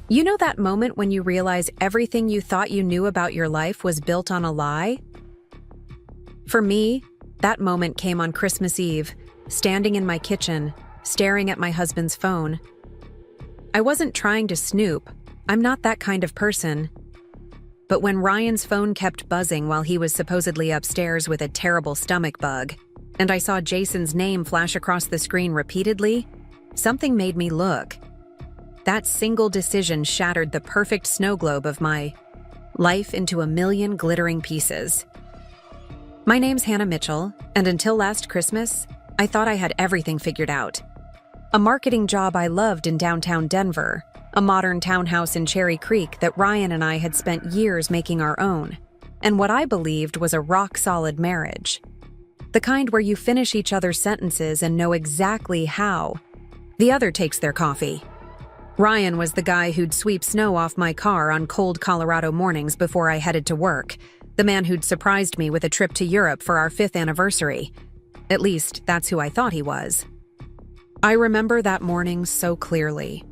You know that moment when you realize everything you thought you knew about your life was built on a lie? For me, that moment came on Christmas Eve, standing in my kitchen, staring at my husband's phone. I wasn't trying to snoop. I'm not that kind of person. But when Ryan's phone kept buzzing while he was supposedly upstairs with a terrible stomach bug, and I saw Jason's name flash across the screen repeatedly, something made me look. That single decision shattered the perfect snow globe of my life into a million glittering pieces. My name's Hannah Mitchell, and until last Christmas, I thought I had everything figured out. A marketing job I loved in downtown Denver, a modern townhouse in Cherry Creek that Ryan and I had spent years making our own, and what I believed was a rock-solid marriage. The kind where you finish each other's sentences and know exactly how the other takes their coffee. Ryan was the guy who'd sweep snow off my car on cold Colorado mornings before I headed to work, the man who'd surprised me with a trip to Europe for our 5th anniversary. At least, that's who I thought he was. I remember that morning so clearly.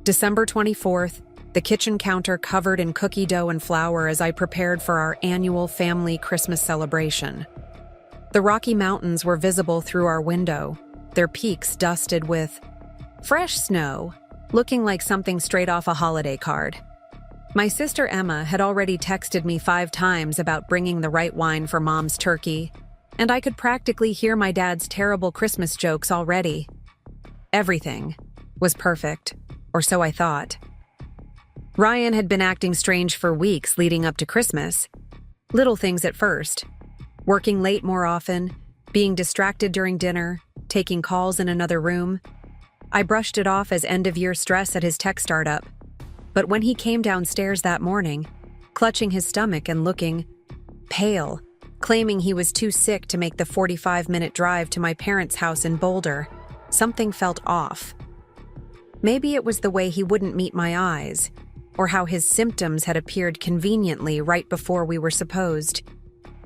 December 24th, the kitchen counter covered in cookie dough and flour as I prepared for our annual family Christmas celebration. The Rocky Mountains were visible through our window, their peaks dusted with fresh snow, looking like something straight off a holiday card. My sister Emma had already texted me 5 times about bringing the right wine for Mom's turkey, and I could practically hear my dad's terrible Christmas jokes already. Everything was perfect, or so I thought. Ryan had been acting strange for weeks leading up to Christmas. Little things at first. Working late more often, being distracted during dinner, taking calls in another room. I brushed it off as end-of-year stress at his tech startup. But when he came downstairs that morning, clutching his stomach and looking pale, claiming he was too sick to make the 45-minute drive to my parents' house in Boulder, something felt off. Maybe it was the way he wouldn't meet my eyes, or how his symptoms had appeared conveniently right before we were supposed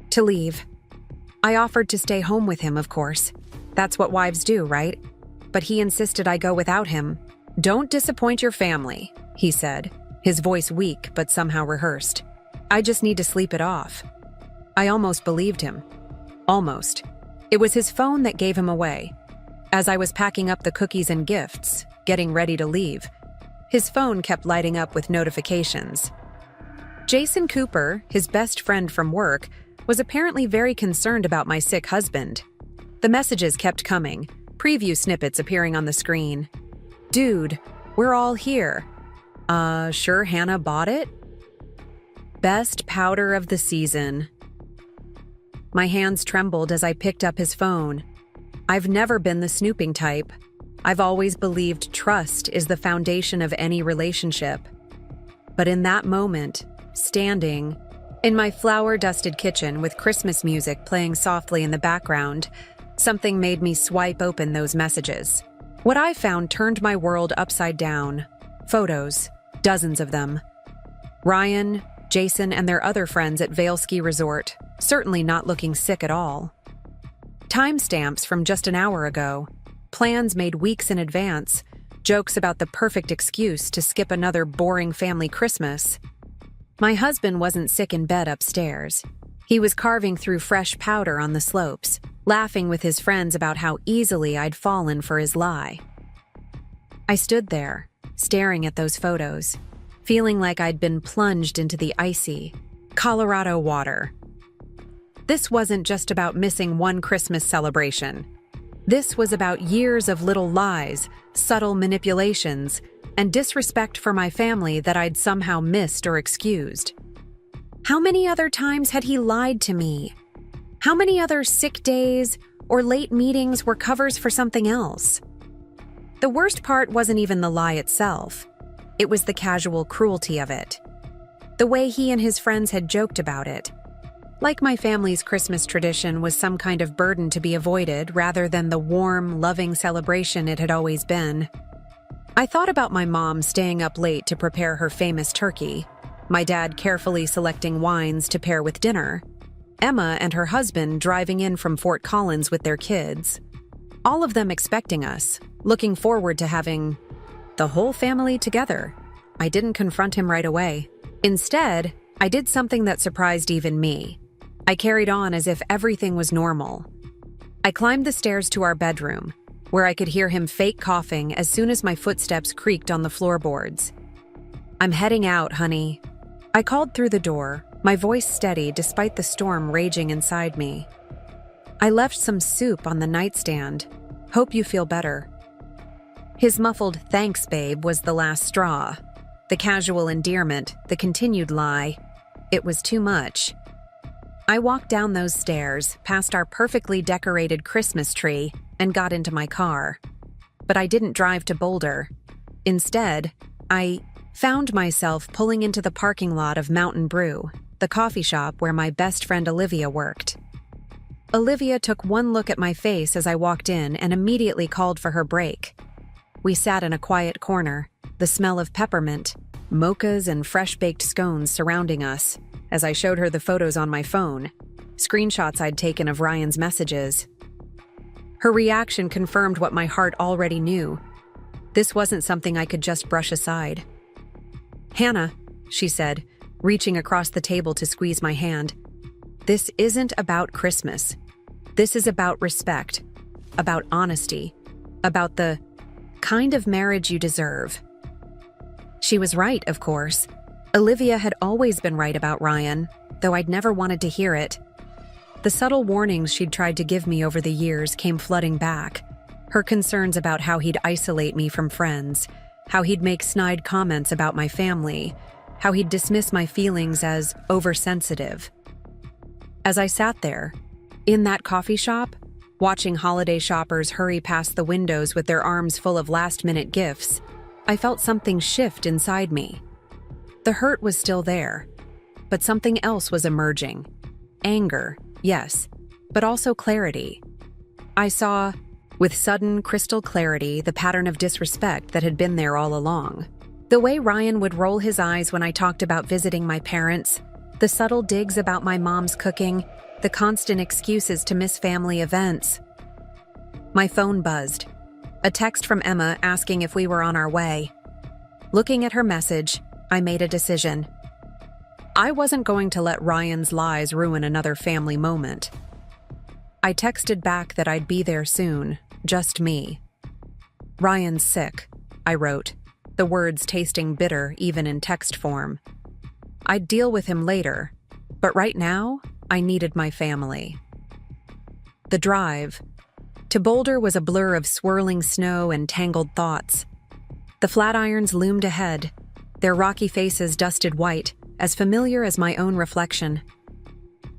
to leave. I offered to stay home with him, of course. That's what wives do, right? But he insisted I go without him. "Don't disappoint your family," he said, his voice weak but somehow rehearsed. "I just need to sleep it off." I almost believed him. Almost. It was his phone that gave him away. As I was packing up the cookies and gifts, getting ready to leave, his phone kept lighting up with notifications. Jason Cooper, his best friend from work, was apparently very concerned about my sick husband. The messages kept coming, preview snippets appearing on the screen. "Dude, we're all here. Sure Hannah bought it? Best powder of the season." My hands trembled as I picked up his phone. I've never been the snooping type. I've always believed trust is the foundation of any relationship. But in that moment, standing in my flour-dusted kitchen with Christmas music playing softly in the background, something made me swipe open those messages. What I found turned my world upside down. Photos, dozens of them. Ryan, Jason, and their other friends at Vail Ski Resort, certainly not looking sick at all. Timestamps from just an hour ago, plans made weeks in advance, jokes about the perfect excuse to skip another boring family Christmas. My husband wasn't sick in bed upstairs. He was carving through fresh powder on the slopes, laughing with his friends about how easily I'd fallen for his lie. I stood there, staring at those photos, feeling like I'd been plunged into the icy Colorado water. This wasn't just about missing one Christmas celebration. This was about years of little lies, subtle manipulations, and disrespect for my family that I'd somehow missed or excused. How many other times had he lied to me? How many other sick days or late meetings were covers for something else? The worst part wasn't even the lie itself. It was the casual cruelty of it. The way he and his friends had joked about it. Like my family's Christmas tradition was some kind of burden to be avoided rather than the warm, loving celebration it had always been. I thought about my mom staying up late to prepare her famous turkey, my dad carefully selecting wines to pair with dinner, Emma and her husband driving in from Fort Collins with their kids, all of them expecting us, looking forward to having the whole family together, I didn't confront him right away. Instead, I did something that surprised even me. I carried on as if everything was normal. I climbed the stairs to our bedroom, where I could hear him fake coughing as soon as my footsteps creaked on the floorboards. "I'm heading out, honey." I called through the door, my voice steady despite the storm raging inside me. "I left some soup on the nightstand. Hope you feel better." His muffled "thanks, babe" was the last straw. The casual endearment, the continued lie. It was too much. I walked down those stairs, past our perfectly decorated Christmas tree, and got into my car. But I didn't drive to Boulder. Instead, I found myself pulling into the parking lot of Mountain Brew, the coffee shop where my best friend Olivia worked. Olivia took one look at my face as I walked in and immediately called for her break. We sat in a quiet corner, the smell of peppermint, mochas and fresh-baked scones surrounding us, as I showed her the photos on my phone, screenshots I'd taken of Ryan's messages. Her reaction confirmed what my heart already knew. This wasn't something I could just brush aside. "Hannah," she said, reaching across the table to squeeze my hand, "this isn't about Christmas. This is about respect, about honesty, about the kind of marriage you deserve." She was right, of course. Olivia had always been right about Ryan, though I'd never wanted to hear it. The subtle warnings she'd tried to give me over the years came flooding back. Her concerns about how he'd isolate me from friends, how he'd make snide comments about my family, how he'd dismiss my feelings as oversensitive. As I sat there, in that coffee shop, watching holiday shoppers hurry past the windows with their arms full of last-minute gifts, I felt something shift inside me. The hurt was still there, but something else was emerging. Anger, yes, but also clarity. I saw, with sudden, crystal clarity, the pattern of disrespect that had been there all along. The way Ryan would roll his eyes when I talked about visiting my parents, the subtle digs about my mom's cooking, the constant excuses to miss family events. My phone buzzed. A text from Emma asking if we were on our way. Looking at her message, I made a decision. I wasn't going to let Ryan's lies ruin another family moment. I texted back that I'd be there soon, just me. "Ryan's sick," I wrote, the words tasting bitter even in text form. I'd deal with him later, but right now, I needed my family. The drive to Boulder was a blur of swirling snow and tangled thoughts. The Flatirons loomed ahead, their rocky faces dusted white, as familiar as my own reflection.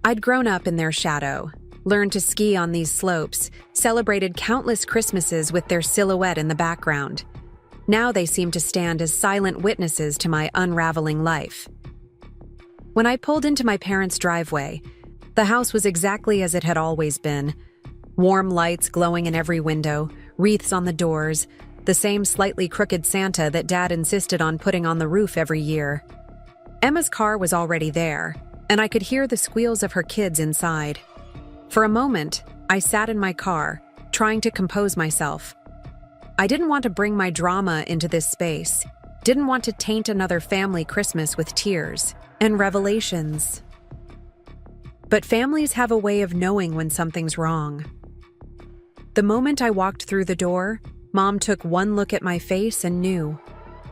I'd grown up in their shadow, learned to ski on these slopes, celebrated countless Christmases with their silhouette in the background. Now they seemed to stand as silent witnesses to my unraveling life. When I pulled into my parents' driveway, the house was exactly as it had always been. Warm lights glowing in every window, wreaths on the doors, the same slightly crooked Santa that Dad insisted on putting on the roof every year. Emma's car was already there, and I could hear the squeals of her kids inside. For a moment, I sat in my car, trying to compose myself. I didn't want to bring my drama into this space, didn't want to taint another family Christmas with tears and revelations. But families have a way of knowing when something's wrong. The moment I walked through the door, Mom took one look at my face and knew.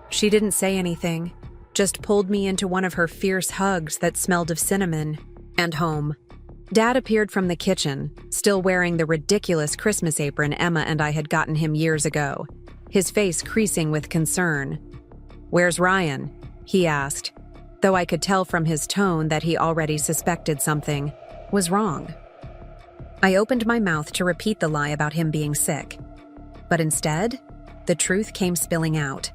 She didn't say anything, just pulled me into one of her fierce hugs that smelled of cinnamon, and home. Dad appeared from the kitchen, still wearing the ridiculous Christmas apron Emma and I had gotten him years ago, his face creasing with concern. "Where's Ryan?" he asked, though I could tell from his tone that he already suspected something was wrong. I opened my mouth to repeat the lie about him being sick. But instead, the truth came spilling out.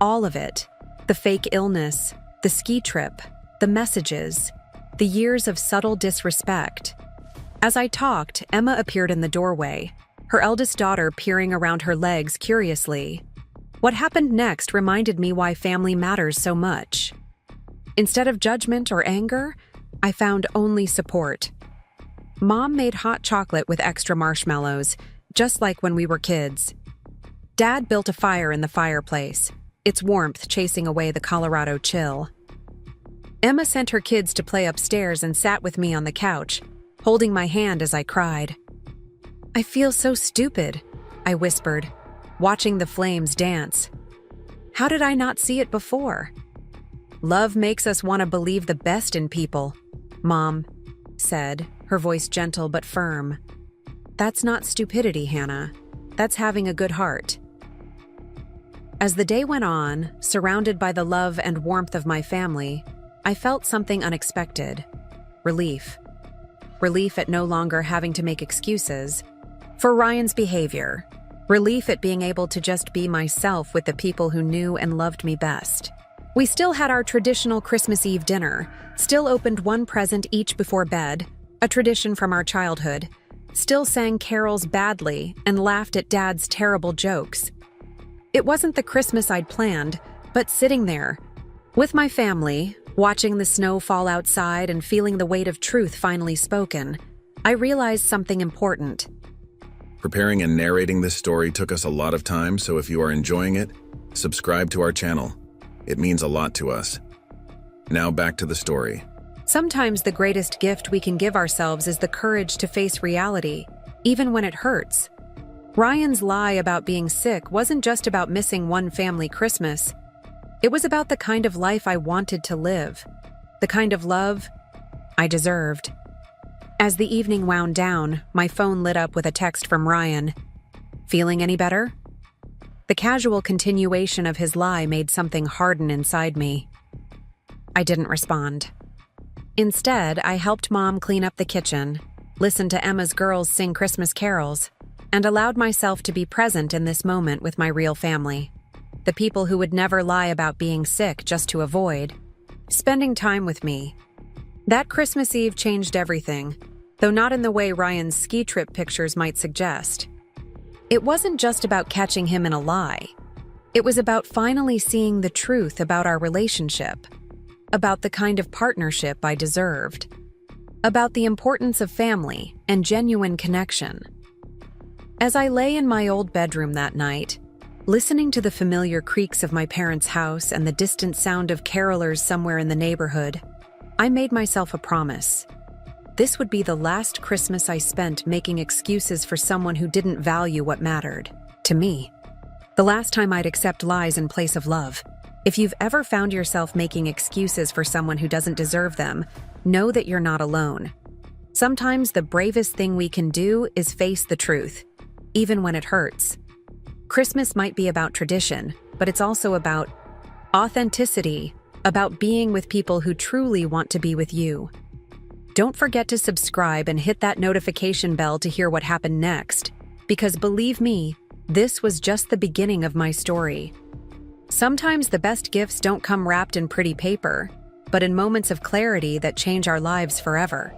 All of it. The fake illness, the ski trip, the messages, the years of subtle disrespect. As I talked, Emma appeared in the doorway, her eldest daughter peering around her legs curiously. What happened next reminded me why family matters so much. Instead of judgment or anger, I found only support. Mom made hot chocolate with extra marshmallows, just like when we were kids. Dad built a fire in the fireplace, its warmth chasing away the Colorado chill. Emma sent her kids to play upstairs and sat with me on the couch, holding my hand as I cried. "I feel so stupid," I whispered, watching the flames dance. How did I not see it before? "Love makes us want to believe the best in people," Mom said, her voice gentle but firm. "That's not stupidity, Hannah. That's having a good heart." As the day went on, surrounded by the love and warmth of my family, I felt something unexpected. Relief. Relief at no longer having to make excuses for Ryan's behavior. Relief at being able to just be myself with the people who knew and loved me best. We still had our traditional Christmas Eve dinner, still opened one present each before bed, a tradition from our childhood, still sang carols badly and laughed at Dad's terrible jokes. It wasn't the Christmas I'd planned, but sitting there, with my family, watching the snow fall outside and feeling the weight of truth finally spoken, I realized something important. Preparing and narrating this story took us a lot of time, so if you are enjoying it, subscribe to our channel. It means a lot to us. Now back to the story. Sometimes the greatest gift we can give ourselves is the courage to face reality, even when it hurts. Ryan's lie about being sick wasn't just about missing one family Christmas. It was about the kind of life I wanted to live, the kind of love I deserved. As the evening wound down, my phone lit up with a text from Ryan. "Feeling any better?" The casual continuation of his lie made something harden inside me. I didn't respond. Instead, I helped Mom clean up the kitchen, listened to Emma's girls sing Christmas carols, and allowed myself to be present in this moment with my real family. The people who would never lie about being sick just to avoid spending time with me. That Christmas Eve changed everything, though not in the way Ryan's ski trip pictures might suggest. It wasn't just about catching him in a lie. It was about finally seeing the truth about our relationship, about the kind of partnership I deserved, about the importance of family and genuine connection. As I lay in my old bedroom that night, listening to the familiar creaks of my parents' house and the distant sound of carolers somewhere in the neighborhood, I made myself a promise. This would be the last Christmas I spent making excuses for someone who didn't value what mattered to me. The last time I'd accept lies in place of love. If you've ever found yourself making excuses for someone who doesn't deserve them, know that you're not alone. Sometimes the bravest thing we can do is face the truth, even when it hurts. Christmas might be about tradition, but it's also about authenticity, about being with people who truly want to be with you. Don't forget to subscribe and hit that notification bell to hear what happened next, because believe me, this was just the beginning of my story. Sometimes the best gifts don't come wrapped in pretty paper, but in moments of clarity that change our lives forever.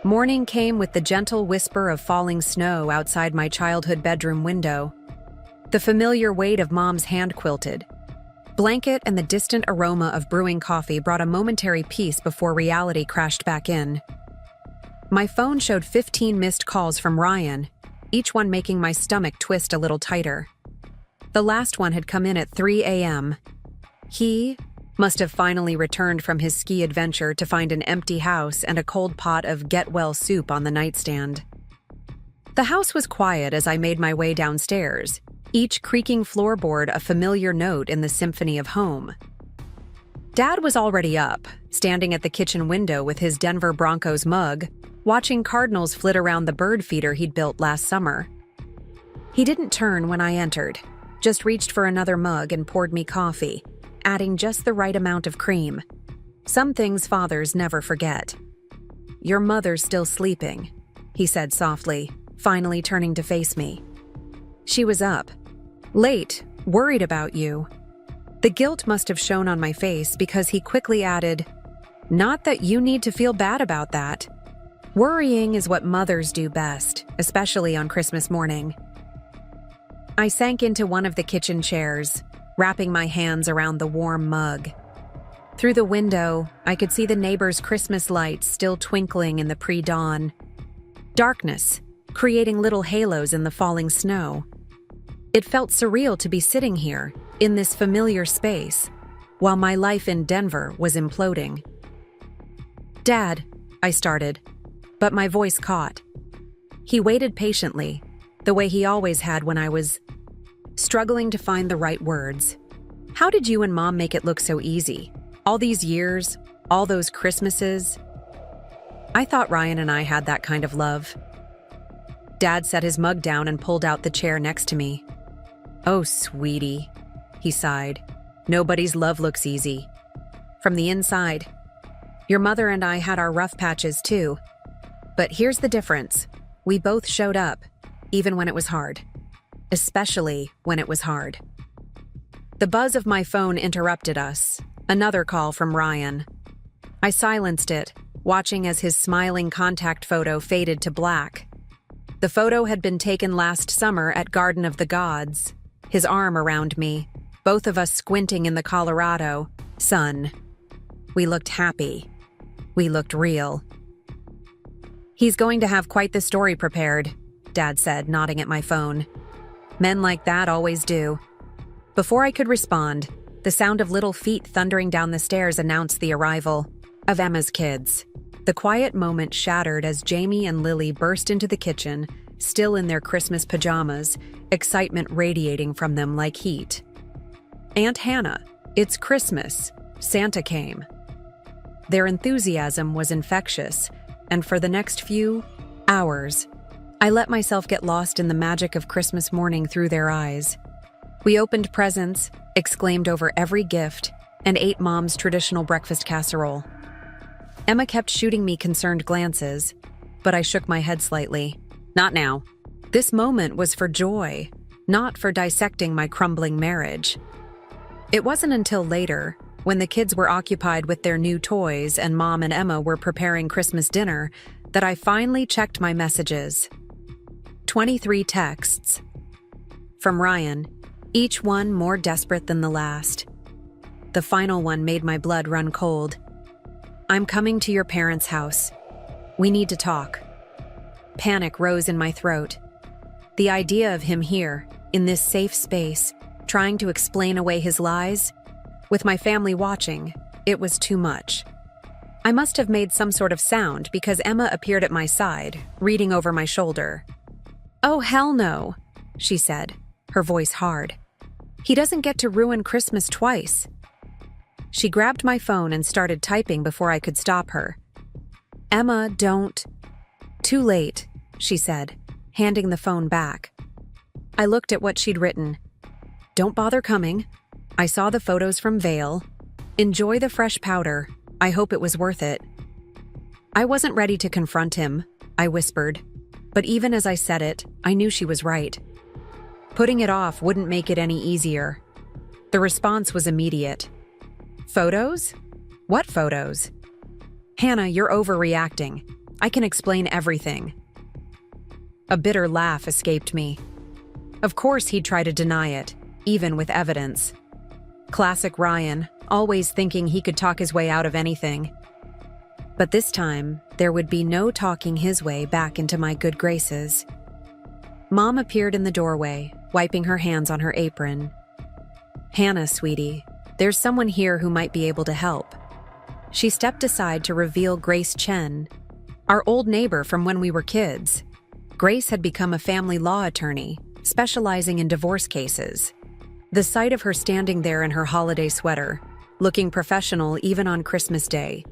Morning came with the gentle whisper of falling snow outside my childhood bedroom window, the familiar weight of Mom's hand-quilted blanket, and the distant aroma of brewing coffee brought a momentary peace before reality crashed back in. My phone showed 15 missed calls from Ryan, each one making my stomach twist a little tighter. The last one had come in at 3 a.m. He must have finally returned from his ski adventure to find an empty house and a cold pot of get-well soup on the nightstand. The house was quiet as I made my way downstairs, each creaking floorboard a familiar note in the symphony of home. Dad was already up, standing at the kitchen window with his Denver Broncos mug, watching cardinals flit around the bird feeder he'd built last summer. He didn't turn when I entered, just reached for another mug and poured me coffee, adding just the right amount of cream. Some things fathers never forget. "Your mother's still sleeping," he said softly, finally turning to face me. "She was up. Late, worried about you." The guilt must have shown on my face because he quickly added, "Not that you need to feel bad about that. Worrying is what mothers do best, especially on Christmas morning." I sank into one of the kitchen chairs, wrapping my hands around the warm mug. Through the window, I could see the neighbors' Christmas lights still twinkling in the pre-dawn. Darkness, creating little halos in the falling snow. It felt surreal to be sitting here, in this familiar space, while my life in Denver was imploding. "Dad," I started, but my voice caught. He waited patiently, the way he always had when I was struggling to find the right words. "How did you and Mom make it look so easy? All these years, all those Christmases?" I thought Ryan and I had that kind of love. Dad set his mug down and pulled out the chair next to me. "Oh, sweetie," he sighed. "Nobody's love looks easy. From the inside. Your mother and I had our rough patches too. But here's the difference. We both showed up, even when it was hard. Especially when it was hard." The buzz of my phone interrupted us. Another call from Ryan. I silenced it, watching as his smiling contact photo faded to black. The photo had been taken last summer at Garden of the Gods, his arm around me, both of us squinting in the Colorado sun. We looked happy. We looked real. "He's going to have quite the story prepared," Dad said, nodding at my phone. "Men like that always do." Before I could respond, the sound of little feet thundering down the stairs announced the arrival of Emma's kids. The quiet moment shattered as Jamie and Lily burst into the kitchen, still in their Christmas pajamas, excitement radiating from them like heat. "Aunt Hannah, it's Christmas. Santa came." Their enthusiasm was infectious, and for the next few hours, I let myself get lost in the magic of Christmas morning through their eyes. We opened presents, exclaimed over every gift, and ate Mom's traditional breakfast casserole. Emma kept shooting me concerned glances, but I shook my head slightly. Not now. This moment was for joy, not for dissecting my crumbling marriage. It wasn't until later, when the kids were occupied with their new toys and Mom and Emma were preparing Christmas dinner, that I finally checked my messages. 23 texts. From Ryan, each one more desperate than the last. The final one made my blood run cold. "I'm coming to your parents' house. We need to talk." Panic rose in my throat. The idea of him here, in this safe space, trying to explain away his lies, with my family watching, it was too much. I must have made some sort of sound because Emma appeared at my side, reading over my shoulder. "Oh, hell no," she said, her voice hard. "He doesn't get to ruin Christmas twice." She grabbed my phone and started typing before I could stop her. "Emma, don't." "Too late," she said, handing the phone back. I looked at what she'd written. "Don't bother coming. I saw the photos from Vail. Enjoy the fresh powder. I hope it was worth it." I wasn't ready to confront him, I whispered, but even as I said it, I knew she was right. Putting it off wouldn't make it any easier. The response was immediate. "Photos? What photos?" "Hannah, you're overreacting. I can explain everything." A bitter laugh escaped me. Of course he'd try to deny it, even with evidence. Classic Ryan, always thinking he could talk his way out of anything. But this time, there would be no talking his way back into my good graces. Mom appeared in the doorway, wiping her hands on her apron. "Hannah, sweetie, there's someone here who might be able to help." She stepped aside to reveal Grace Chen, our old neighbor from when we were kids. Grace had become a family law attorney, specializing in divorce cases. The sight of her standing there in her holiday sweater, looking professional even on Christmas Day,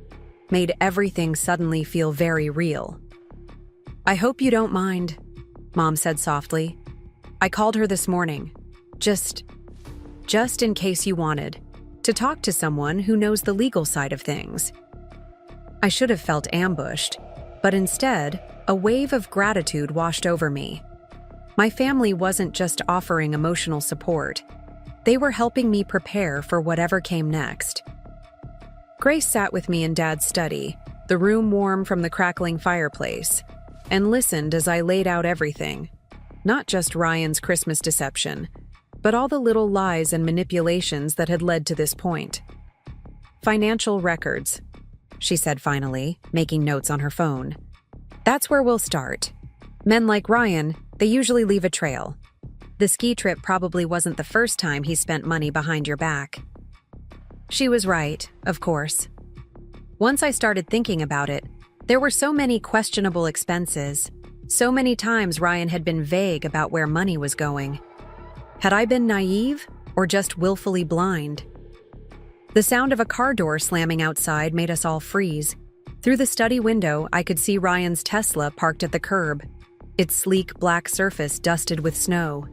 made everything suddenly feel very real. "I hope you don't mind," Mom said softly. "I called her this morning. Just in case you wanted to talk to someone who knows the legal side of things." I should have felt ambushed, but instead, a wave of gratitude washed over me. My family wasn't just offering emotional support. They were helping me prepare for whatever came next. Grace sat with me in Dad's study, the room warm from the crackling fireplace, and listened as I laid out everything. Not just Ryan's Christmas deception, but all the little lies and manipulations that had led to this point. "Financial records," she said finally, making notes on her phone. "That's where we'll start. Men like Ryan, they usually leave a trail. The ski trip probably wasn't the first time he spent money behind your back. She was right, of course. Once I started thinking about it, there were so many questionable expenses. So many times Ryan had been vague about where money was going. Had I been naive or just willfully blind? The sound of a car door slamming outside made us all freeze. Through the study window, I could see Ryan's Tesla parked at the curb, its sleek black surface dusted with snow.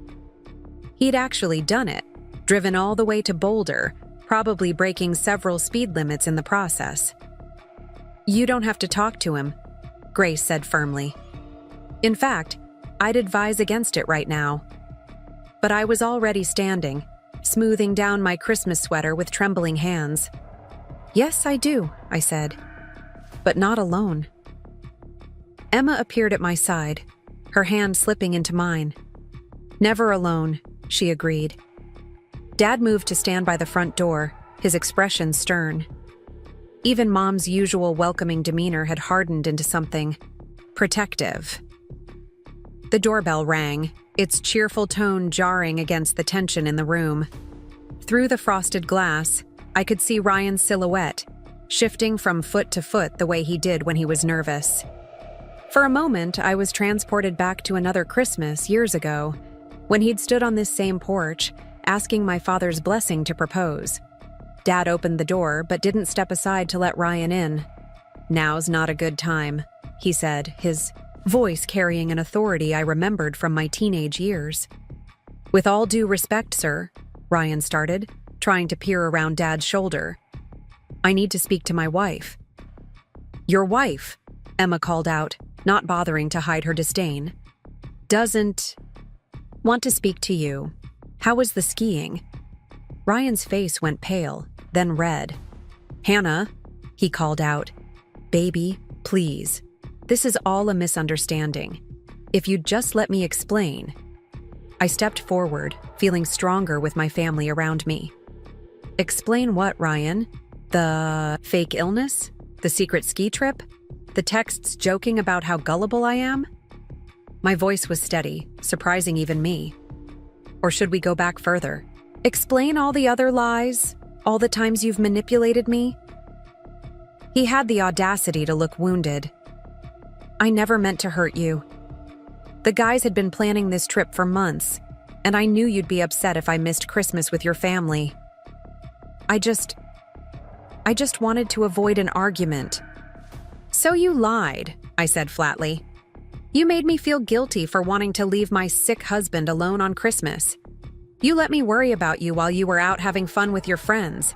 He'd actually done it, driven all the way to Boulder, probably breaking several speed limits in the process. "You don't have to talk to him," Grace said firmly. In fact, I'd advise against it right now. But I was already standing, smoothing down my Christmas sweater with trembling hands. "Yes, I do," I said. "But not alone." Emma appeared at my side, her hand slipping into mine. "Never alone," she agreed. Dad moved to stand by the front door, his expression stern. Even Mom's usual welcoming demeanor had hardened into something protective. The doorbell rang, its cheerful tone jarring against the tension in the room. Through the frosted glass, I could see Ryan's silhouette, shifting from foot to foot the way he did when he was nervous. For a moment, I was transported back to another Christmas years ago, when he'd stood on this same porch, asking my father's blessing to propose. Dad opened the door, but didn't step aside to let Ryan in. "Now's not a good time," he said, his voice carrying an authority I remembered from my teenage years. "With all due respect, sir," Ryan started, trying to peer around Dad's shoulder. "I need to speak to my wife." "Your wife," Emma called out, not bothering to hide her disdain, "doesn't want to speak to you. How was the skiing?" Ryan's face went pale, then red. "Hannah," he called out, "baby, please. This is all a misunderstanding. If you'd just let me explain." I stepped forward, feeling stronger with my family around me. "Explain what, Ryan? The fake illness? The secret ski trip? The texts joking about how gullible I am?" My voice was steady, surprising even me. "Or should we go back further? Explain all the other lies? All the times you've manipulated me?" He had the audacity to look wounded. "I never meant to hurt you. The guys had been planning this trip for months, and I knew you'd be upset if I missed Christmas with your family. I just wanted to avoid an argument." "So you lied," I said flatly. "You made me feel guilty for wanting to leave my sick husband alone on Christmas. You let me worry about you while you were out having fun with your friends.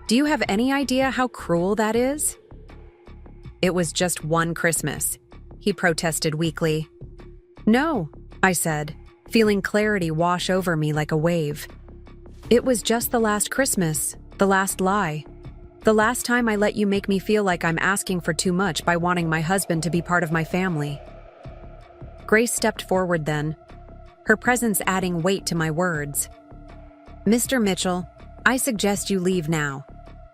Do you have any idea how cruel that is?" "It was just one Christmas," he protested weakly. "No," I said, feeling clarity wash over me like a wave. "It was just the last Christmas, the last lie. The last time I let you make me feel like I'm asking for too much by wanting my husband to be part of my family." Grace stepped forward then, her presence adding weight to my words. "Mr. Mitchell, I suggest you leave now.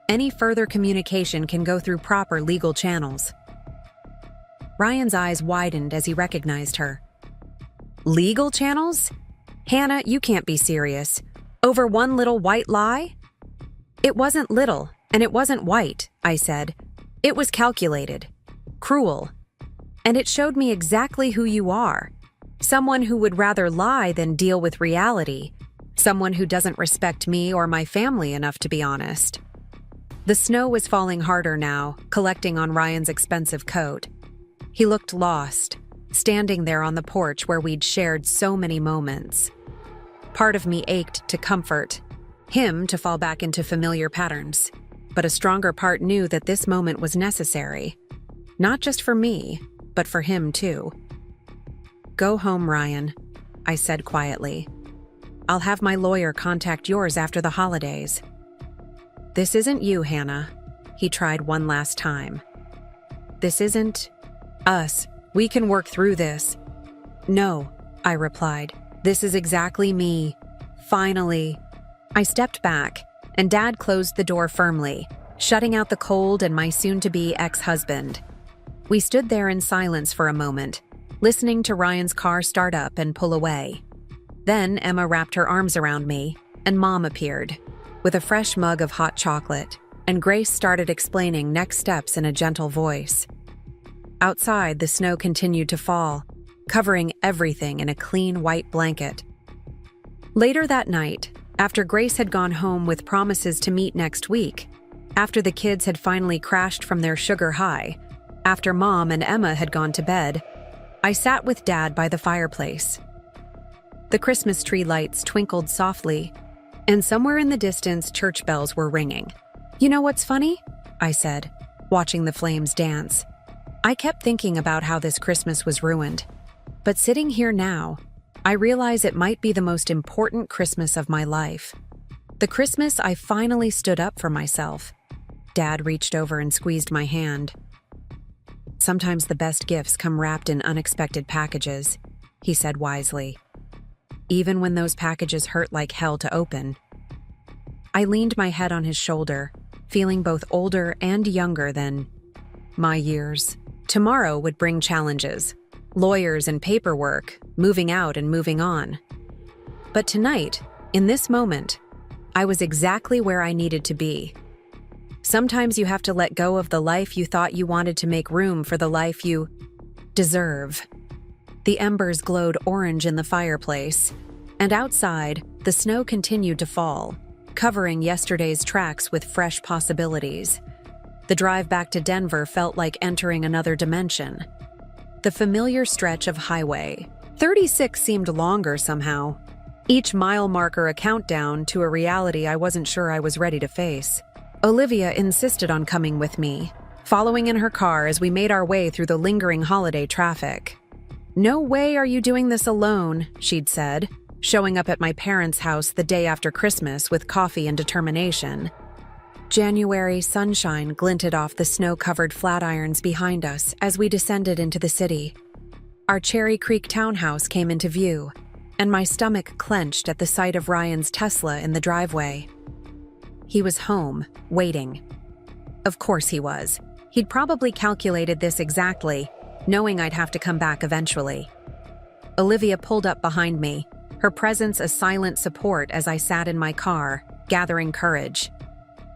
Any further communication can go through proper legal channels." Ryan's eyes widened as he recognized her. "Legal channels? Hannah, you can't be serious. Over one little white lie?" "It wasn't little, and it wasn't white," I said. "It was calculated, cruel, and it showed me exactly who you are. Someone who would rather lie than deal with reality. Someone who doesn't respect me or my family enough to be honest." The snow was falling harder now, collecting on Ryan's expensive coat. He looked lost, standing there on the porch where we'd shared so many moments. Part of me ached to comfort him, to fall back into familiar patterns, but a stronger part knew that this moment was necessary. Not just for me, but for him too. "Go home, Ryan," I said quietly. "I'll have my lawyer contact yours after the holidays." "This isn't you, Hannah," he tried one last time. "This isn't us. We can work through this." "No," I replied. "This is exactly me. Finally." I stepped back, and Dad closed the door firmly, shutting out the cold and my soon-to-be ex-husband. We stood there in silence for a moment, listening to Ryan's car start up and pull away. Then Emma wrapped her arms around me, and Mom appeared, with a fresh mug of hot chocolate, and Grace started explaining next steps in a gentle voice. Outside, the snow continued to fall, covering everything in a clean white blanket. Later that night, after Grace had gone home with promises to meet next week, after the kids had finally crashed from their sugar high, after Mom and Emma had gone to bed, I sat with Dad by the fireplace. The Christmas tree lights twinkled softly, and somewhere in the distance, church bells were ringing. "You know what's funny?" I said, watching the flames dance. I kept thinking about how this Christmas was ruined, but sitting here now, I realize it might be the most important Christmas of my life. The Christmas I finally stood up for myself. Dad reached over and squeezed my hand. "Sometimes the best gifts come wrapped in unexpected packages," he said wisely. "Even when those packages hurt like hell to open." I leaned my head on his shoulder, feeling both older and younger than my years. Tomorrow would bring challenges, lawyers and paperwork, moving out and moving on. But tonight, in this moment, I was exactly where I needed to be. Sometimes you have to let go of the life you thought you wanted to make room for the life you deserve. The embers glowed orange in the fireplace, and outside, the snow continued to fall, covering yesterday's tracks with fresh possibilities. The drive back to Denver felt like entering another dimension. The familiar stretch of Highway 36 seemed longer somehow. Each mile marker a countdown to a reality I wasn't sure I was ready to face. Olivia insisted on coming with me, following in her car as we made our way through the lingering holiday traffic. "No way are you doing this alone," she'd said, showing up at my parents' house the day after Christmas with coffee and determination. January sunshine glinted off the snow-covered flatirons behind us as we descended into the city. Our Cherry Creek townhouse came into view, and my stomach clenched at the sight of Ryan's Tesla in the driveway. He was home, waiting. Of course he was. He'd probably calculated this exactly, knowing I'd have to come back eventually. Olivia pulled up behind me, her presence a silent support as I sat in my car, gathering courage.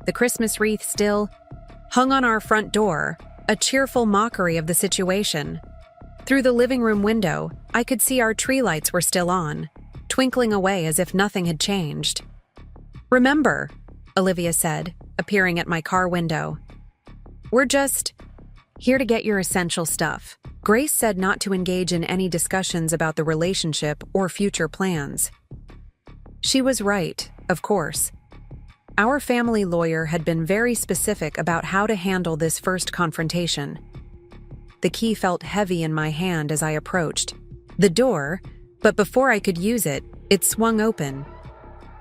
The Christmas wreath still hung on our front door, a cheerful mockery of the situation. Through the living room window, I could see our tree lights were still on, twinkling away as if nothing had changed. "Remember," Olivia said, appearing at my car window, "we're just here to get your essential stuff." Grace said not to engage in any discussions about the relationship or future plans. She was right, of course. Our family lawyer had been very specific about how to handle this first confrontation. The key felt heavy in my hand as I approached the door, but before I could use it, it swung open.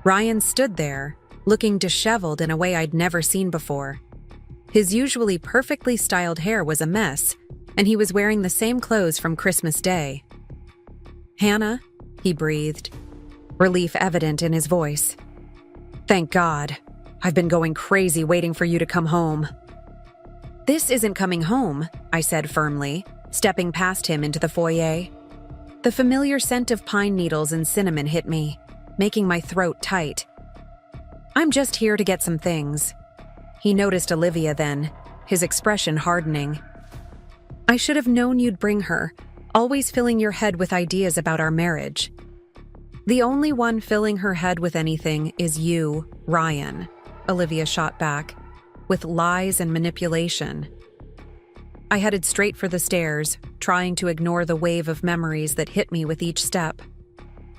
Ryan stood there, looking disheveled in a way I'd never seen before. His usually perfectly styled hair was a mess, and he was wearing the same clothes from Christmas Day. "Hannah," he breathed, relief evident in his voice. "Thank God. I've been going crazy waiting for you to come home." "This isn't coming home," I said firmly, stepping past him into the foyer. The familiar scent of pine needles and cinnamon hit me, making my throat tight. "I'm just here to get some things." He noticed Olivia then, his expression hardening. "I should have known you'd bring her, always filling your head with ideas about our marriage." "The only one filling her head with anything is you, Ryan," Olivia shot back, with lies and manipulation. I headed straight for the stairs, trying to ignore the wave of memories that hit me with each step.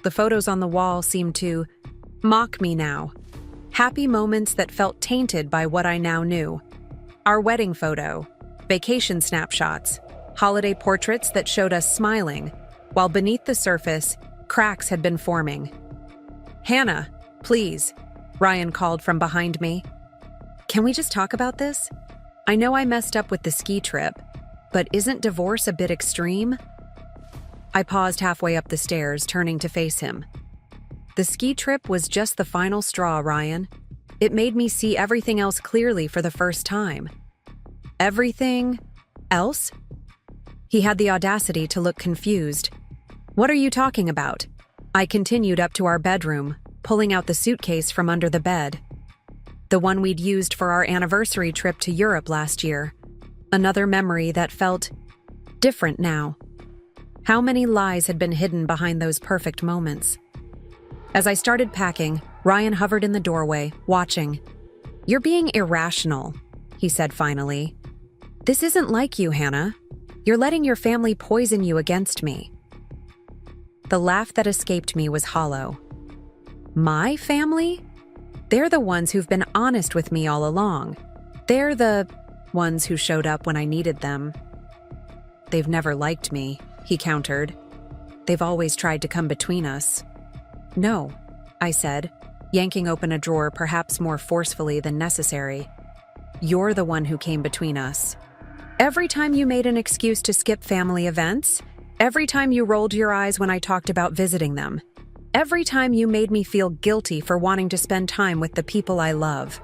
The photos on the wall seemed to mock me now. Happy moments that felt tainted by what I now knew. Our wedding photo, vacation snapshots, holiday portraits that showed us smiling, while beneath the surface, cracks had been forming. "Hannah, please," Ryan called from behind me. "Can we just talk about this? I know I messed up with the ski trip, but isn't divorce a bit extreme?" I paused halfway up the stairs, turning to face him. "The ski trip was just the final straw, Ryan. It made me see everything else clearly for the first time." "Everything else?" He had the audacity to look confused. "What are you talking about?" I continued up to our bedroom, pulling out the suitcase from under the bed. The one we'd used for our anniversary trip to Europe last year. Another memory that felt different now. How many lies had been hidden behind those perfect moments? As I started packing, Ryan hovered in the doorway, watching. "You're being irrational," he said finally. "This isn't like you, Hannah. You're letting your family poison you against me." The laugh that escaped me was hollow. My family? They're the ones who've been honest with me all along. They're the ones who showed up when I needed them. "They've never liked me," he countered. "They've always tried to come between us." "No," I said, yanking open a drawer perhaps more forcefully than necessary. "You're the one who came between us. Every time you made an excuse to skip family events, every time you rolled your eyes when I talked about visiting them, every time you made me feel guilty for wanting to spend time with the people I love."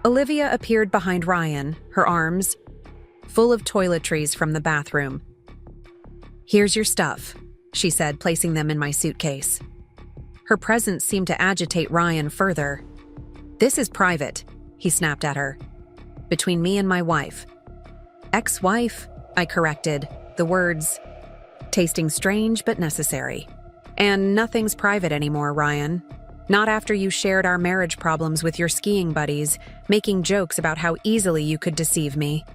Olivia appeared behind Ryan, her arms full of toiletries from the bathroom. "Here's your stuff," she said, placing them in my suitcase. Her presence seemed to agitate Ryan further. "This is private," he snapped at her. "Between me and my wife." "Ex-wife," I corrected, the words tasting strange but necessary. "And nothing's private anymore, Ryan. Not after you shared our marriage problems with your skiing buddies, making jokes about how easily you could deceive me."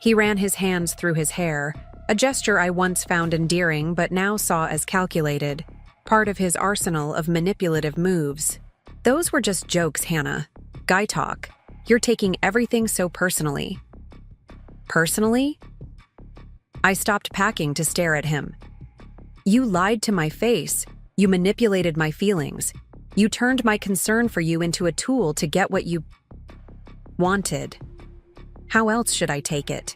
He ran his hands through his hair, a gesture I once found endearing but now saw as calculated, part of his arsenal of manipulative moves. "Those were just jokes, Hannah. Guy talk. You're taking everything so personally." "Personally?" I stopped packing to stare at him. "You lied to my face. You manipulated my feelings. You turned my concern for you into a tool to get what you wanted. How else should I take it?"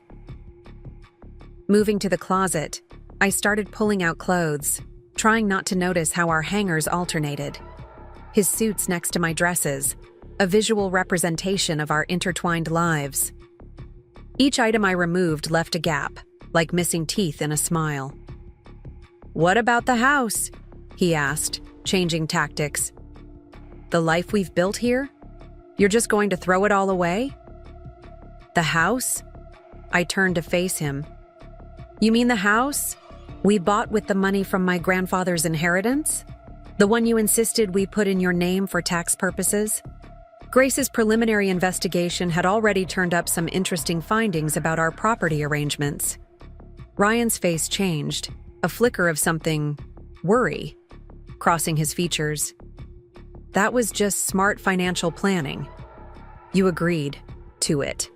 Moving to the closet, I started pulling out clothes, trying not to notice how our hangers alternated. His suits next to my dresses, a visual representation of our intertwined lives. Each item I removed left a gap, like missing teeth in a smile. "What about the house?" he asked, changing tactics. "The life we've built here? You're just going to throw it all away?" "The house?" I turned to face him. "You mean the house we bought with the money from my grandfather's inheritance? The one you insisted we put in your name for tax purposes?" Grace's preliminary investigation had already turned up some interesting findings about our property arrangements. Ryan's face changed, a flicker of something worry crossing his features. "That was just smart financial planning. You agreed to it."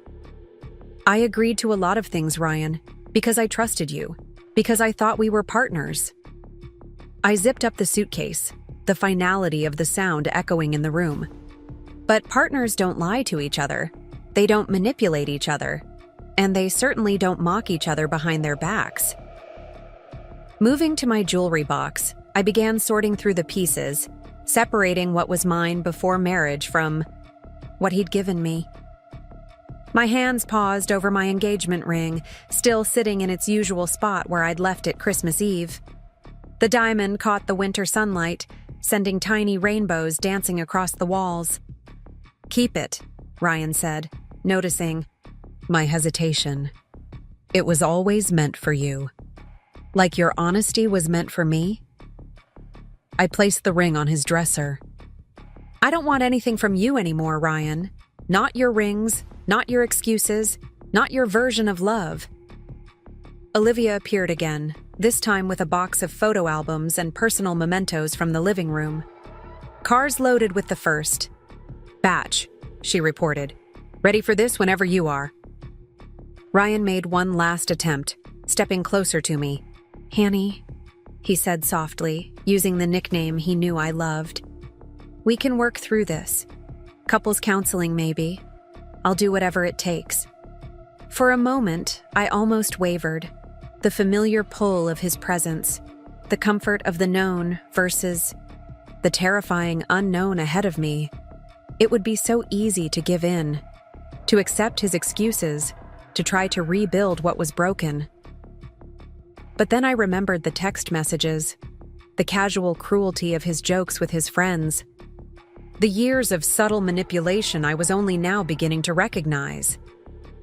"I agreed to a lot of things, Ryan, because I trusted you, because I thought we were partners." I zipped up the suitcase, the finality of the sound echoing in the room. "But partners don't lie to each other. They don't manipulate each other. And they certainly don't mock each other behind their backs." Moving to my jewelry box, I began sorting through the pieces, separating what was mine before marriage from what he'd given me. My hands paused over my engagement ring, still sitting in its usual spot where I'd left it Christmas Eve. The diamond caught the winter sunlight, sending tiny rainbows dancing across the walls. "Keep it," Ryan said, noticing my hesitation. "It was always meant for you. Like your honesty was meant for me?" I placed the ring on his dresser. "I don't want anything from you anymore, Ryan. Not your rings, not your excuses, not your version of love." Olivia appeared again, this time with a box of photo albums and personal mementos from the living room. "Car's loaded with the first batch," she reported. "Ready for this whenever you are." Ryan made one last attempt, stepping closer to me. "Hanny," he said softly, using the nickname he knew I loved. "We can work through this. Couples counseling, maybe. I'll do whatever it takes." For a moment, I almost wavered. The familiar pull of his presence, the comfort of the known versus the terrifying unknown ahead of me. It would be so easy to give in, to accept his excuses, to try to rebuild what was broken. But then I remembered the text messages, the casual cruelty of his jokes with his friends. The years of subtle manipulation I was only now beginning to recognize.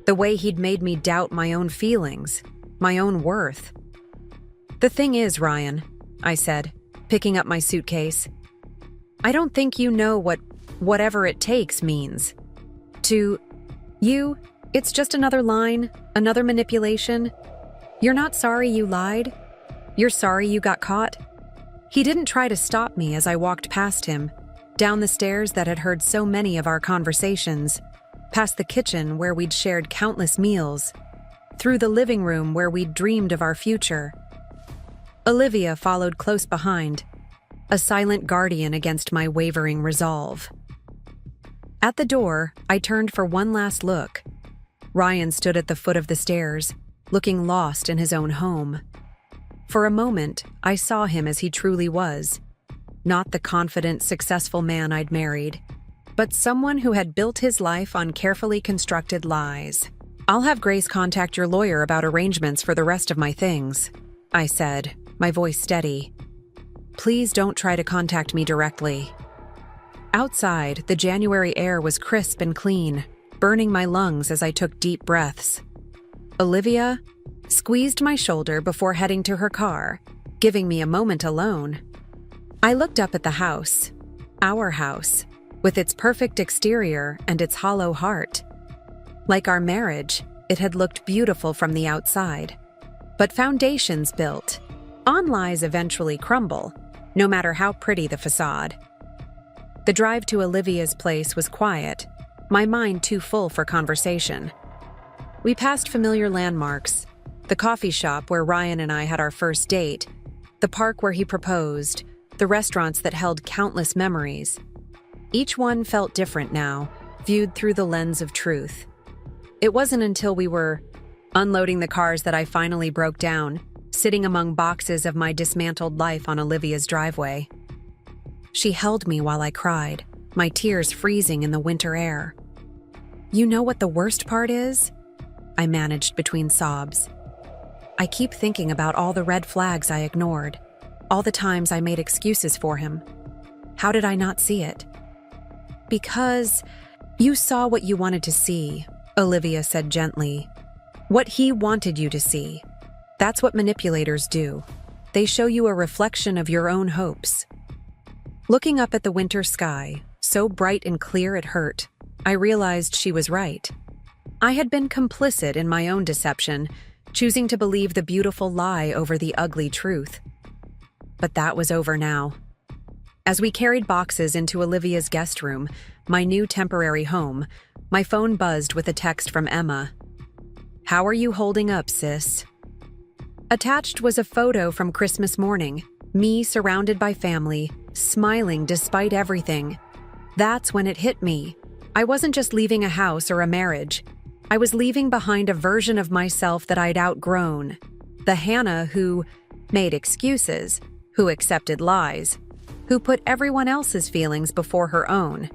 The way he'd made me doubt my own feelings, my own worth. "The thing is, Ryan," I said, picking up my suitcase, "I don't think you know what whatever it takes means. To you, it's just another line, another manipulation. You're not sorry you lied. You're sorry you got caught." He didn't try to stop me as I walked past him, down the stairs that had heard so many of our conversations, past the kitchen where we'd shared countless meals, through the living room where we'd dreamed of our future. Olivia followed close behind, a silent guardian against my wavering resolve. At the door, I turned for one last look. Ryan stood at the foot of the stairs, looking lost in his own home. For a moment, I saw him as he truly was. Not the confident, successful man I'd married, but someone who had built his life on carefully constructed lies. "I'll have Grace contact your lawyer about arrangements for the rest of my things," I said, my voice steady. "Please don't try to contact me directly." Outside, the January air was crisp and clean, burning my lungs as I took deep breaths. Olivia squeezed my shoulder before heading to her car, giving me a moment alone. I looked up at the house, our house, with its perfect exterior and its hollow heart. Like our marriage, it had looked beautiful from the outside. But foundations built, on lies eventually crumble, no matter how pretty the facade. The drive to Olivia's place was quiet, my mind too full for conversation. We passed familiar landmarks, the coffee shop where Ryan and I had our first date, the park where he proposed, the restaurants that held countless memories. Each one felt different now, viewed through the lens of truth. It wasn't until we were unloading the cars that I finally broke down, sitting among boxes of my dismantled life on Olivia's driveway. She held me while I cried, my tears freezing in the winter air. "You know what the worst part is?" I managed between sobs. "I keep thinking about all the red flags I ignored, all the times I made excuses for him. How did I not see it?" "Because you saw what you wanted to see," Olivia said gently. "What he wanted you to see. That's what manipulators do. They show you a reflection of your own hopes." Looking up at the winter sky, so bright and clear it hurt, I realized she was right. I had been complicit in my own deception, choosing to believe the beautiful lie over the ugly truth. But that was over now. As we carried boxes into Olivia's guest room, my new temporary home, my phone buzzed with a text from Emma. "How are you holding up, sis?" Attached was a photo from Christmas morning, me surrounded by family, smiling despite everything. That's when it hit me. I wasn't just leaving a house or a marriage. I was leaving behind a version of myself that I'd outgrown. The Hannah who made excuses, who accepted lies, who put everyone else's feelings before her own.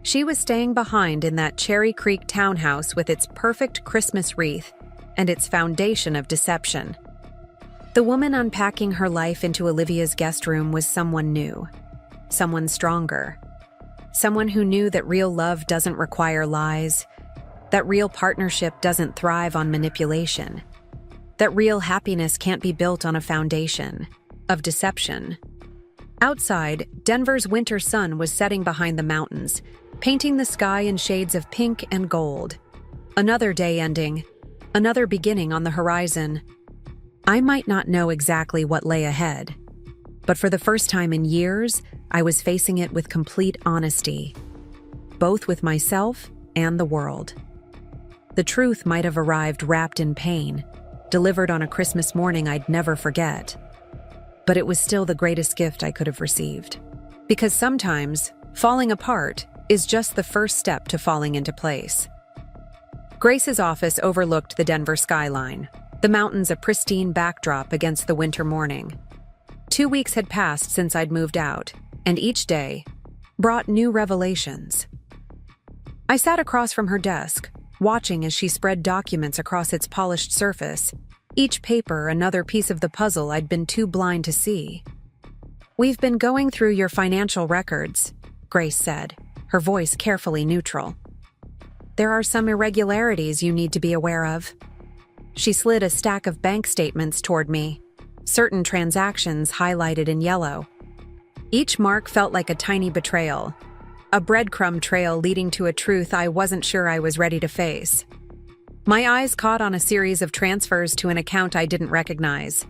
She was staying behind in that Cherry Creek townhouse with its perfect Christmas wreath and its foundation of deception. The woman unpacking her life into Olivia's guest room was someone new, someone stronger, someone who knew that real love doesn't require lies, that real partnership doesn't thrive on manipulation, that real happiness can't be built on a foundation of deception. Outside, Denver's winter sun was setting behind the mountains, painting the sky in shades of pink and gold. Another day ending, another beginning on the horizon. I might not know exactly what lay ahead, but for the first time in years, I was facing it with complete honesty, both with myself and the world. The truth might have arrived wrapped in pain, delivered on a Christmas morning I'd never forget. But it was still the greatest gift I could have received. Because sometimes, falling apart is just the first step to falling into place. Grace's office overlooked the Denver skyline, the mountains a pristine backdrop against the winter morning. 2 weeks had passed since I'd moved out, and each day brought new revelations. I sat across from her desk, watching as she spread documents across its polished surface, each paper another piece of the puzzle I'd been too blind to see. "We've been going through your financial records," Grace said, her voice carefully neutral. "There are some irregularities you need to be aware of." She slid a stack of bank statements toward me, certain transactions highlighted in yellow. Each mark felt like a tiny betrayal, a breadcrumb trail leading to a truth I wasn't sure I was ready to face. My eyes caught on a series of transfers to an account I didn't recognize.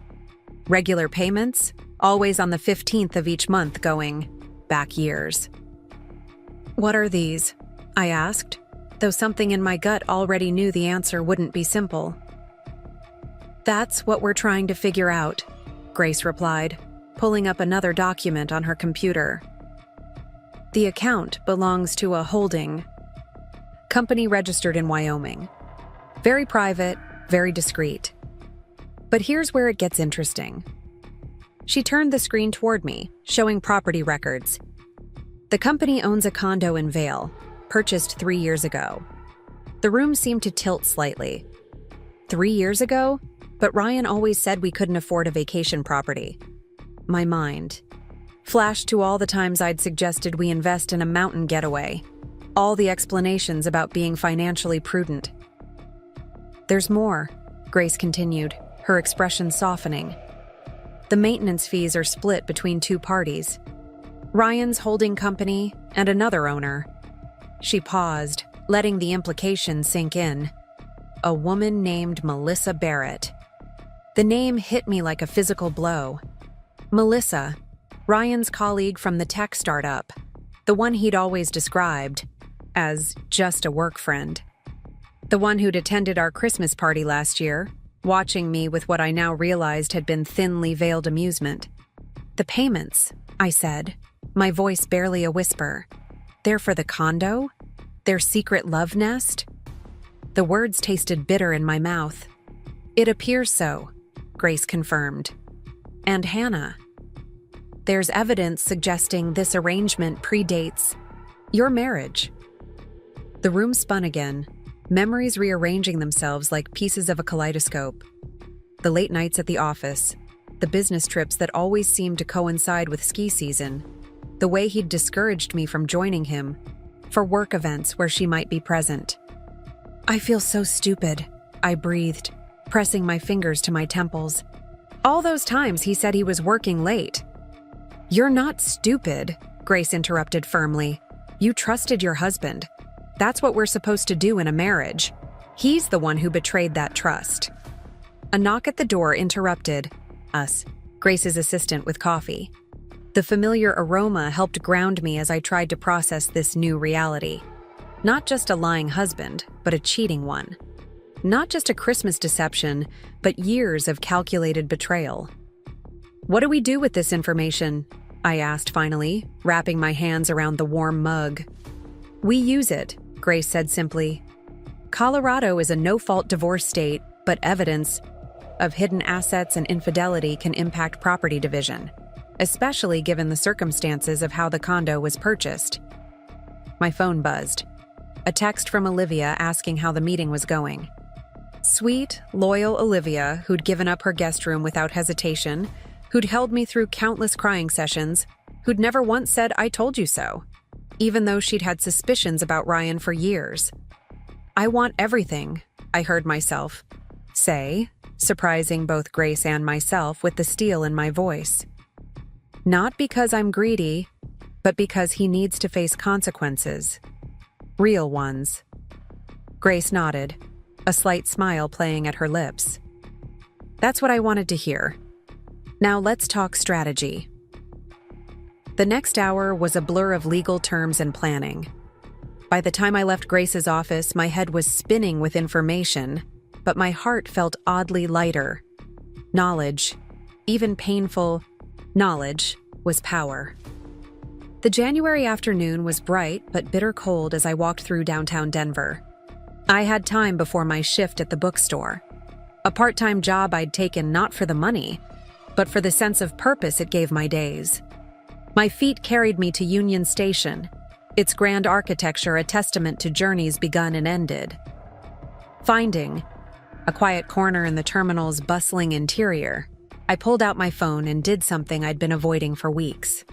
Regular payments, always on the 15th of each month, going back years. "What are these?" I asked, though something in my gut already knew the answer wouldn't be simple. "That's what we're trying to figure out," Grace replied, pulling up another document on her computer. "The account belongs to a holding company registered in Wyoming. Very private, very discreet. But here's where it gets interesting." She turned the screen toward me, showing property records. The company owns a condo in Vail, purchased 3 years ago. The room seemed to tilt slightly. 3 years ago? But Ryan always said we couldn't afford a vacation property. My mind flashed to all the times I'd suggested we invest in a mountain getaway, all the explanations about being financially prudent. "There's more," Grace continued, her expression softening. "The maintenance fees are split between two parties. Ryan's holding company and another owner." She paused, letting the implication sink in. A woman named Melissa Barrett. The name hit me like a physical blow. Melissa, Ryan's colleague from the tech startup, the one he'd always described as just a work friend. The one who'd attended our Christmas party last year, watching me with what I now realized had been thinly veiled amusement. "The payments," I said, my voice barely a whisper. "They're for the condo? Their secret love nest?" The words tasted bitter in my mouth. "It appears so," Grace confirmed. "And Hannah. There's evidence suggesting this arrangement predates your marriage." The room spun again, memories rearranging themselves like pieces of a kaleidoscope. The late nights at the office, the business trips that always seemed to coincide with ski season, the way he'd discouraged me from joining him for work events where she might be present. "I feel so stupid," I breathed, pressing my fingers to my temples. "All those times he said he was working late." "You're not stupid," Grace interrupted firmly. "You trusted your husband. That's what we're supposed to do in a marriage. He's the one who betrayed that trust." A knock at the door interrupted us, Grace's assistant with coffee. The familiar aroma helped ground me as I tried to process this new reality. Not just a lying husband, but a cheating one. Not just a Christmas deception, but years of calculated betrayal. "What do we do with this information?" I asked finally, wrapping my hands around the warm mug. "We use it," Grace said simply. "Colorado is a no-fault divorce state, but evidence of hidden assets and infidelity can impact property division, especially given the circumstances of how the condo was purchased." My phone buzzed. A text from Olivia asking how the meeting was going. Sweet, loyal Olivia, who'd given up her guest room without hesitation, who'd held me through countless crying sessions, who'd never once said, "I told you so," even though she'd had suspicions about Ryan for years. "I want everything," I heard myself say, surprising both Grace and myself with the steel in my voice. "Not because I'm greedy, but because he needs to face consequences. Real ones." Grace nodded, a slight smile playing at her lips. "That's what I wanted to hear. Now let's talk strategy." The next hour was a blur of legal terms and planning. By the time I left Grace's office, my head was spinning with information, but my heart felt oddly lighter. Knowledge, even painful knowledge, was power. The January afternoon was bright but bitter cold as I walked through downtown Denver. I had time before my shift at the bookstore. A part-time job I'd taken not for the money, but for the sense of purpose it gave my days. My feet carried me to Union Station, its grand architecture a testament to journeys begun and ended. Finding a quiet corner in the terminal's bustling interior, I pulled out my phone and did something I'd been avoiding for weeks.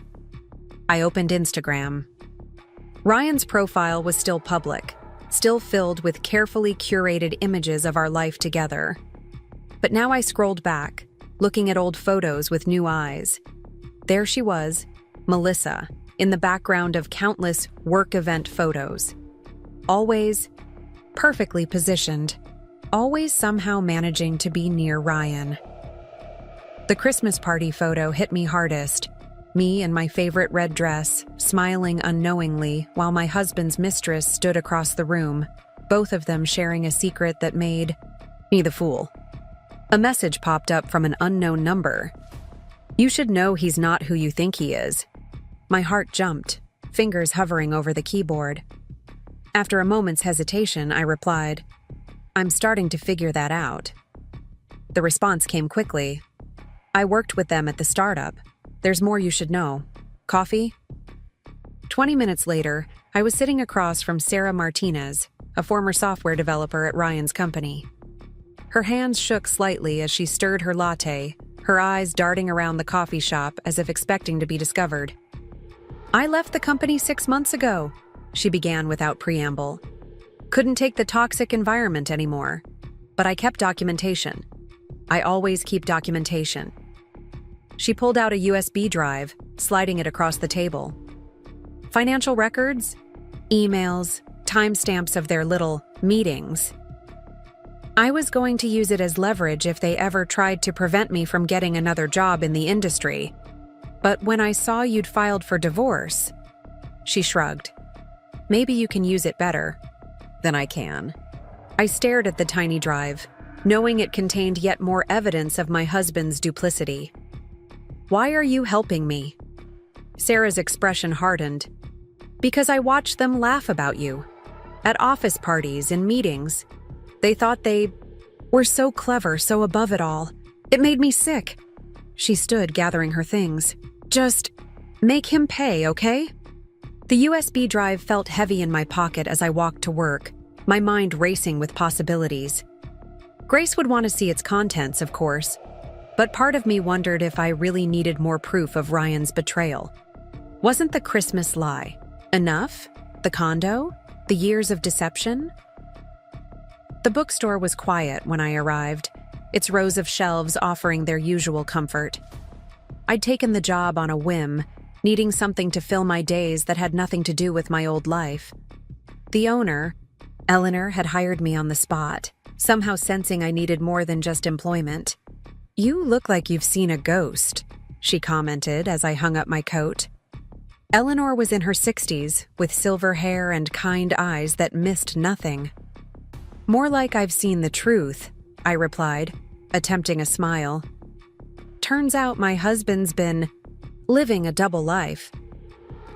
I opened Instagram. Ryan's profile was still public, still filled with carefully curated images of our life together. But now I scrolled back, looking at old photos with new eyes. There she was, Melissa, in the background of countless work event photos. Always perfectly positioned, always somehow managing to be near Ryan. The Christmas party photo hit me hardest. Me in my favorite red dress, smiling unknowingly while my husband's mistress stood across the room, both of them sharing a secret that made me the fool. A message popped up from an unknown number. "You should know he's not who you think he is." My heart jumped, fingers hovering over the keyboard. After a moment's hesitation, I replied, "I'm starting to figure that out." The response came quickly. "I worked with them at the startup. There's more you should know. Coffee?" 20 minutes later, I was sitting across from Sarah Martinez, a former software developer at Ryan's company. Her hands shook slightly as she stirred her latte, her eyes darting around the coffee shop as if expecting to be discovered. "I left the company 6 months ago," she began without preamble. "Couldn't take the toxic environment anymore. But I kept documentation. I always keep documentation." She pulled out a USB drive, sliding it across the table. Financial records, emails, timestamps of their little meetings. I was going to use it as leverage if they ever tried to prevent me from getting another job in the industry. But when I saw you'd filed for divorce, she shrugged. "Maybe you can use it better than I can." I stared at the tiny drive, knowing it contained yet more evidence of my husband's duplicity. "Why are you helping me?" Sarah's expression hardened. "Because I watched them laugh about you. At office parties and meetings. They thought they were so clever, so above it all. It made me sick." She stood, gathering her things. "Just make him pay, okay?" The USB drive felt heavy in my pocket as I walked to work, my mind racing with possibilities. Grace would want to see its contents, of course, but part of me wondered if I really needed more proof of Ryan's betrayal. Wasn't the Christmas lie enough? The condo? The years of deception? The bookstore was quiet when I arrived, its rows of shelves offering their usual comfort. I'd taken the job on a whim, needing something to fill my days that had nothing to do with my old life. The owner, Eleanor, had hired me on the spot, somehow sensing I needed more than just employment. "You look like you've seen a ghost," she commented as I hung up my coat. Eleanor was in her 60s, with silver hair and kind eyes that missed nothing. "More like I've seen the truth," I replied, attempting a smile. "Turns out my husband's been living a double life."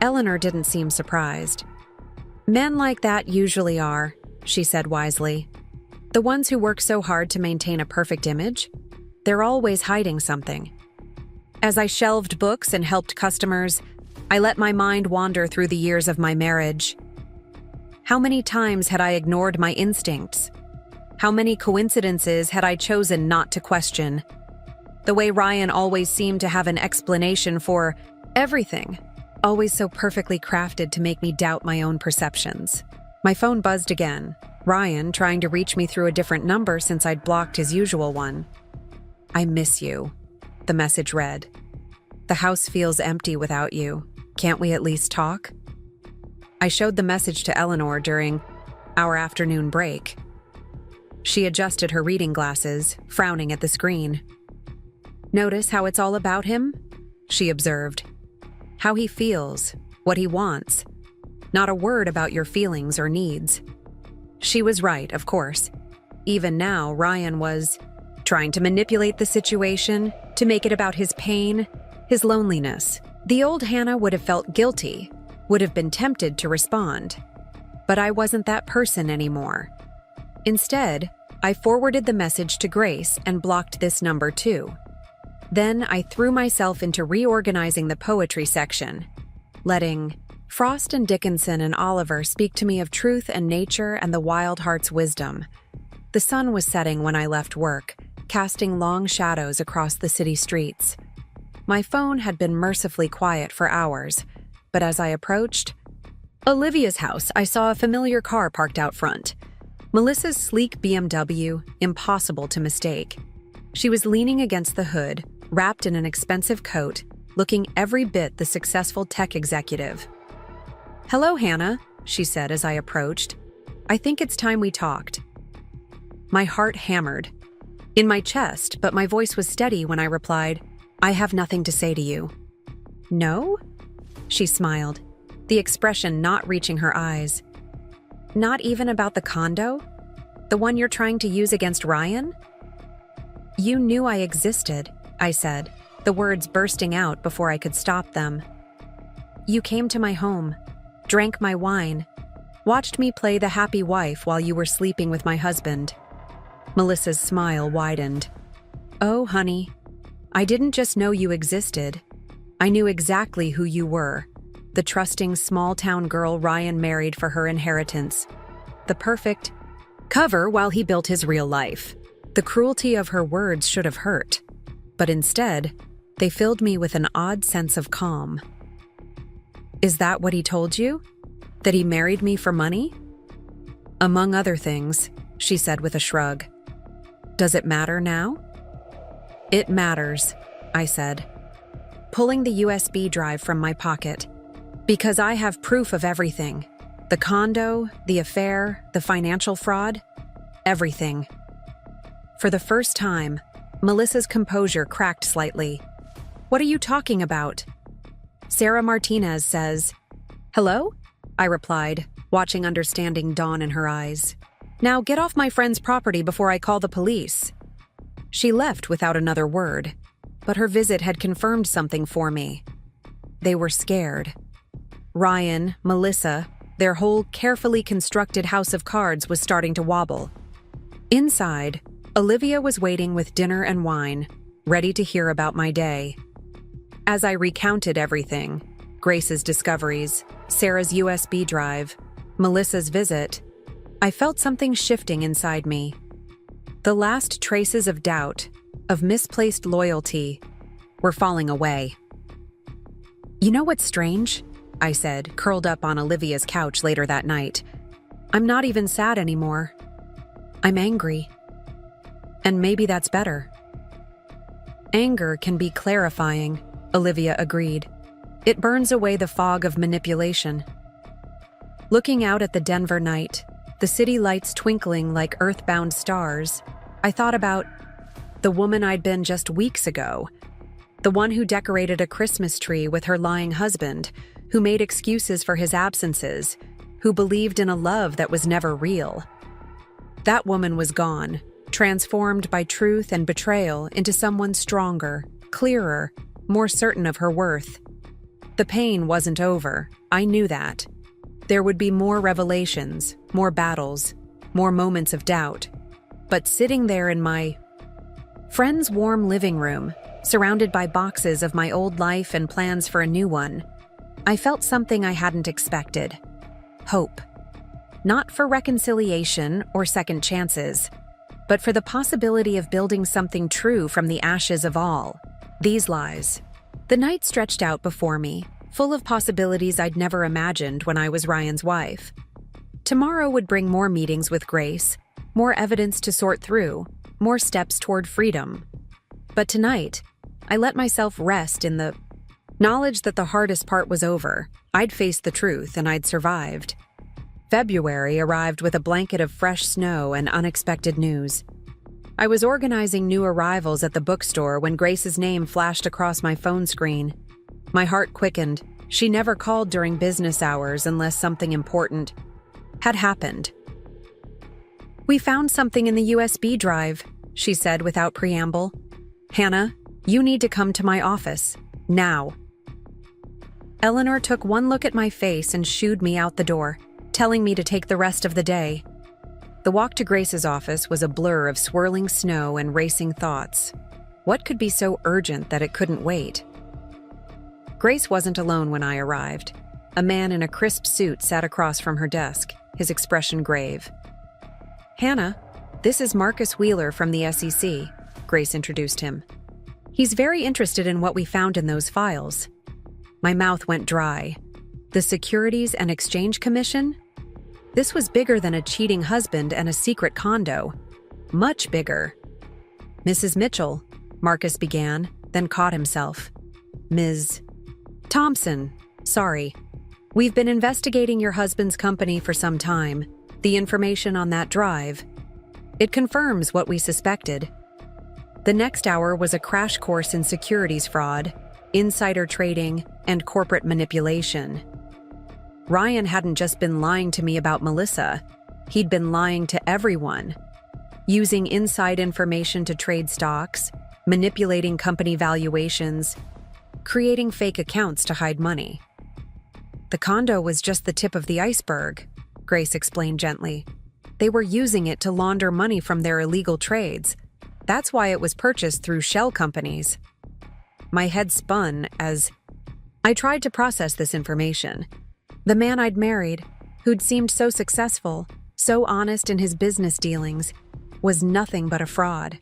Eleanor didn't seem surprised. "Men like that usually are," she said wisely. "The ones who work so hard to maintain a perfect image? They're always hiding something." As I shelved books and helped customers, I let my mind wander through the years of my marriage. How many times had I ignored my instincts? How many coincidences had I chosen not to question? The way Ryan always seemed to have an explanation for everything, always so perfectly crafted to make me doubt my own perceptions. My phone buzzed again, Ryan trying to reach me through a different number since I'd blocked his usual one. "I miss you," the message read. "The house feels empty without you. Can't we at least talk?" I showed the message to Eleanor during our afternoon break. She adjusted her reading glasses, frowning at the screen. "Notice how it's all about him?" she observed. "How he feels, what he wants. Not a word about your feelings or needs." She was right, of course. Even now, Ryan was trying to manipulate the situation, to make it about his pain, his loneliness. The old Hannah would have felt guilty, would have been tempted to respond. But I wasn't that person anymore. Instead, I forwarded the message to Grace and blocked this number too. Then I threw myself into reorganizing the poetry section, letting Frost and Dickinson and Oliver speak to me of truth and nature and the wild heart's wisdom. The sun was setting when I left work, casting long shadows across the city streets. My phone had been mercifully quiet for hours, but as I approached Olivia's house, I saw a familiar car parked out front. Melissa's sleek BMW, impossible to mistake. She was leaning against the hood, wrapped in an expensive coat, looking every bit the successful tech executive. "Hello, Hannah," she said as I approached. "I think it's time we talked." My heart hammered in my chest, but my voice was steady when I replied, "I have nothing to say to you." "No?" She smiled, the expression not reaching her eyes. "Not even about the condo? The one you're trying to use against Ryan?" "You knew I existed," I said, the words bursting out before I could stop them. "You came to my home, drank my wine, watched me play the happy wife while you were sleeping with my husband." Melissa's smile widened. "Oh, honey, I didn't just know you existed. I knew exactly who you were, the trusting small-town girl Ryan married for her inheritance. The perfect cover while he built his real life. The cruelty of her words should have hurt, but instead, they filled me with an odd sense of calm." "Is that what he told you? That he married me for money?" "Among other things," she said with a shrug. "Does it matter now?" "It matters," I said, pulling the USB drive from my pocket. "Because I have proof of everything. The condo, the affair, the financial fraud, everything." For the first time, Melissa's composure cracked slightly. "What are you talking about?" "Sarah Martinez says." "Hello?" I replied, watching understanding dawn in her eyes. "Now get off my friend's property before I call the police." She left without another word, but her visit had confirmed something for me. They were scared. Ryan, Melissa, their whole carefully constructed house of cards was starting to wobble. Inside, Olivia was waiting with dinner and wine, ready to hear about my day. As I recounted everything, Grace's discoveries, Sarah's USB drive, Melissa's visit, I felt something shifting inside me. The last traces of doubt, of misplaced loyalty, were falling away. "You know what's strange?" I said, curled up on Olivia's couch later that night. "I'm not even sad anymore. I'm angry. And maybe that's better." "Anger can be clarifying," Olivia agreed. "It burns away the fog of manipulation." Looking out at the Denver night, the city lights twinkling like earthbound stars, I thought about the woman I'd been just weeks ago, the one who decorated a Christmas tree with her lying husband, who made excuses for his absences, who believed in a love that was never real. That woman was gone, transformed by truth and betrayal into someone stronger, clearer, more certain of her worth. The pain wasn't over, I knew that. There would be more revelations, more battles, more moments of doubt. But sitting there in my friend's warm living room, surrounded by boxes of my old life and plans for a new one, I felt something I hadn't expected. Hope. Not for reconciliation or second chances, but for the possibility of building something true from the ashes of all these lies. The night stretched out before me, full of possibilities I'd never imagined when I was Ryan's wife. Tomorrow would bring more meetings with Grace, more evidence to sort through, more steps toward freedom. But tonight, I let myself rest in the knowledge that the hardest part was over. I'd faced the truth and I'd survived. February arrived with a blanket of fresh snow and unexpected news. I was organizing new arrivals at the bookstore when Grace's name flashed across my phone screen. My heart quickened. She never called during business hours unless something important had happened. "We found something in the USB drive," she said without preamble. "Hannah, you need to come to my office. Now." Eleanor took one look at my face and shooed me out the door, telling me to take the rest of the day. The walk to Grace's office was a blur of swirling snow and racing thoughts. What could be so urgent that it couldn't wait? Grace wasn't alone when I arrived. A man in a crisp suit sat across from her desk, his expression grave. "Hannah, this is Marcus Wheeler from the SEC. Grace introduced him. He's very interested in what we found in those files. My mouth went dry. The Securities and Exchange Commission? This was bigger than a cheating husband and a secret condo. Much bigger. Mrs. Mitchell, Marcus began, then caught himself. Ms. Thompson, sorry. We've been investigating your husband's company for some time. The information on that drive. It confirms what we suspected. The next hour was a crash course in securities fraud, insider trading, and corporate manipulation. Ryan hadn't just been lying to me about Melissa. He'd been lying to everyone. Using inside information to trade stocks, manipulating company valuations, creating fake accounts to hide money. The condo was just the tip of the iceberg, Grace explained gently. They were using it to launder money from their illegal trades. That's why it was purchased through shell companies. My head spun as I tried to process this information. The man I'd married, who'd seemed so successful, so honest in his business dealings, was nothing but a fraud.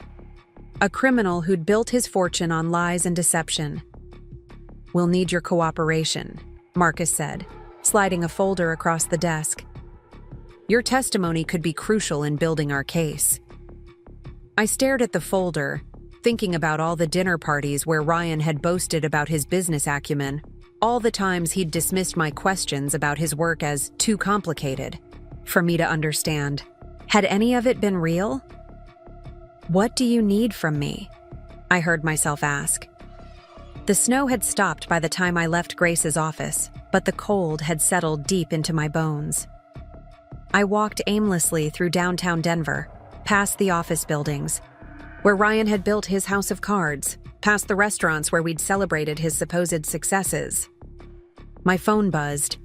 A criminal who'd built his fortune on lies and deception. "We'll need your cooperation," Marcus said, sliding a folder across the desk. "Your testimony could be crucial in building our case." I stared at the folder, thinking about all the dinner parties where Ryan had boasted about his business acumen, all the times he'd dismissed my questions about his work as too complicated for me to understand. Had any of it been real? "What do you need from me?" I heard myself ask. The snow had stopped by the time I left Grace's office, but the cold had settled deep into my bones. I walked aimlessly through downtown Denver, past the office buildings, where Ryan had built his house of cards, past the restaurants where we'd celebrated his supposed successes. My phone buzzed,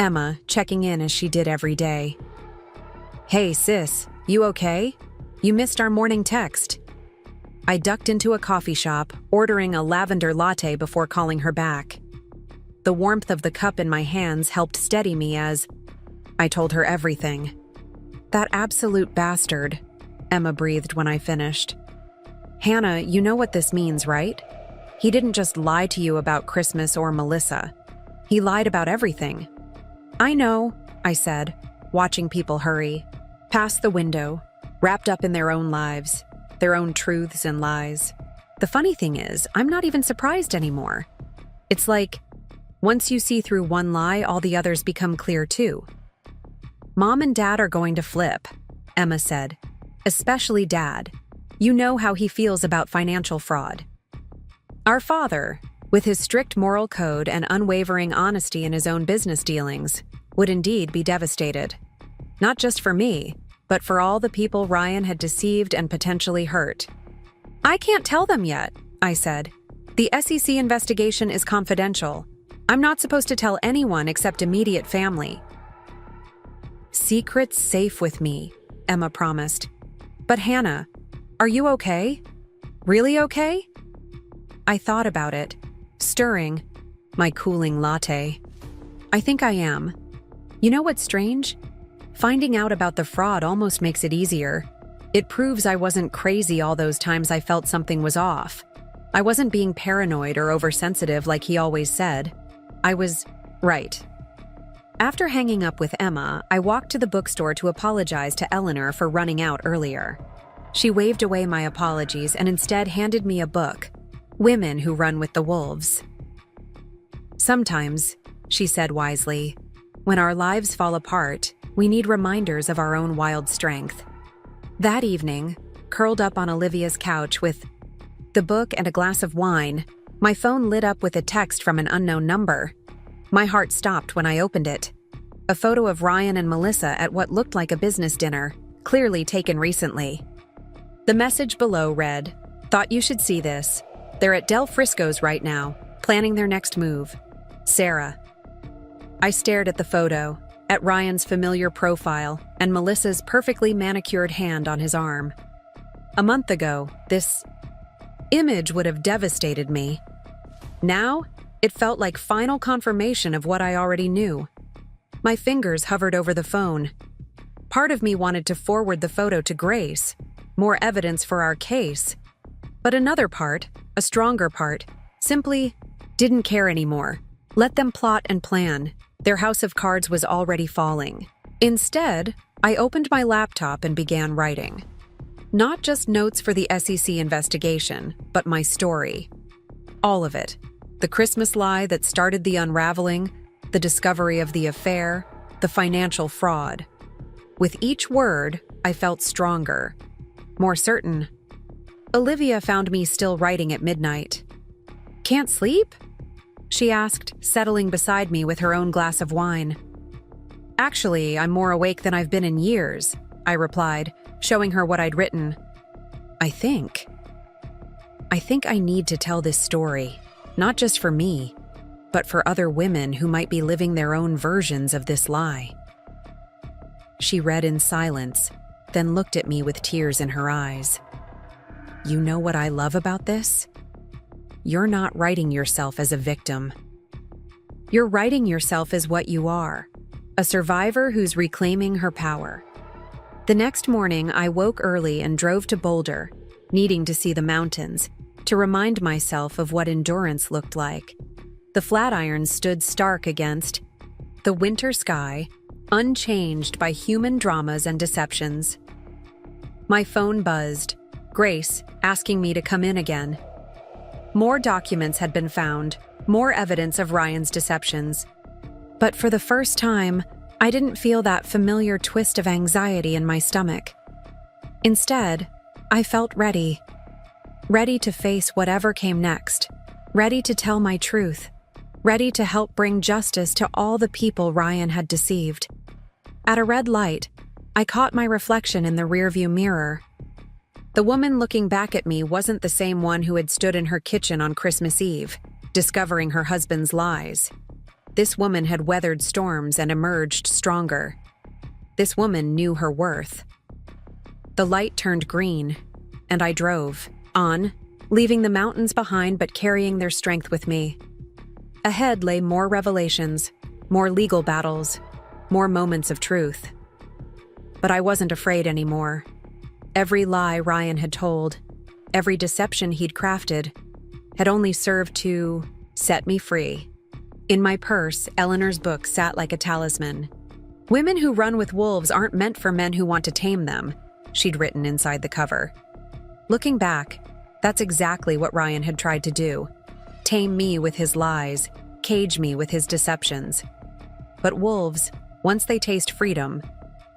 Emma checking in as she did every day. "Hey, sis, you okay? You missed our morning text." I ducked into a coffee shop, ordering a lavender latte before calling her back. The warmth of the cup in my hands helped steady me as I told her everything. "That absolute bastard," Emma breathed when I finished. "Hannah, you know what this means, right? He didn't just lie to you about Christmas or Melissa. He lied about everything." "I know," I said, watching people hurry, past the window, wrapped up in their own lives, their own truths and lies. The funny thing is, I'm not even surprised anymore. It's like, once you see through one lie, all the others become clear too. "Mom and Dad are going to flip," Emma said. "Especially Dad. You know how he feels about financial fraud. Our father, with his strict moral code and unwavering honesty in his own business dealings, would indeed be devastated. Not just for me, but for all the people Ryan had deceived and potentially hurt." "I can't tell them yet," I said. "The SEC investigation is confidential. I'm not supposed to tell anyone except immediate family." "Secrets safe with me," Emma promised. "But Hannah, are you okay? Really okay?" I thought about it, stirring my cooling latte. "I think I am. You know what's strange? Finding out about the fraud almost makes it easier. It proves I wasn't crazy all those times I felt something was off. I wasn't being paranoid or oversensitive like he always said. I was right." After hanging up with Emma, I walked to the bookstore to apologize to Eleanor for running out earlier. She waved away my apologies and instead handed me a book, Women Who Run with the Wolves. "Sometimes," she said wisely, "when our lives fall apart, we need reminders of our own wild strength." That evening, curled up on Olivia's couch with the book and a glass of wine, my phone lit up with a text from an unknown number. My heart stopped when I opened it. A photo of Ryan and Melissa at what looked like a business dinner, clearly taken recently. The message below read, "Thought you should see this. They're at Del Frisco's right now, planning their next move. Sarah." I stared at the photo, at Ryan's familiar profile, and Melissa's perfectly manicured hand on his arm. A month ago, this image would have devastated me. Now, it felt like final confirmation of what I already knew. My fingers hovered over the phone. Part of me wanted to forward the photo to Grace, more evidence for our case. But another part, a stronger part, simply didn't care anymore. Let them plot and plan. Their house of cards was already falling. Instead, I opened my laptop and began writing. Not just notes for the SEC investigation, but my story. All of it. The Christmas lie that started the unraveling, the discovery of the affair, the financial fraud. With each word, I felt stronger, more certain. Olivia found me still writing at midnight. "Can't sleep?" she asked, settling beside me with her own glass of wine. "Actually, I'm more awake than I've been in years," I replied, showing her what I'd written. I think I need to tell this story, not just for me, but for other women who might be living their own versions of this lie." She read in silence, then looked at me with tears in her eyes. "You know what I love about this? You're not writing yourself as a victim. You're writing yourself as what you are, a survivor who's reclaiming her power." The next morning, I woke early and drove to Boulder, needing to see the mountains, to remind myself of what endurance looked like. The Flatirons stood stark against the winter sky, unchanged by human dramas and deceptions. My phone buzzed, Grace asking me to come in again. More documents had been found, more evidence of Ryan's deceptions. But for the first time, I didn't feel that familiar twist of anxiety in my stomach. Instead, I felt ready. Ready to face whatever came next. Ready to tell my truth. Ready to help bring justice to all the people Ryan had deceived. At a red light, I caught my reflection in the rearview mirror. The woman looking back at me wasn't the same one who had stood in her kitchen on Christmas Eve, discovering her husband's lies. This woman had weathered storms and emerged stronger. This woman knew her worth. The light turned green, and I drove on, leaving the mountains behind but carrying their strength with me. Ahead lay more revelations, more legal battles, more moments of truth. But I wasn't afraid anymore. Every lie Ryan had told, every deception he'd crafted, had only served to set me free. In my purse, Eleanor's book sat like a talisman. "Women who run with wolves aren't meant for men who want to tame them," she'd written inside the cover. Looking back, that's exactly what Ryan had tried to do. Tame me with his lies, cage me with his deceptions. But wolves, once they taste freedom,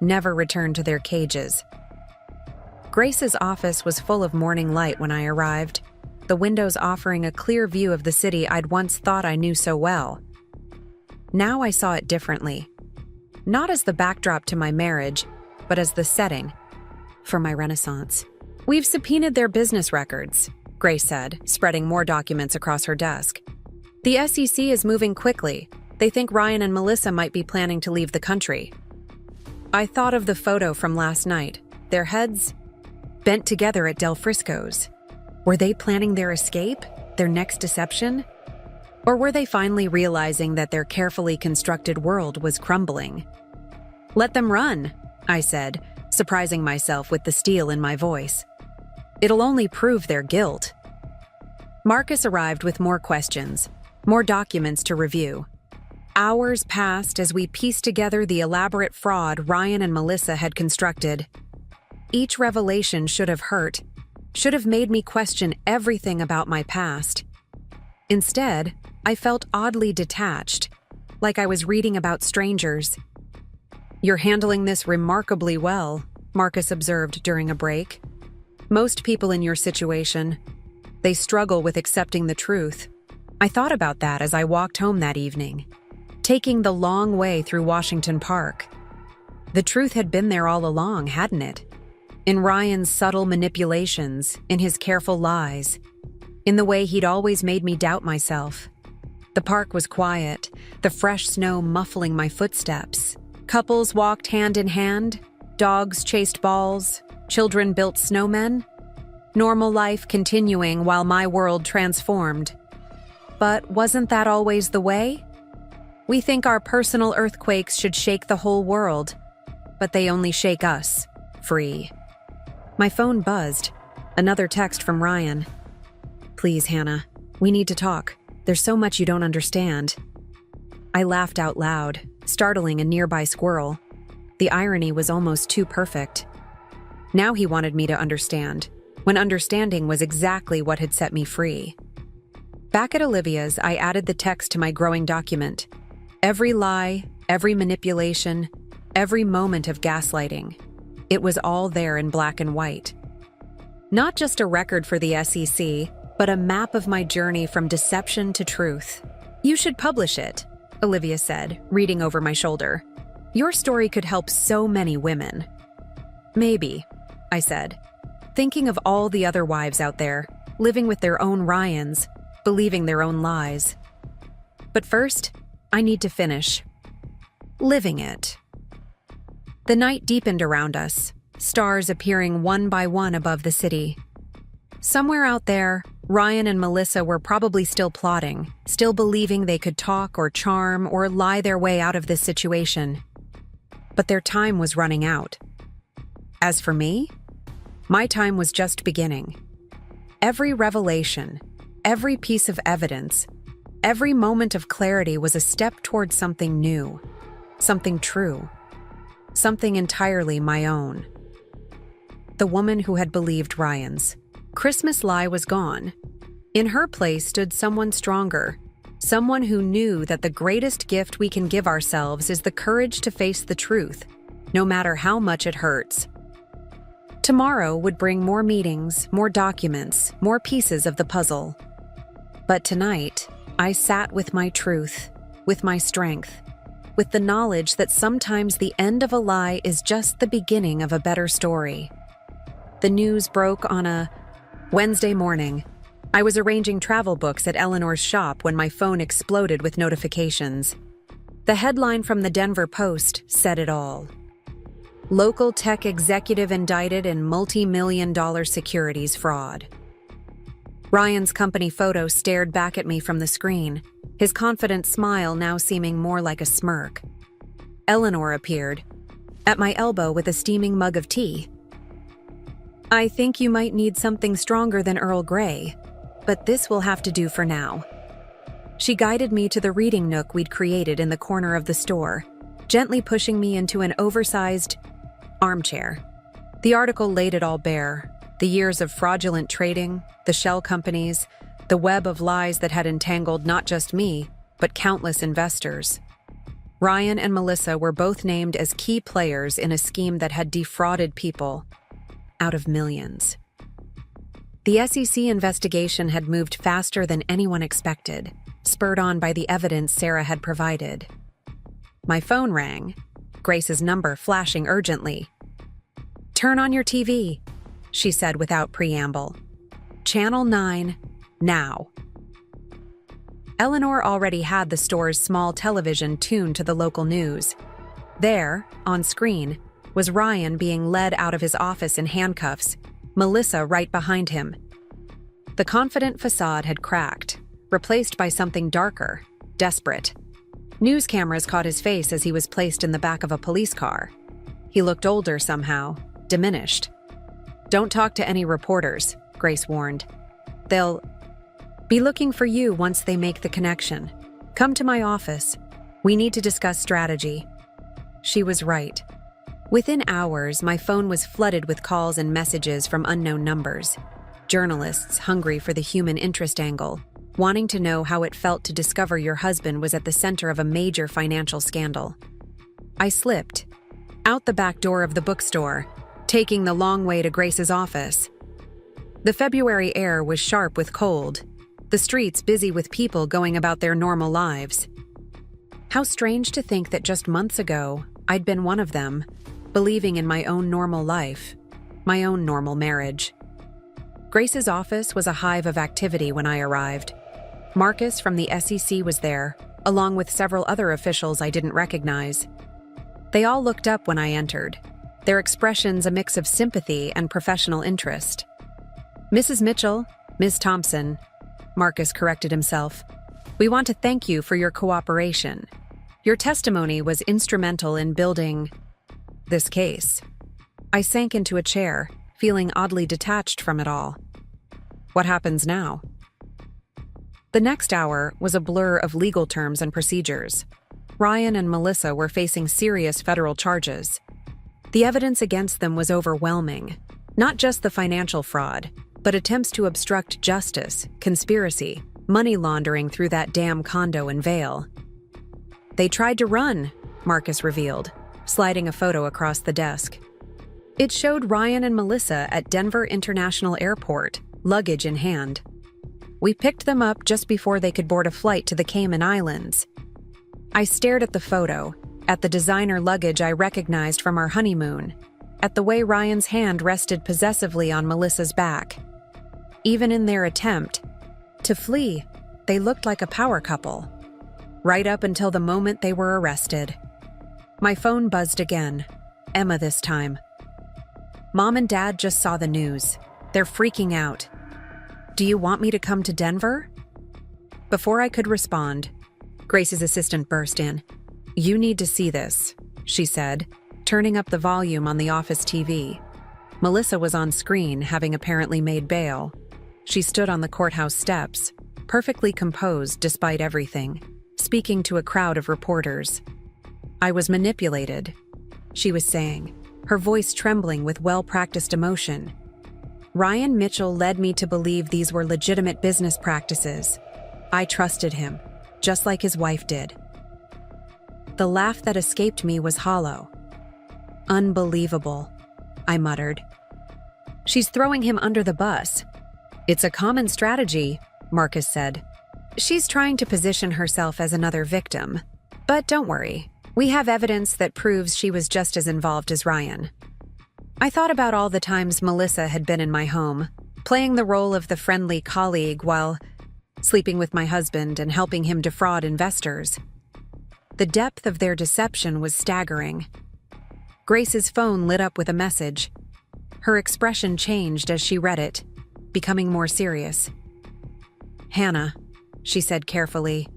never return to their cages. Grace's office was full of morning light when I arrived, the windows offering a clear view of the city I'd once thought I knew so well. Now I saw it differently. Not as the backdrop to my marriage, but as the setting for my renaissance. "We've subpoenaed their business records," Grace said, spreading more documents across her desk. "The SEC is moving quickly. They think Ryan and Melissa might be planning to leave the country." I thought of the photo from last night, their heads bent together at Del Frisco's. Were they planning their escape, their next deception? Or were they finally realizing that their carefully constructed world was crumbling? "Let them run," I said, surprising myself with the steel in my voice. "It'll only prove their guilt." Marcus arrived with more questions, more documents to review. Hours passed as we pieced together the elaborate fraud Ryan and Melissa had constructed. Each revelation should have hurt, should have made me question everything about my past. Instead, I felt oddly detached, like I was reading about strangers. "You're handling this remarkably well," Marcus observed during a break. "Most people in your situation, they struggle with accepting the truth." I thought about that as I walked home that evening, taking the long way through Washington Park. The truth had been there all along, hadn't it? In Ryan's subtle manipulations, in his careful lies, in the way he'd always made me doubt myself. The park was quiet, the fresh snow muffling my footsteps. Couples walked hand in hand, dogs chased balls, children built snowmen. Normal life continuing while my world transformed. But wasn't that always the way? We think our personal earthquakes should shake the whole world, but they only shake us free. My phone buzzed. Another text from Ryan. "Please, Hannah, we need to talk. There's so much you don't understand." I laughed out loud, startling a nearby squirrel. The irony was almost too perfect. Now he wanted me to understand, when understanding was exactly what had set me free. Back at Olivia's, I added the text to my growing document. Every lie, every manipulation, every moment of gaslighting. It was all there in black and white. Not just a record for the SEC, but a map of my journey from deception to truth. "You should publish it," Olivia said, reading over my shoulder. "Your story could help so many women." "Maybe," I said, thinking of all the other wives out there, living with their own Ryans, believing their own lies. But first, I need to finish living it. The night deepened around us, stars appearing one by one above the city. Somewhere out there, Ryan and Melissa were probably still plotting, still believing they could talk or charm or lie their way out of this situation. But their time was running out. As for me, my time was just beginning. Every revelation, every piece of evidence, every moment of clarity was a step towards something new, something true, something entirely my own. The woman who had believed Ryan's Christmas lie was gone. In her place stood someone stronger, someone who knew that the greatest gift we can give ourselves is the courage to face the truth, no matter how much it hurts. Tomorrow would bring more meetings, more documents, more pieces of the puzzle. But tonight, I sat with my truth, with my strength, with the knowledge that sometimes the end of a lie is just the beginning of a better story. The news broke on a Wednesday morning. I was arranging travel books at Eleanor's shop when my phone exploded with notifications. The headline from the Denver Post said it all. Local tech executive indicted in multi-million-dollar securities fraud. Ryan's company photo stared back at me from the screen, his confident smile now seeming more like a smirk. Eleanor appeared, at my elbow with a steaming mug of tea. "I think you might need something stronger than Earl Grey, but this will have to do for now." She guided me to the reading nook we'd created in the corner of the store, gently pushing me into an oversized armchair. The article laid it all bare: the years of fraudulent trading, the shell companies, the web of lies that had entangled not just me, but countless investors. Ryan and Melissa were both named as key players in a scheme that had defrauded people out of millions. The SEC investigation had moved faster than anyone expected, spurred on by the evidence Sarah had provided. My phone rang, Grace's number flashing urgently. "Turn on your TV," she said without preamble. "Channel 9, now." Eleanor already had the store's small television tuned to the local news. There, on screen, was Ryan being led out of his office in handcuffs, Melissa right behind him. The confident facade had cracked, replaced by something darker, desperate. News cameras caught his face as he was placed in the back of a police car. He looked older somehow, diminished. "Don't talk to any reporters," Grace warned. "They'll be looking for you once they make the connection. Come to my office. We need to discuss strategy." She was right. Within hours, my phone was flooded with calls and messages from unknown numbers. Journalists hungry for the human interest angle, wanting to know how it felt to discover your husband was at the center of a major financial scandal. I slipped out the back door of the bookstore, taking the long way to Grace's office. The February air was sharp with cold, the streets busy with people going about their normal lives. How strange to think that just months ago, I'd been one of them, believing in my own normal life, my own normal marriage. Grace's office was a hive of activity when I arrived. Marcus from the SEC was there, along with several other officials I didn't recognize. They all looked up when I entered, their expressions a mix of sympathy and professional interest. "Mrs. Mitchell, Ms. Thompson," Marcus corrected himself, "we want to thank you for your cooperation. Your testimony was instrumental in building this case." I sank into a chair, feeling oddly detached from it all. What happens now? The next hour was a blur of legal terms and procedures. Ryan and Melissa were facing serious federal charges. The evidence against them was overwhelming. Not just the financial fraud, but attempts to obstruct justice, conspiracy, money laundering through that damn condo in Vail. They tried to run, Marcus revealed, sliding a photo across the desk. It showed Ryan and Melissa at Denver International Airport, luggage in hand. We picked them up just before they could board a flight to the Cayman Islands. I stared at the photo, at the designer luggage I recognized from our honeymoon, at the way Ryan's hand rested possessively on Melissa's back. Even in their attempt to flee, they looked like a power couple. Right up until the moment they were arrested. My phone buzzed again. Emma this time. Mom and Dad just saw the news. They're freaking out. Do you want me to come to Denver? Before I could respond, Grace's assistant burst in. You need to see this, she said, turning up the volume on the office TV. Melissa was on screen, having apparently made bail. She stood on the courthouse steps, perfectly composed despite everything, speaking to a crowd of reporters. I was manipulated, she was saying, her voice trembling with well-practiced emotion. Ryan Mitchell led me to believe these were legitimate business practices. I trusted him, just like his wife did. The laugh that escaped me was hollow. Unbelievable, I muttered. She's throwing him under the bus. It's a common strategy, Marcus said. She's trying to position herself as another victim. But don't worry, we have evidence that proves she was just as involved as Ryan. I thought about all the times Melissa had been in my home, playing the role of the friendly colleague while sleeping with my husband and helping him defraud investors. The depth of their deception was staggering. Grace's phone lit up with a message. Her expression changed as she read it, becoming more serious. Hannah, she said carefully.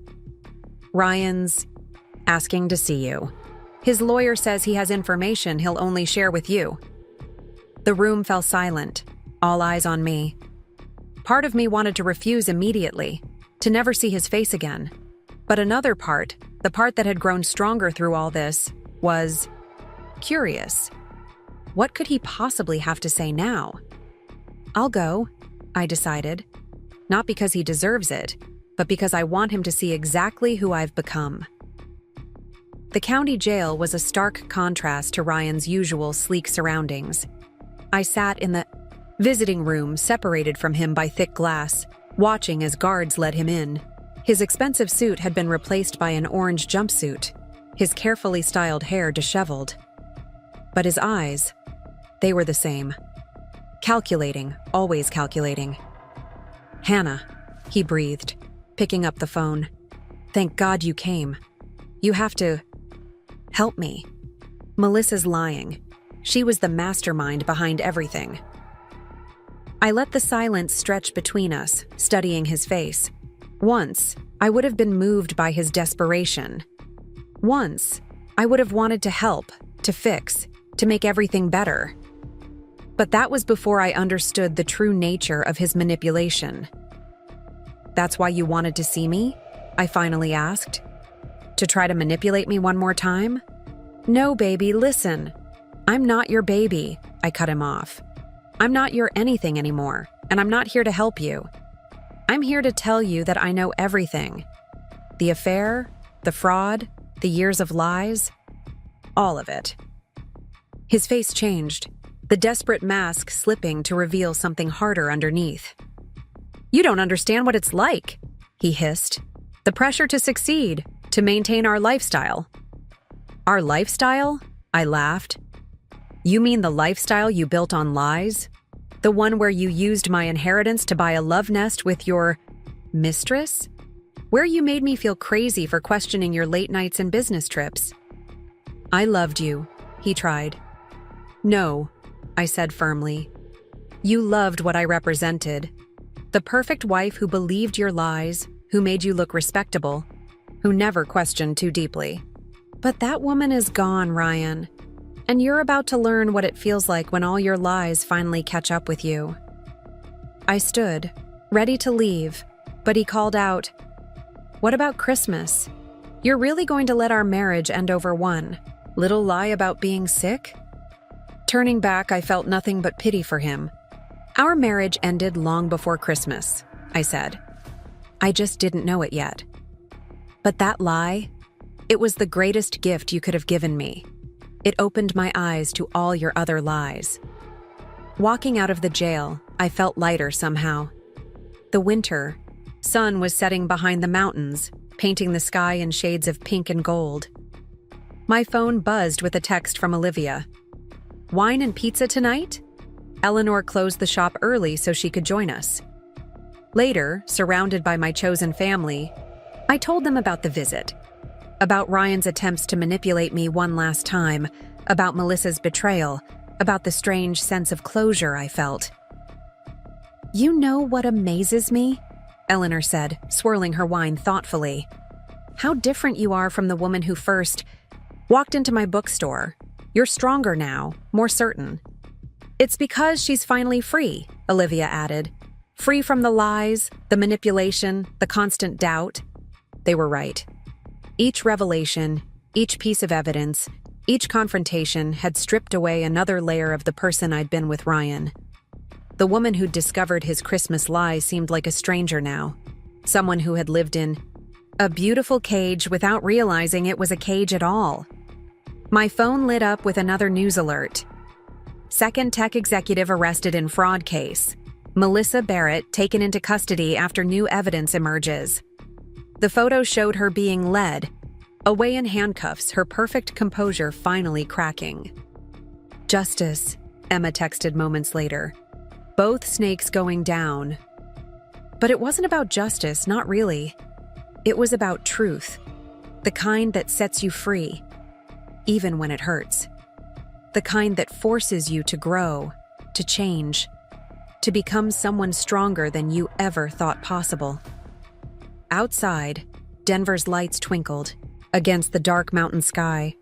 Ryan's asking to see you. His lawyer says he has information he'll only share with you. The room fell silent, all eyes on me. Part of me wanted to refuse immediately, to never see his face again. But another part, the part that had grown stronger through all this, was curious. What could he possibly have to say now? I'll go, I decided. Not because he deserves it, but because I want him to see exactly who I've become. The county jail was a stark contrast to Ryan's usual sleek surroundings. I sat in the visiting room separated from him by thick glass, watching as guards led him in. His expensive suit had been replaced by an orange jumpsuit, his carefully styled hair disheveled. But his eyes, they were the same. Calculating, always calculating. Hannah, he breathed, picking up the phone. Thank God you came. You have to help me. Melissa's lying. She was the mastermind behind everything. I let the silence stretch between us, studying his face. Once, I would have been moved by his desperation. Once, I would have wanted to help, to fix, to make everything better. But that was before I understood the true nature of his manipulation. That's why you wanted to see me? I finally asked. To try to manipulate me one more time? No, baby, listen. I'm not your baby, I cut him off. I'm not your anything anymore, and I'm not here to help you. I'm here to tell you that I know everything. The affair, the fraud, the years of lies, all of it. His face changed, the desperate mask slipping to reveal something harder underneath. You don't understand what it's like, he hissed. The pressure to succeed, to maintain our lifestyle. Our lifestyle? I laughed. You mean the lifestyle you built on lies? The one where you used my inheritance to buy a love nest with your mistress? Where you made me feel crazy for questioning your late nights and business trips? I loved you, he tried. No, I said firmly. You loved what I represented. The perfect wife who believed your lies, who made you look respectable, who never questioned too deeply. But that woman is gone, Ryan. And you're about to learn what it feels like when all your lies finally catch up with you. I stood, ready to leave, but he called out, "What about Christmas? You're really going to let our marriage end over one little lie about being sick?" Turning back, I felt nothing but pity for him. "Our marriage ended long before Christmas," I said. "I just didn't know it yet. But that lie, it was the greatest gift you could have given me. It opened my eyes to all your other lies." Walking out of the jail, I felt lighter somehow. The winter sun was setting behind the mountains, painting the sky in shades of pink and gold. My phone buzzed with a text from Olivia. "Wine and pizza tonight?" Eleanor closed the shop early so she could join us. Later, surrounded by my chosen family, I told them about the visit, about Ryan's attempts to manipulate me one last time, about Melissa's betrayal, about the strange sense of closure I felt. "You know what amazes me?" Eleanor said, swirling her wine thoughtfully. "How different you are from the woman who first walked into my bookstore. You're stronger now, more certain." "It's because she's finally free," Olivia added. "Free from the lies, the manipulation, the constant doubt." They were right. Each revelation, each piece of evidence, each confrontation had stripped away another layer of the person I'd been with Ryan. The woman who'd discovered his Christmas lie seemed like a stranger now, someone who had lived in a beautiful cage without realizing it was a cage at all. My phone lit up with another news alert. Second tech executive arrested in fraud case. Melissa Barrett taken into custody after new evidence emerges. The photo showed her being led away in handcuffs, her perfect composure finally cracking. "Justice," Emma texted moments later. "Both snakes going down." But it wasn't about justice, not really. It was about truth, the kind that sets you free, even when it hurts. The kind that forces you to grow, to change, to become someone stronger than you ever thought possible. Outside, Denver's lights twinkled against the dark mountain sky.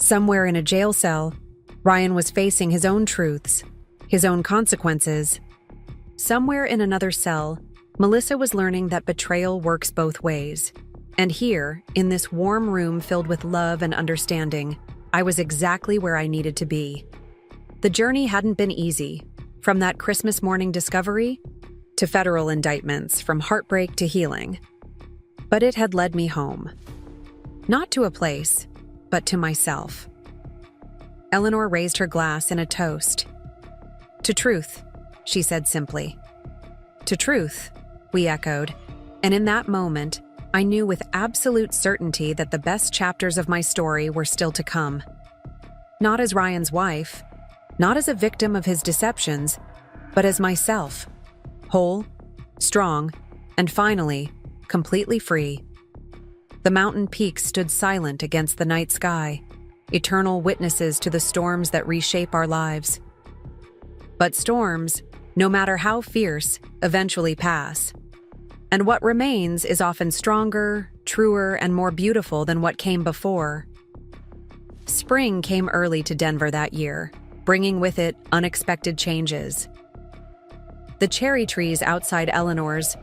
Somewhere in a jail cell, Ryan was facing his own truths, his own consequences. Somewhere in another cell, Melissa was learning that betrayal works both ways. And here, in this warm room filled with love and understanding, I was exactly where I needed to be. The journey hadn't been easy, from that Christmas morning discovery to federal indictments, from heartbreak to healing. But it had led me home. Not to a place, but to myself. Eleanor raised her glass in a toast. "To truth," she said simply. "To truth," we echoed, and in that moment, I knew with absolute certainty that the best chapters of my story were still to come. Not as Ryan's wife, not as a victim of his deceptions, but as myself, whole, strong, and finally, completely free. The mountain peaks stood silent against the night sky, eternal witnesses to the storms that reshape our lives. But storms, no matter how fierce, eventually pass. And what remains is often stronger, truer, and more beautiful than what came before. Spring came early to Denver that year, bringing with it unexpected changes. The cherry trees outside Eleanor's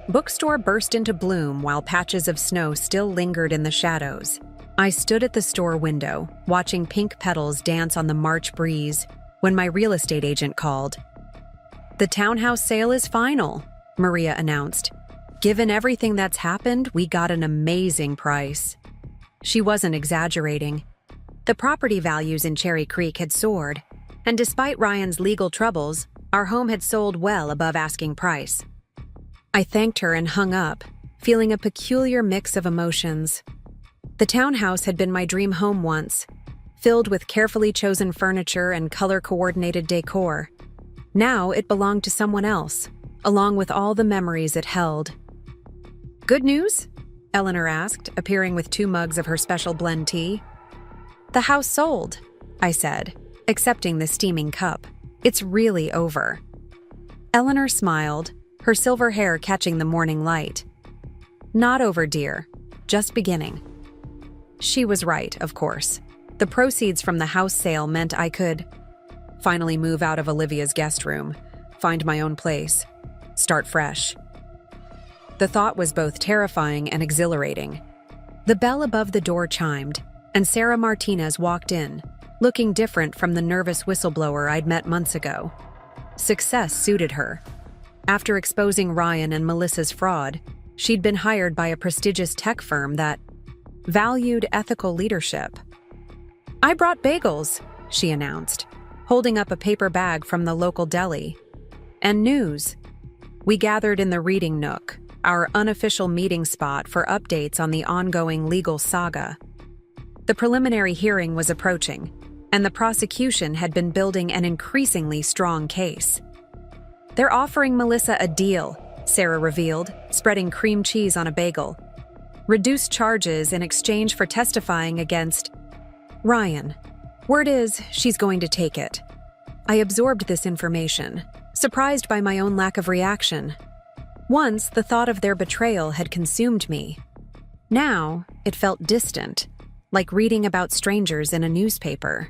bookstore burst into bloom while patches of snow still lingered in the shadows. I stood at the store window, watching pink petals dance on the March breeze, when my real estate agent called. "The townhouse sale is final," Maria announced. "Given everything that's happened, we got an amazing price." She wasn't exaggerating. The property values in Cherry Creek had soared, and despite Ryan's legal troubles, our home had sold well above asking price. I thanked her and hung up, feeling a peculiar mix of emotions. The townhouse had been my dream home once, filled with carefully chosen furniture and color-coordinated decor. Now it belonged to someone else, along with all the memories it held. "Good news?" Eleanor asked, appearing with 2 mugs of her special blend tea. "The house sold," I said, accepting the steaming cup. "It's really over." Eleanor smiled, her silver hair catching the morning light. "Not over, dear. Just beginning." She was right, of course. The proceeds from the house sale meant I could finally move out of Olivia's guest room, find my own place, start fresh. The thought was both terrifying and exhilarating. The bell above the door chimed, and Sarah Martinez walked in, looking different from the nervous whistleblower I'd met months ago. Success suited her. After exposing Ryan and Melissa's fraud, she'd been hired by a prestigious tech firm that valued ethical leadership. "I brought bagels," she announced, holding up a paper bag from the local deli. "And news." We gathered in the reading nook, our unofficial meeting spot for updates on the ongoing legal saga. The preliminary hearing was approaching, and the prosecution had been building an increasingly strong case. "They're offering Melissa a deal," Sarah revealed, spreading cream cheese on a bagel. "Reduced charges in exchange for testifying against Ryan. Word is, she's going to take it." I absorbed this information, surprised by my own lack of reaction. Once, the thought of their betrayal had consumed me. Now, it felt distant, like reading about strangers in a newspaper.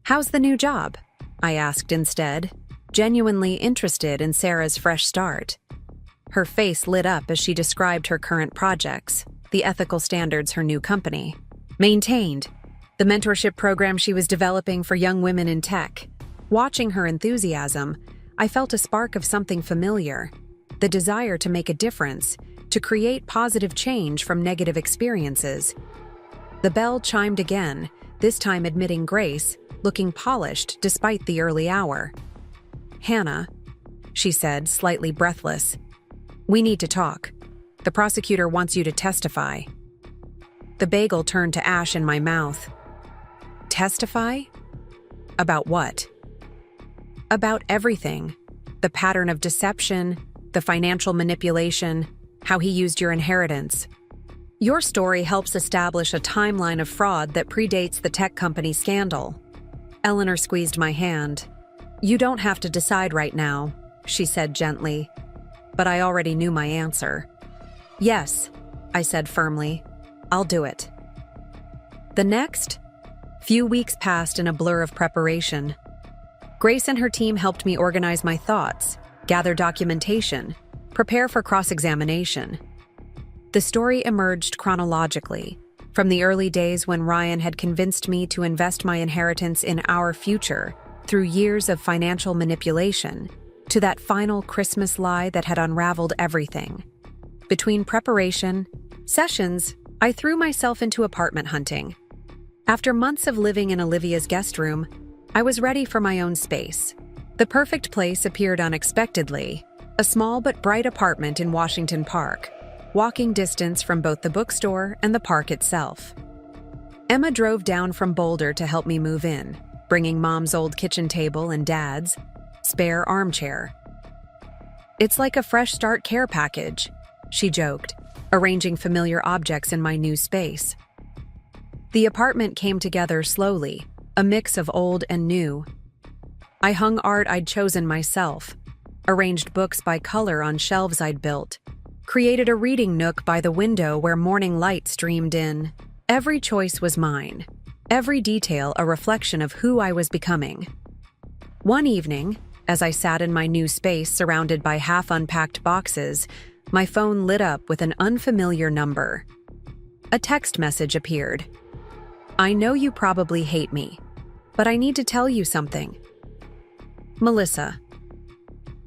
"How's the new job?" I asked instead, genuinely interested in Sarah's fresh start. Her face lit up as she described her current projects, the ethical standards her new company maintained, the mentorship program she was developing for young women in tech. Watching her enthusiasm, I felt a spark of something familiar, the desire to make a difference, to create positive change from negative experiences. The bell chimed again, this time admitting Grace, looking polished despite the early hour. "Hannah," she said, slightly breathless, "we need to talk. The prosecutor wants you to testify." The bagel turned to ash in my mouth. Testify? About what? About everything. The pattern of deception, the financial manipulation, how he used your inheritance. Your story helps establish a timeline of fraud that predates the tech company scandal. Eleanor squeezed my hand. "You don't have to decide right now," she said gently. But I already knew my answer. "Yes," I said firmly. "I'll do it." The next few weeks passed in a blur of preparation. Grace and her team helped me organize my thoughts, gather documentation, prepare for cross-examination. The story emerged chronologically, from the early days when Ryan had convinced me to invest my inheritance in our future through years of financial manipulation, to that final Christmas lie that had unraveled everything. Between preparation sessions, I threw myself into apartment hunting. After months of living in Olivia's guest room, I was ready for my own space. The perfect place appeared unexpectedly, a small but bright apartment in Washington Park, walking distance from both the bookstore and the park itself. Emma drove down from Boulder to help me move in, bringing Mom's old kitchen table and Dad's spare armchair. "It's like a fresh start care package," she joked, arranging familiar objects in my new space. The apartment came together slowly, a mix of old and new. I hung art I'd chosen myself, arranged books by color on shelves I'd built, created a reading nook by the window where morning light streamed in. Every choice was mine, every detail a reflection of who I was becoming. One evening, as I sat in my new space surrounded by half-unpacked boxes, my phone lit up with an unfamiliar number. A text message appeared. "I know you probably hate me, but I need to tell you something. Melissa."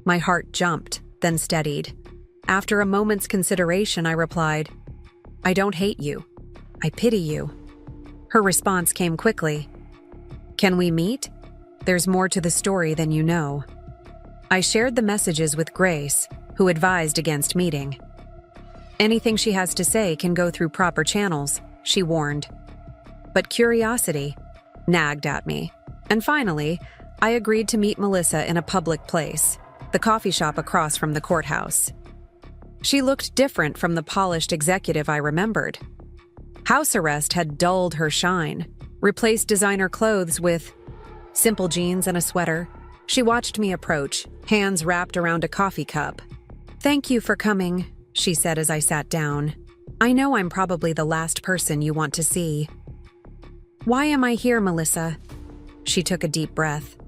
My heart jumped, then steadied. After a moment's consideration, I replied, "I don't hate you. I pity you." Her response came quickly. "Can we meet? There's more to the story than you know." I shared the messages with Grace, who advised against meeting. "Anything she has to say can go through proper channels," she warned. But curiosity nagged at me. And finally, I agreed to meet Melissa in a public place, the coffee shop across from the courthouse. She looked different from the polished executive I remembered. House arrest had dulled her shine, replaced designer clothes with simple jeans and a sweater. She watched me approach, hands wrapped around a coffee cup. "Thank you for coming," she said as I sat down. "I know I'm probably the last person you want to see." Why am I here, Melissa? She took a deep breath.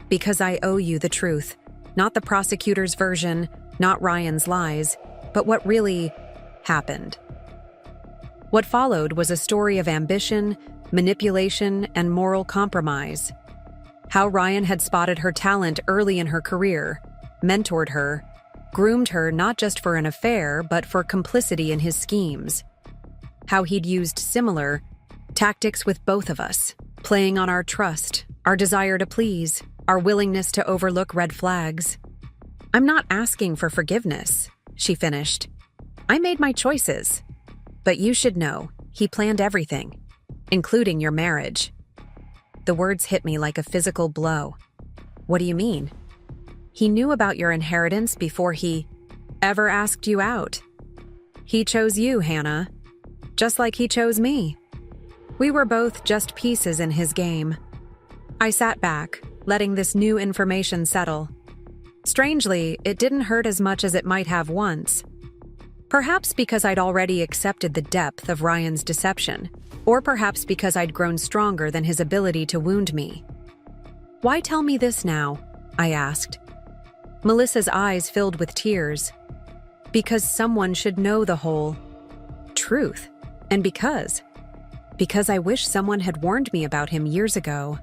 Because I owe you the truth. Not the prosecutor's version, not Ryan's lies, but what really happened. What followed was a story of ambition, manipulation, and moral compromise. How Ryan had spotted her talent early in her career, mentored her, groomed her not just for an affair, but for complicity in his schemes. How he'd used similar tactics with both of us, playing on our trust, our desire to please, our willingness to overlook red flags. I'm not asking for forgiveness, she finished. I made my choices. But you should know, he planned everything, including your marriage. The words hit me like a physical blow. What do you mean? He knew about your inheritance before he ever asked you out. He chose you, Hannah, just like he chose me. We were both just pieces in his game. I sat back, letting this new information settle. Strangely, it didn't hurt as much as it might have once. Perhaps because I'd already accepted the depth of Ryan's deception, or perhaps because I'd grown stronger than his ability to wound me. Why tell me this now? I asked. Melissa's eyes filled with tears. Because someone should know the whole truth, and because I wish someone had warned me about him years ago.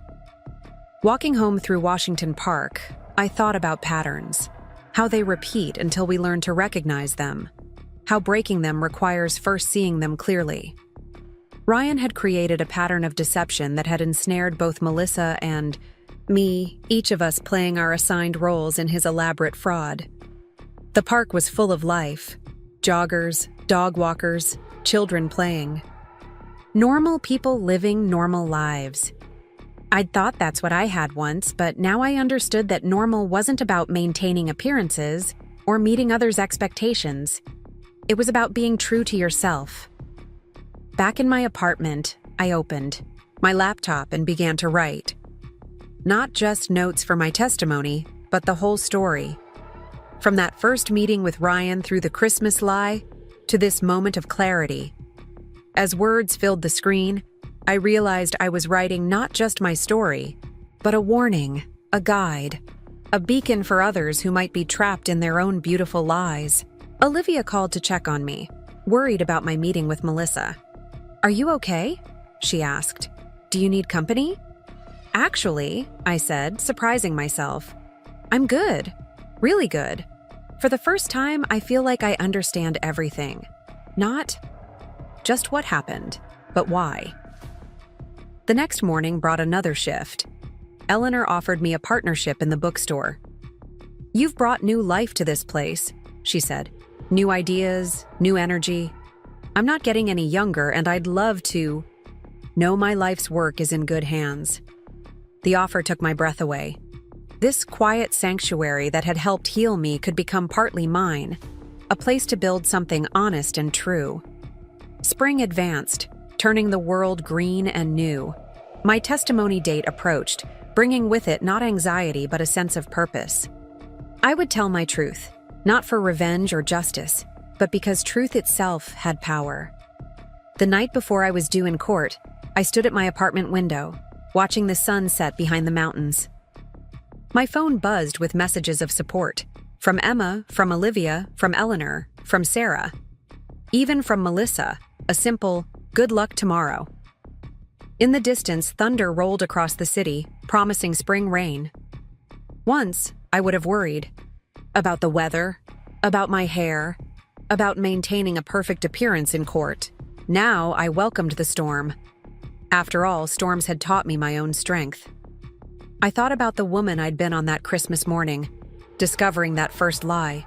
Walking home through Washington Park, I thought about patterns, how they repeat until we learn to recognize them, how breaking them requires first seeing them clearly. Ryan had created a pattern of deception that had ensnared both Melissa and me, each of us playing our assigned roles in his elaborate fraud. The park was full of life, joggers, dog walkers, children playing. Normal people living normal lives. I'd thought that's what I had once, but now I understood that normal wasn't about maintaining appearances or meeting others' expectations. It was about being true to yourself. Back in my apartment, I opened my laptop and began to write. Not just notes for my testimony, but the whole story. From that first meeting with Ryan through the Christmas lie to this moment of clarity. As words filled the screen, I realized I was writing not just my story, but a warning, a guide, a beacon for others who might be trapped in their own beautiful lies. Olivia called to check on me, worried about my meeting with Melissa. "Are you okay?" she asked. "Do you need company?" "Actually," I said, surprising myself, "I'm good, really good. For the first time, I feel like I understand everything. Not just what happened, but why." The next morning brought another shift. Eleanor offered me a partnership in the bookstore. "You've brought new life to this place," she said. "New ideas, new energy. I'm not getting any younger, and I'd love to know my life's work is in good hands." The offer took my breath away. This quiet sanctuary that had helped heal me could become partly mine, a place to build something honest and true. Spring advanced, turning the world green and new. My testimony date approached, bringing with it not anxiety but a sense of purpose. I would tell my truth, not for revenge or justice, but because truth itself had power. The night before I was due in court, I stood at my apartment window, watching the sun set behind the mountains. My phone buzzed with messages of support, from Emma, from Olivia, from Eleanor, from Sarah. Even from Melissa, a simple, "Good luck tomorrow." In the distance, thunder rolled across the city, promising spring rain. Once, I would have worried about the weather, about my hair, about maintaining a perfect appearance in court. Now, I welcomed the storm. After all, storms had taught me my own strength. I thought about the woman I'd been on that Christmas morning, discovering that first lie.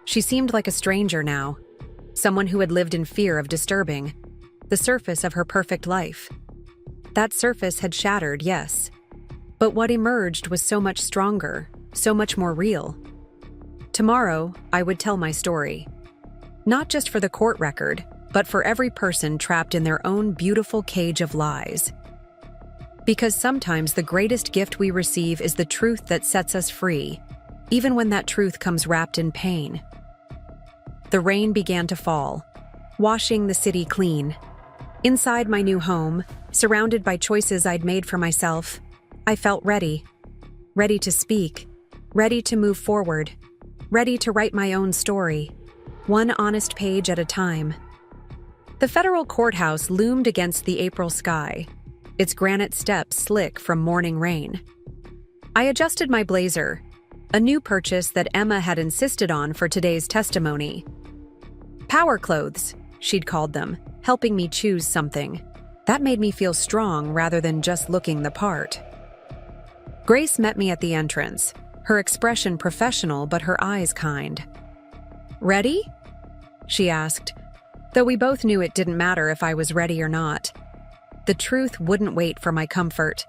She seemed like a stranger now, someone who had lived in fear of disturbing the surface of her perfect life. That surface had shattered, yes, but what emerged was so much stronger, so much more real. Tomorrow, I would tell my story. Not just for the court record, but for every person trapped in their own beautiful cage of lies. Because sometimes the greatest gift we receive is the truth that sets us free, even when that truth comes wrapped in pain. The rain began to fall, washing the city clean. Inside my new home, surrounded by choices I'd made for myself. I felt ready. Ready to speak. Ready to move forward. Ready to write my own story. One honest page at a time. The federal courthouse loomed against the April sky, its granite steps slick from morning rain. I adjusted my blazer, a new purchase that Emma had insisted on for today's testimony. Power clothes, she'd called them, helping me choose something. That made me feel strong rather than just looking the part. Grace met me at the entrance, her expression professional but her eyes kind. "Ready?" she asked, though we both knew it didn't matter if I was ready or not. The truth wouldn't wait for my comfort.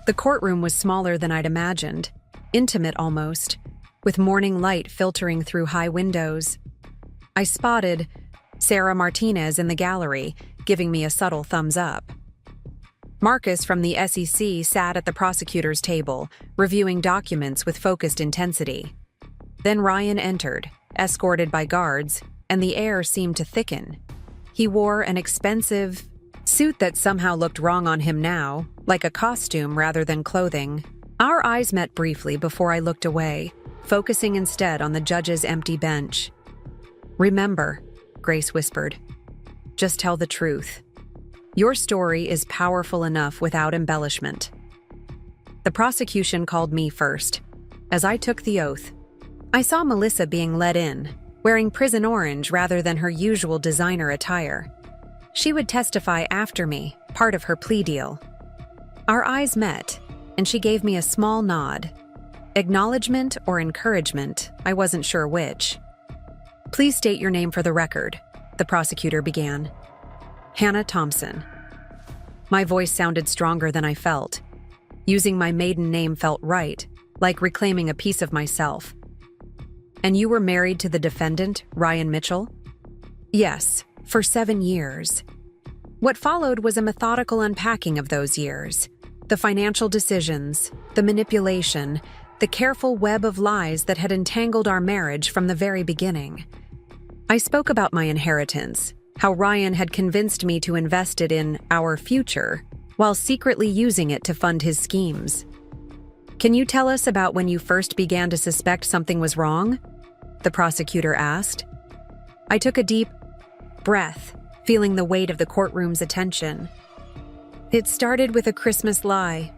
The courtroom was smaller than I'd imagined, intimate almost, with morning light filtering through high windows. I spotted Sarah Martinez in the gallery, giving me a subtle thumbs up. Marcus from the SEC sat at the prosecutor's table, reviewing documents with focused intensity. Then Ryan entered, escorted by guards, and the air seemed to thicken. He wore an expensive suit that somehow looked wrong on him now, like a costume rather than clothing. Our eyes met briefly before I looked away, focusing instead on the judge's empty bench. "Remember," Grace whispered, "just tell the truth. Your story is powerful enough without embellishment." The prosecution called me first. As I took the oath, I saw Melissa being led in, wearing prison orange rather than her usual designer attire. She would testify after me, part of her plea deal. Our eyes met, and she gave me a small nod. Acknowledgement or encouragement, I wasn't sure which. "Please state your name for the record," the prosecutor began. "Hannah Thompson." My voice sounded stronger than I felt. Using my maiden name felt right, like reclaiming a piece of myself. "And you were married to the defendant, Ryan Mitchell?" "Yes, for 7 years." What followed was a methodical unpacking of those years. The financial decisions, the manipulation, the careful web of lies that had entangled our marriage from the very beginning. I spoke about my inheritance, how Ryan had convinced me to invest it in our future, while secretly using it to fund his schemes. "Can you tell us about when you first began to suspect something was wrong?" the prosecutor asked. I took a deep breath, feeling the weight of the courtroom's attention. It started with a Christmas lie.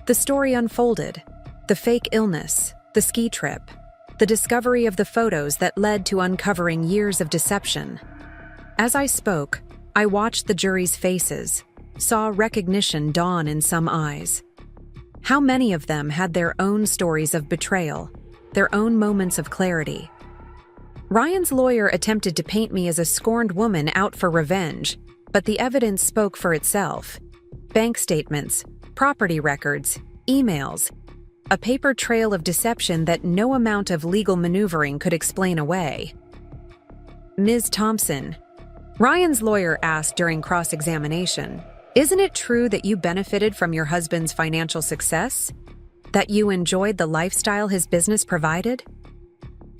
The story unfolded. The fake illness, the ski trip, the discovery of the photos that led to uncovering years of deception. As I spoke, I watched the jury's faces, saw recognition dawn in some eyes. How many of them had their own stories of betrayal, their own moments of clarity? Ryan's lawyer attempted to paint me as a scorned woman out for revenge, but the evidence spoke for itself. Bank statements, property records, emails, a paper trail of deception that no amount of legal maneuvering could explain away. "Ms. Thompson," Ryan's lawyer asked during cross-examination, "isn't it true that you benefited from your husband's financial success? That you enjoyed the lifestyle his business provided?"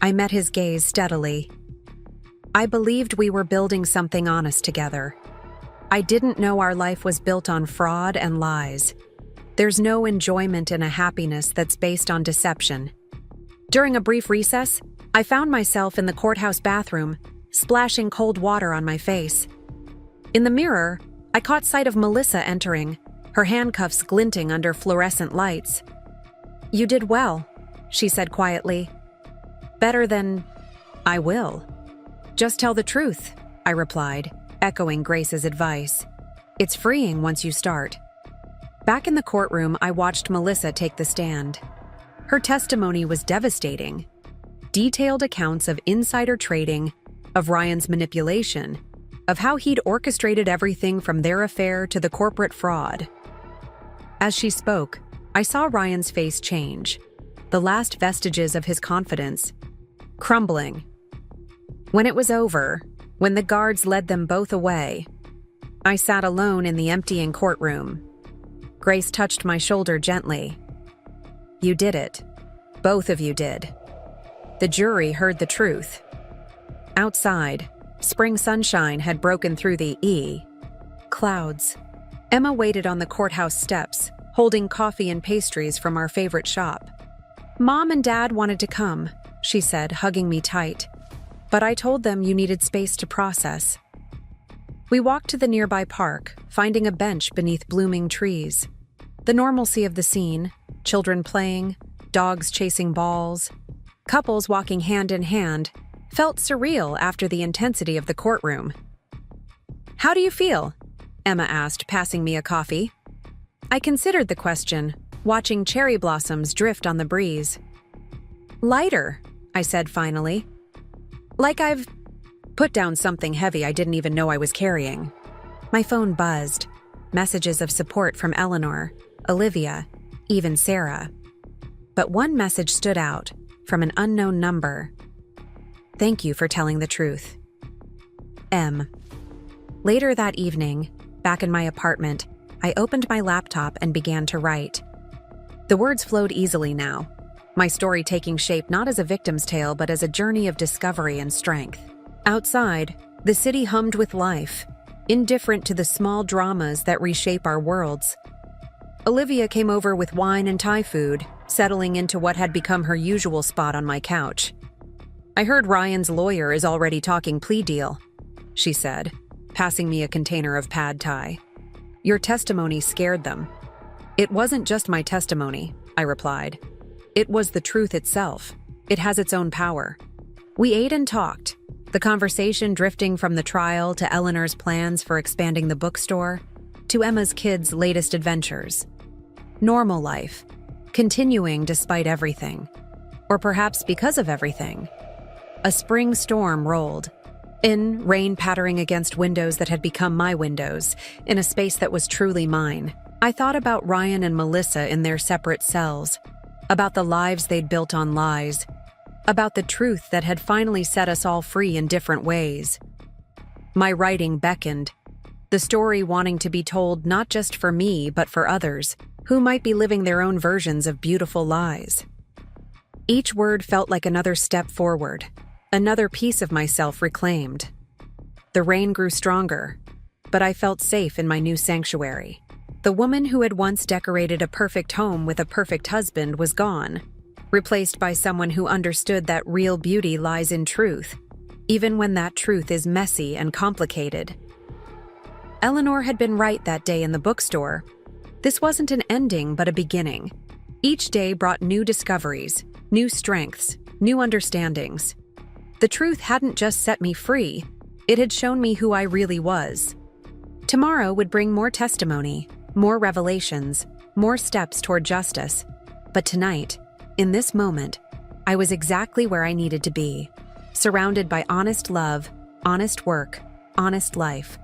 I met his gaze steadily. I believed we were building something honest together. I didn't know our life was built on fraud and lies. There's no enjoyment in a happiness that's based on deception. During a brief recess, I found myself in the courthouse bathroom, splashing cold water on my face. In the mirror, I caught sight of Melissa entering, her handcuffs glinting under fluorescent lights. "You did well," she said quietly. "Better than I will." "Just tell the truth," I replied, echoing Grace's advice. "It's freeing once you start." Back in the courtroom, I watched Melissa take the stand. Her testimony was devastating. Detailed accounts of insider trading, of Ryan's manipulation, of how he'd orchestrated everything from their affair to the corporate fraud. As she spoke, I saw Ryan's face change, the last vestiges of his confidence crumbling. When it was over, when the guards led them both away, I sat alone in the emptying courtroom. Grace touched my shoulder gently. "You did it. Both of you did." The jury heard the truth. Outside, spring sunshine had broken through the clouds, Emma waited on the courthouse steps, holding coffee and pastries from our favorite shop. "Mom and Dad wanted to come," she said, hugging me tight. "But I told them you needed space to process." We walked to the nearby park, finding a bench beneath blooming trees. The normalcy of the scene, children playing, dogs chasing balls, couples walking hand in hand, felt surreal after the intensity of the courtroom. "How do you feel?" Emma asked, passing me a coffee. I considered the question, watching cherry blossoms drift on the breeze. "Lighter," I said finally. "Like I've put down something heavy I didn't even know I was carrying." My phone buzzed. Messages of support from Eleanor, Olivia, even Sarah. But one message stood out, from an unknown number. "Thank you for telling the truth. M." Later that evening, back in my apartment, I opened my laptop and began to write. The words flowed easily now, my story taking shape not as a victim's tale but as a journey of discovery and strength. Outside, the city hummed with life, indifferent to the small dramas that reshape our worlds. Olivia came over with wine and Thai food, settling into what had become her usual spot on my couch. "I heard Ryan's lawyer is already talking plea deal," she said, passing me a container of pad Thai. "Your testimony scared them." "It wasn't just my testimony," I replied. "It was the truth itself. It has its own power." We ate and talked, the conversation drifting from the trial to Eleanor's plans for expanding the bookstore, to Emma's kids' latest adventures. Normal life, continuing despite everything. Or perhaps because of everything. A spring storm rolled in, rain pattering against windows that had become my windows, in a space that was truly mine. I thought about Ryan and Melissa in their separate cells, about the lives they'd built on lies, about the truth that had finally set us all free in different ways. My writing beckoned, the story wanting to be told not just for me but for others, who might be living their own versions of beautiful lies. Each word felt like another step forward, another piece of myself reclaimed. The rain grew stronger, but I felt safe in my new sanctuary. The woman who had once decorated a perfect home with a perfect husband was gone, replaced by someone who understood that real beauty lies in truth, even when that truth is messy and complicated. Eleanor had been right that day in the bookstore. This wasn't an ending, but a beginning. Each day brought new discoveries, new strengths, new understandings. The truth hadn't just set me free, it had shown me who I really was. Tomorrow would bring more testimony, more revelations, more steps toward justice. But tonight, in this moment, I was exactly where I needed to be, surrounded by honest love, honest work, honest life.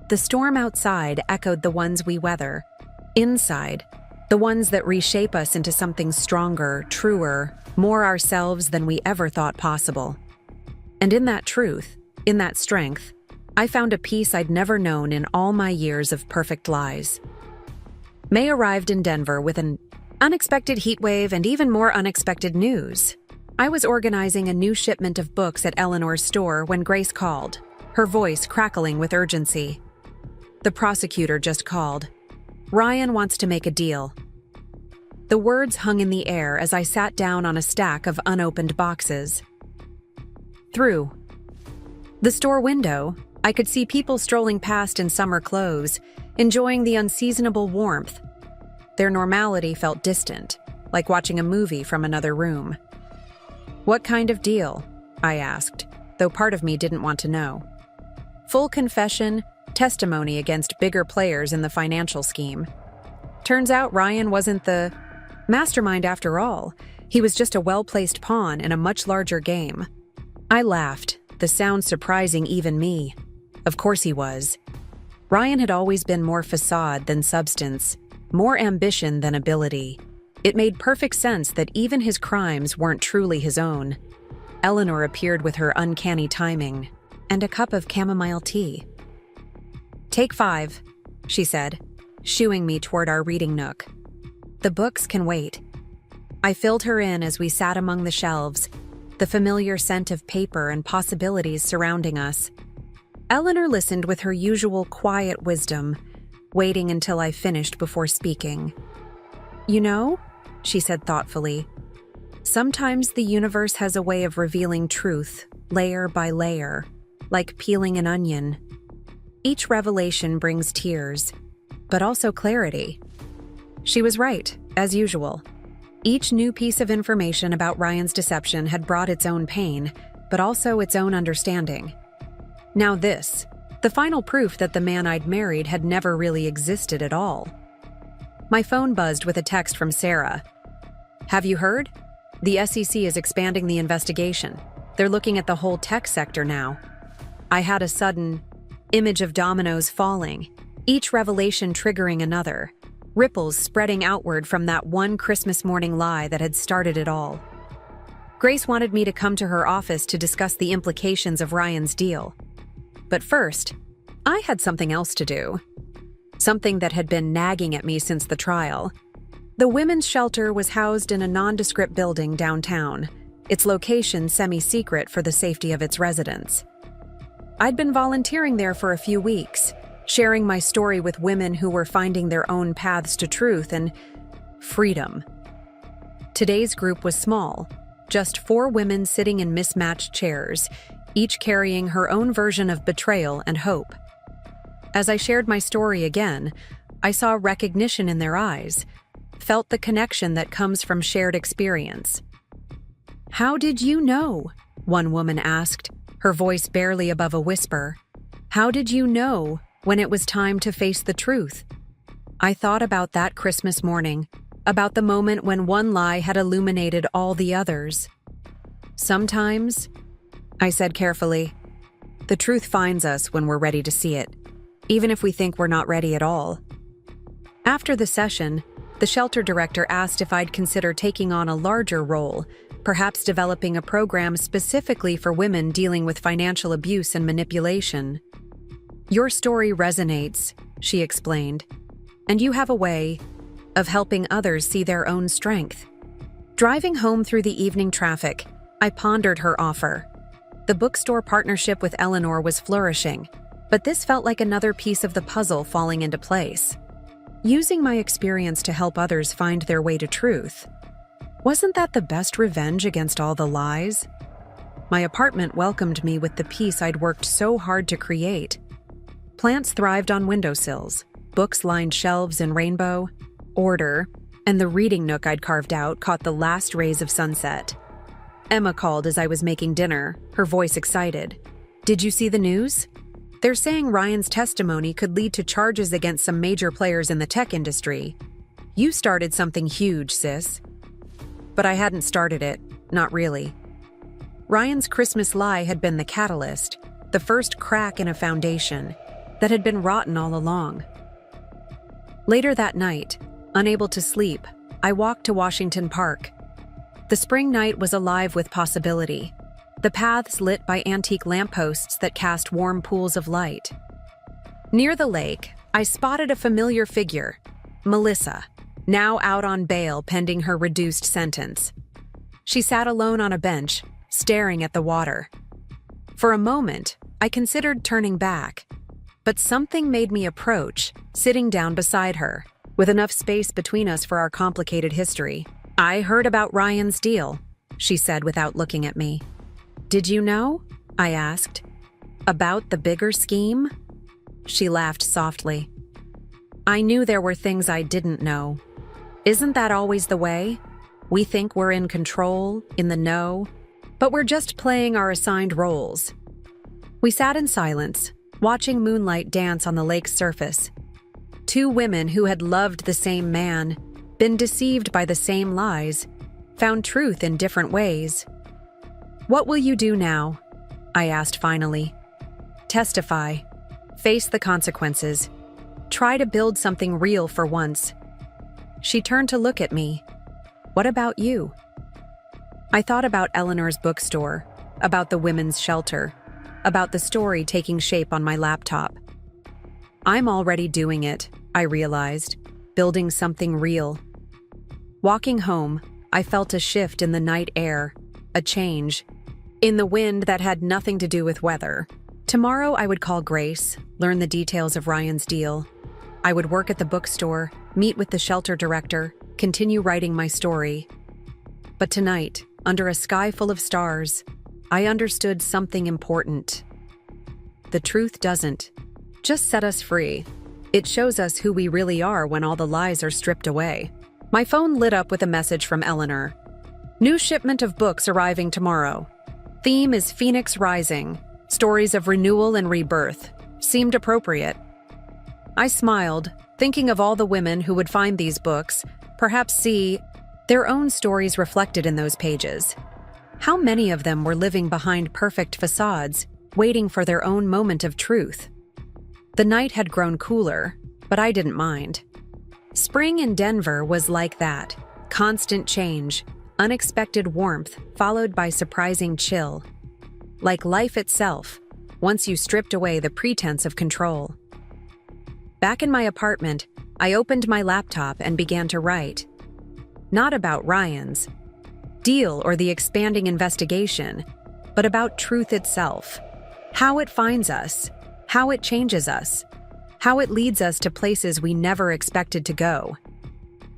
The storm outside echoed the ones we weather. Inside, the ones that reshape us into something stronger, truer, more ourselves than we ever thought possible. And in that truth, in that strength, I found a peace I'd never known in all my years of perfect lies. May arrived in Denver with an unexpected heat wave and even more unexpected news. I was organizing a new shipment of books at Eleanor's store when Grace called, her voice crackling with urgency. "The prosecutor just called. Ryan wants to make a deal." The words hung in the air as I sat down on a stack of unopened boxes. Through the store window, I could see people strolling past in summer clothes, enjoying the unseasonable warmth. Their normality felt distant, like watching a movie from another room. "What kind of deal?" I asked, though part of me didn't want to know. Full confession, testimony against bigger players in the financial scheme. Turns out Ryan wasn't the mastermind after all. He was just a well-placed pawn in a much larger game. I laughed, the sound surprising even me. Of course he was. Ryan had always been more facade than substance, more ambition than ability. It made perfect sense that even his crimes weren't truly his own. Eleanor appeared with her uncanny timing, and a cup of chamomile tea. "Take 5, she said, shooing me toward our reading nook. "The books can wait." I filled her in as we sat among the shelves, the familiar scent of paper and possibilities surrounding us. Eleanor listened with her usual quiet wisdom, waiting until I finished before speaking. "You know," she said thoughtfully, "sometimes the universe has a way of revealing truth, layer by layer, like peeling an onion. Each revelation brings tears, but also clarity." She was right, as usual. Each new piece of information about Ryan's deception had brought its own pain, but also its own understanding. Now this, the final proof that the man I'd married had never really existed at all. My phone buzzed with a text from Sarah. "Have you heard? The SEC is expanding the investigation. They're looking at the whole tech sector now." I had a sudden image of dominoes falling, each revelation triggering another, ripples spreading outward from that one Christmas morning lie that had started it all. Grace wanted me to come to her office to discuss the implications of Ryan's deal. But first, I had something else to do. Something that had been nagging at me since the trial. The women's shelter was housed in a nondescript building downtown, its location semi-secret for the safety of its residents. I'd been volunteering there for a few weeks, sharing my story with women who were finding their own paths to truth and freedom. Today's group was small, just 4 women sitting in mismatched chairs, each carrying her own version of betrayal and hope. As I shared my story again, I saw recognition in their eyes, felt the connection that comes from shared experience. "How did you know?" one woman asked, her voice barely above a whisper. "How did you know when it was time to face the truth?" I thought about that Christmas morning, about the moment when one lie had illuminated all the others. "Sometimes," I said carefully, "the truth finds us when we're ready to see it, even if we think we're not ready at all." After the session, the shelter director asked if I'd consider taking on a larger role, perhaps developing a program specifically for women dealing with financial abuse and manipulation. "Your story resonates," she explained, "and you have a way of helping others see their own strength." Driving home through the evening traffic, I pondered her offer. The bookstore partnership with Eleanor was flourishing, but this felt like another piece of the puzzle falling into place. Using my experience to help others find their way to truth. Wasn't that the best revenge against all the lies? My apartment welcomed me with the peace I'd worked so hard to create. Plants thrived on windowsills, books lined shelves in rainbow, order, and the reading nook I'd carved out caught the last rays of sunset. Emma called as I was making dinner, her voice excited. "Did you see the news? They're saying Ryan's testimony could lead to charges against some major players in the tech industry. You started something huge, sis." But I hadn't started it, not really. Ryan's Christmas lie had been the catalyst, the first crack in a foundation that had been rotten all along. Later that night, unable to sleep, I walked to Washington Park. The spring night was alive with possibility, the paths lit by antique lampposts that cast warm pools of light. Near the lake, I spotted a familiar figure, Melissa, now out on bail pending her reduced sentence. She sat alone on a bench, staring at the water. For a moment, I considered turning back, but something made me approach, sitting down beside her, with enough space between us for our complicated history. "I heard about Ryan's deal," she said without looking at me. "Did you know?" I asked. "About the bigger scheme?" She laughed softly. "I knew there were things I didn't know. Isn't that always the way? We think we're in control, in the know, but we're just playing our assigned roles." We sat in silence, watching moonlight dance on the lake's surface. 2 women who had loved the same man, been deceived by the same lies, found truth in different ways. "What will you do now?" I asked finally. "Testify. Face the consequences. Try to build something real for once." She turned to look at me. "What about you?" I thought about Eleanor's bookstore, about the women's shelter, about the story taking shape on my laptop. I'm already doing it, I realized, building something real. Walking home, I felt a shift in the night air, a change, in the wind that had nothing to do with weather. Tomorrow I would call Grace, learn the details of Ryan's deal. I would work at the bookstore, meet with the shelter director, continue writing my story. But tonight, under a sky full of stars, I understood something important. The truth doesn't just set us free. It shows us who we really are when all the lies are stripped away. My phone lit up with a message from Eleanor. New shipment of books arriving tomorrow. Theme is Phoenix Rising. Stories of renewal and rebirth. Seemed appropriate. I smiled, thinking of all the women who would find these books, perhaps see their own stories reflected in those pages. How many of them were living behind perfect facades, waiting for their own moment of truth? The night had grown cooler, but I didn't mind. Spring in Denver was like that. Constant change, unexpected warmth, followed by surprising chill. Like life itself, once you stripped away the pretense of control. Back in my apartment, I opened my laptop and began to write. Not about Ryan's deal or the expanding investigation, but about truth itself. How it finds us, how it changes us, how it leads us to places we never expected to go.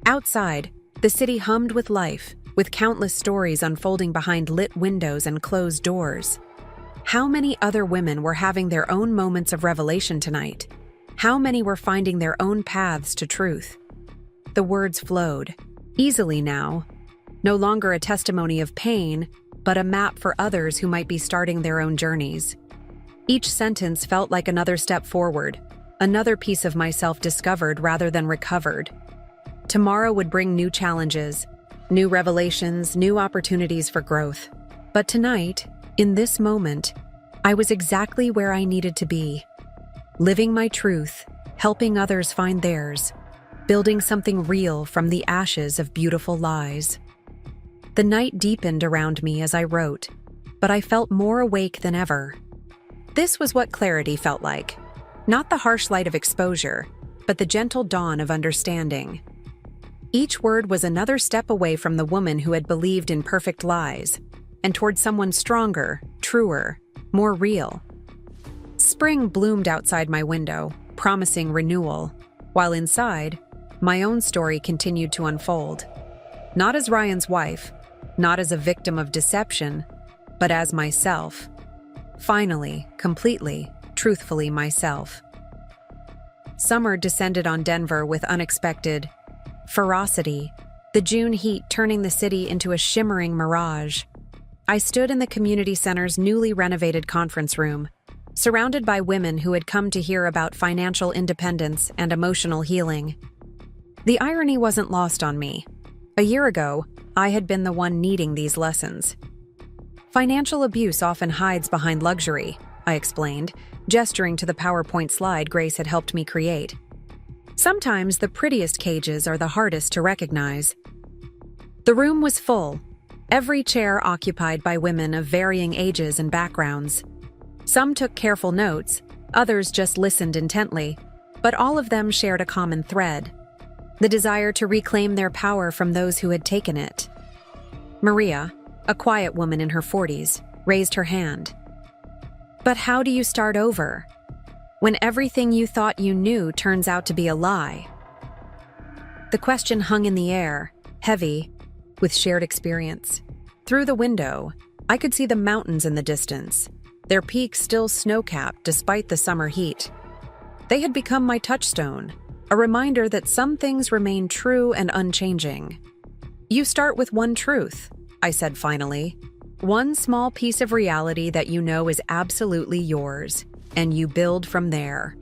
Outside, the city hummed with life, with countless stories unfolding behind lit windows and closed doors. How many other women were having their own moments of revelation tonight? How many were finding their own paths to truth? The words flowed, easily now, no longer a testimony of pain, but a map for others who might be starting their own journeys. Each sentence felt like another step forward, another piece of myself discovered rather than recovered. Tomorrow would bring new challenges, new revelations, new opportunities for growth. But tonight, in this moment, I was exactly where I needed to be. Living my truth, helping others find theirs, building something real from the ashes of beautiful lies. The night deepened around me as I wrote, but I felt more awake than ever. This was what clarity felt like. Not the harsh light of exposure, but the gentle dawn of understanding. Each word was another step away from the woman who had believed in perfect lies, and toward someone stronger, truer, more real. Spring bloomed outside my window, promising renewal, while inside, my own story continued to unfold. Not as Ryan's wife, not as a victim of deception, but as myself. Finally, completely, truthfully myself. Summer descended on Denver with unexpected ferocity, the June heat turning the city into a shimmering mirage. I stood in the community center's newly renovated conference room, surrounded by women who had come to hear about financial independence and emotional healing. The irony wasn't lost on me. A year ago, I had been the one needing these lessons. Financial abuse often hides behind luxury, I explained, gesturing to the PowerPoint slide Grace had helped me create. Sometimes the prettiest cages are the hardest to recognize. The room was full, every chair occupied by women of varying ages and backgrounds. Some took careful notes, others just listened intently, but all of them shared a common thread: the desire to reclaim their power from those who had taken it. Maria, a quiet woman in her 40s, raised her hand. But how do you start over when everything you thought you knew turns out to be a lie? The question hung in the air, heavy, with shared experience. Through the window, I could see the mountains in the distance, their peaks still snow-capped despite the summer heat. They had become my touchstone, a reminder that some things remain true and unchanging. You start with one truth, I said finally. One small piece of reality that you know is absolutely yours, and you build from there.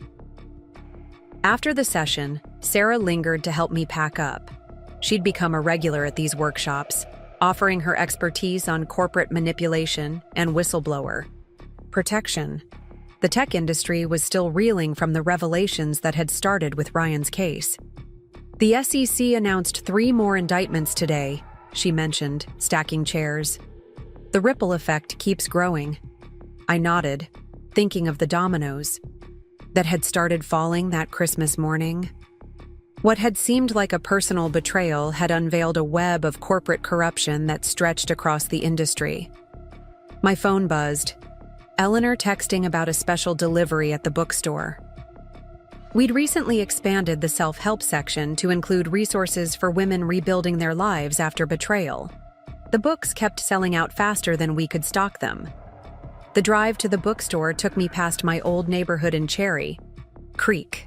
After the session, Sarah lingered to help me pack up. She'd become a regular at these workshops, offering her expertise on corporate manipulation and whistleblower protection. The tech industry was still reeling from the revelations that had started with Ryan's case. The SEC announced 3 more indictments today, she mentioned, stacking chairs. The ripple effect keeps growing. I nodded, thinking of the dominoes that had started falling that Christmas morning. What had seemed like a personal betrayal had unveiled a web of corporate corruption that stretched across the industry. My phone buzzed. Eleanor texting about a special delivery at the bookstore. We'd recently expanded the self-help section to include resources for women rebuilding their lives after betrayal. The books kept selling out faster than we could stock them. The drive to the bookstore took me past my old neighborhood in Cherry Creek.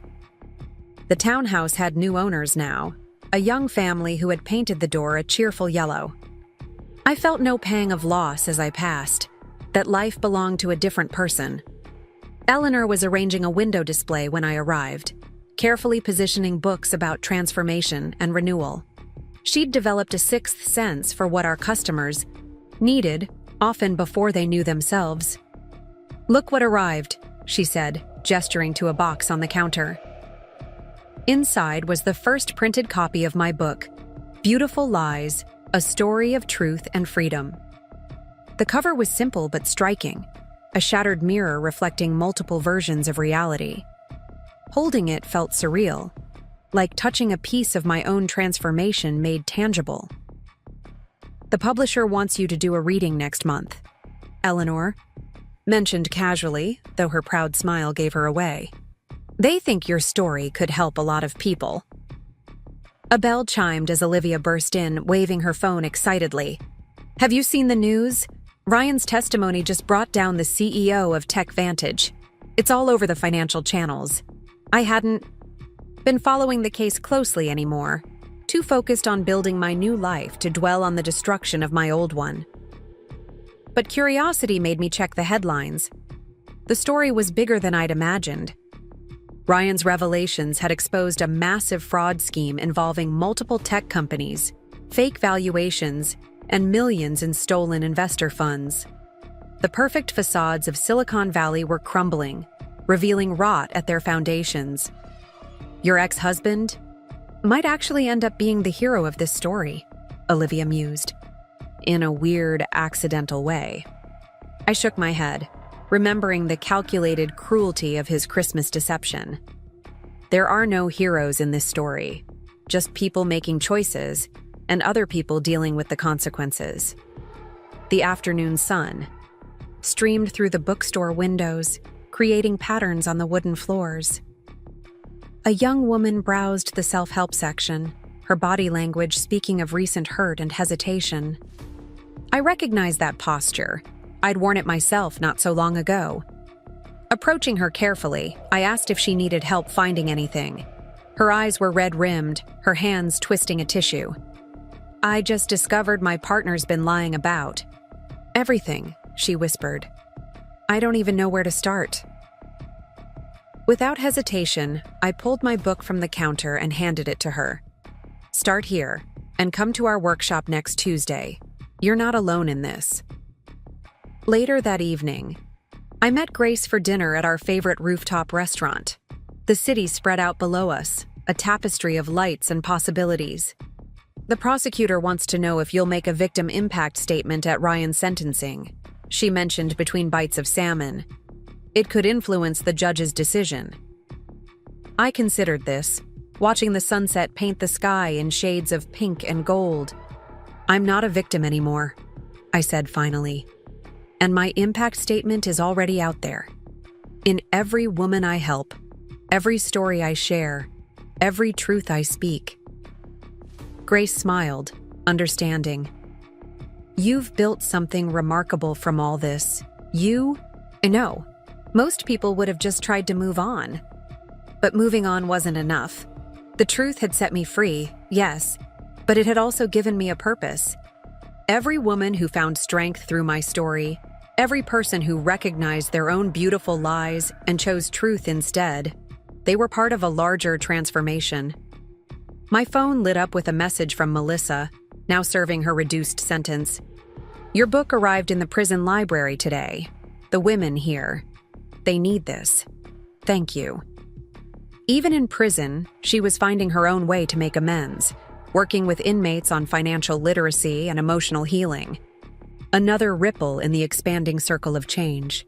The townhouse had new owners now, a young family who had painted the door a cheerful yellow. I felt no pang of loss as I passed, that life belonged to a different person. Eleanor was arranging a window display when I arrived, carefully positioning books about transformation and renewal. She'd developed a sixth sense for what our customers needed, often before they knew themselves. "Look what arrived," she said, gesturing to a box on the counter. Inside was the first printed copy of my book, Beautiful Lies, A Story of Truth and Freedom. The cover was simple but striking, a shattered mirror reflecting multiple versions of reality. Holding it felt surreal, like touching a piece of my own transformation made tangible. "The publisher wants you to do a reading next month," Eleanor mentioned casually, though her proud smile gave her away. "They think your story could help a lot of people." A bell chimed as Olivia burst in, waving her phone excitedly. "Have you seen the news? Ryan's testimony just brought down the CEO of Tech Vantage. It's all over the financial channels. I hadn't been following the case closely anymore, too focused on building my new life to dwell on the destruction of my old one. But curiosity made me check the headlines. The story was bigger than I'd imagined. Ryan's revelations had exposed a massive fraud scheme involving multiple tech companies, fake valuations, and millions in stolen investor funds. The perfect facades of Silicon Valley were crumbling, revealing rot at their foundations. Your ex-husband might actually end up being the hero of this story, Olivia mused, in a weird, accidental way. I shook my head, remembering the calculated cruelty of his Christmas deception. There are no heroes in this story, just people making choices and other people dealing with the consequences. The afternoon sun streamed through the bookstore windows, creating patterns on the wooden floors. A young woman browsed the self-help section, her body language speaking of recent hurt and hesitation. I recognized that posture. I'd worn it myself not so long ago. Approaching her carefully, I asked if she needed help finding anything. Her eyes were red-rimmed, her hands twisting a tissue. "I just discovered my partner's been lying about." "Everything," she whispered. "I don't even know where to start." Without hesitation, I pulled my book from the counter and handed it to her. "Start here, and come to our workshop next Tuesday. You're not alone in this." Later that evening, I met Grace for dinner at our favorite rooftop restaurant. The city spread out below us, a tapestry of lights and possibilities. "The prosecutor wants to know if you'll make a victim impact statement at Ryan's sentencing," she mentioned between bites of salmon. "It could influence the judge's decision." I considered this, watching the sunset paint the sky in shades of pink and gold. "I'm not a victim anymore," I said finally. "And my impact statement is already out there. In every woman I help, every story I share, every truth I speak." Grace smiled, understanding. "You've built something remarkable from all this. I know. Most people would have just tried to move on. But moving on wasn't enough. The truth had set me free, yes, but it had also given me a purpose. Every woman who found strength through my story, every person who recognized their own beautiful lies and chose truth instead, they were part of a larger transformation." My phone lit up with a message from Melissa, now serving her reduced sentence. "Your book arrived in the prison library today. The women here. They need this. Thank you." Even in prison, she was finding her own way to make amends, working with inmates on financial literacy and emotional healing. Another ripple in the expanding circle of change.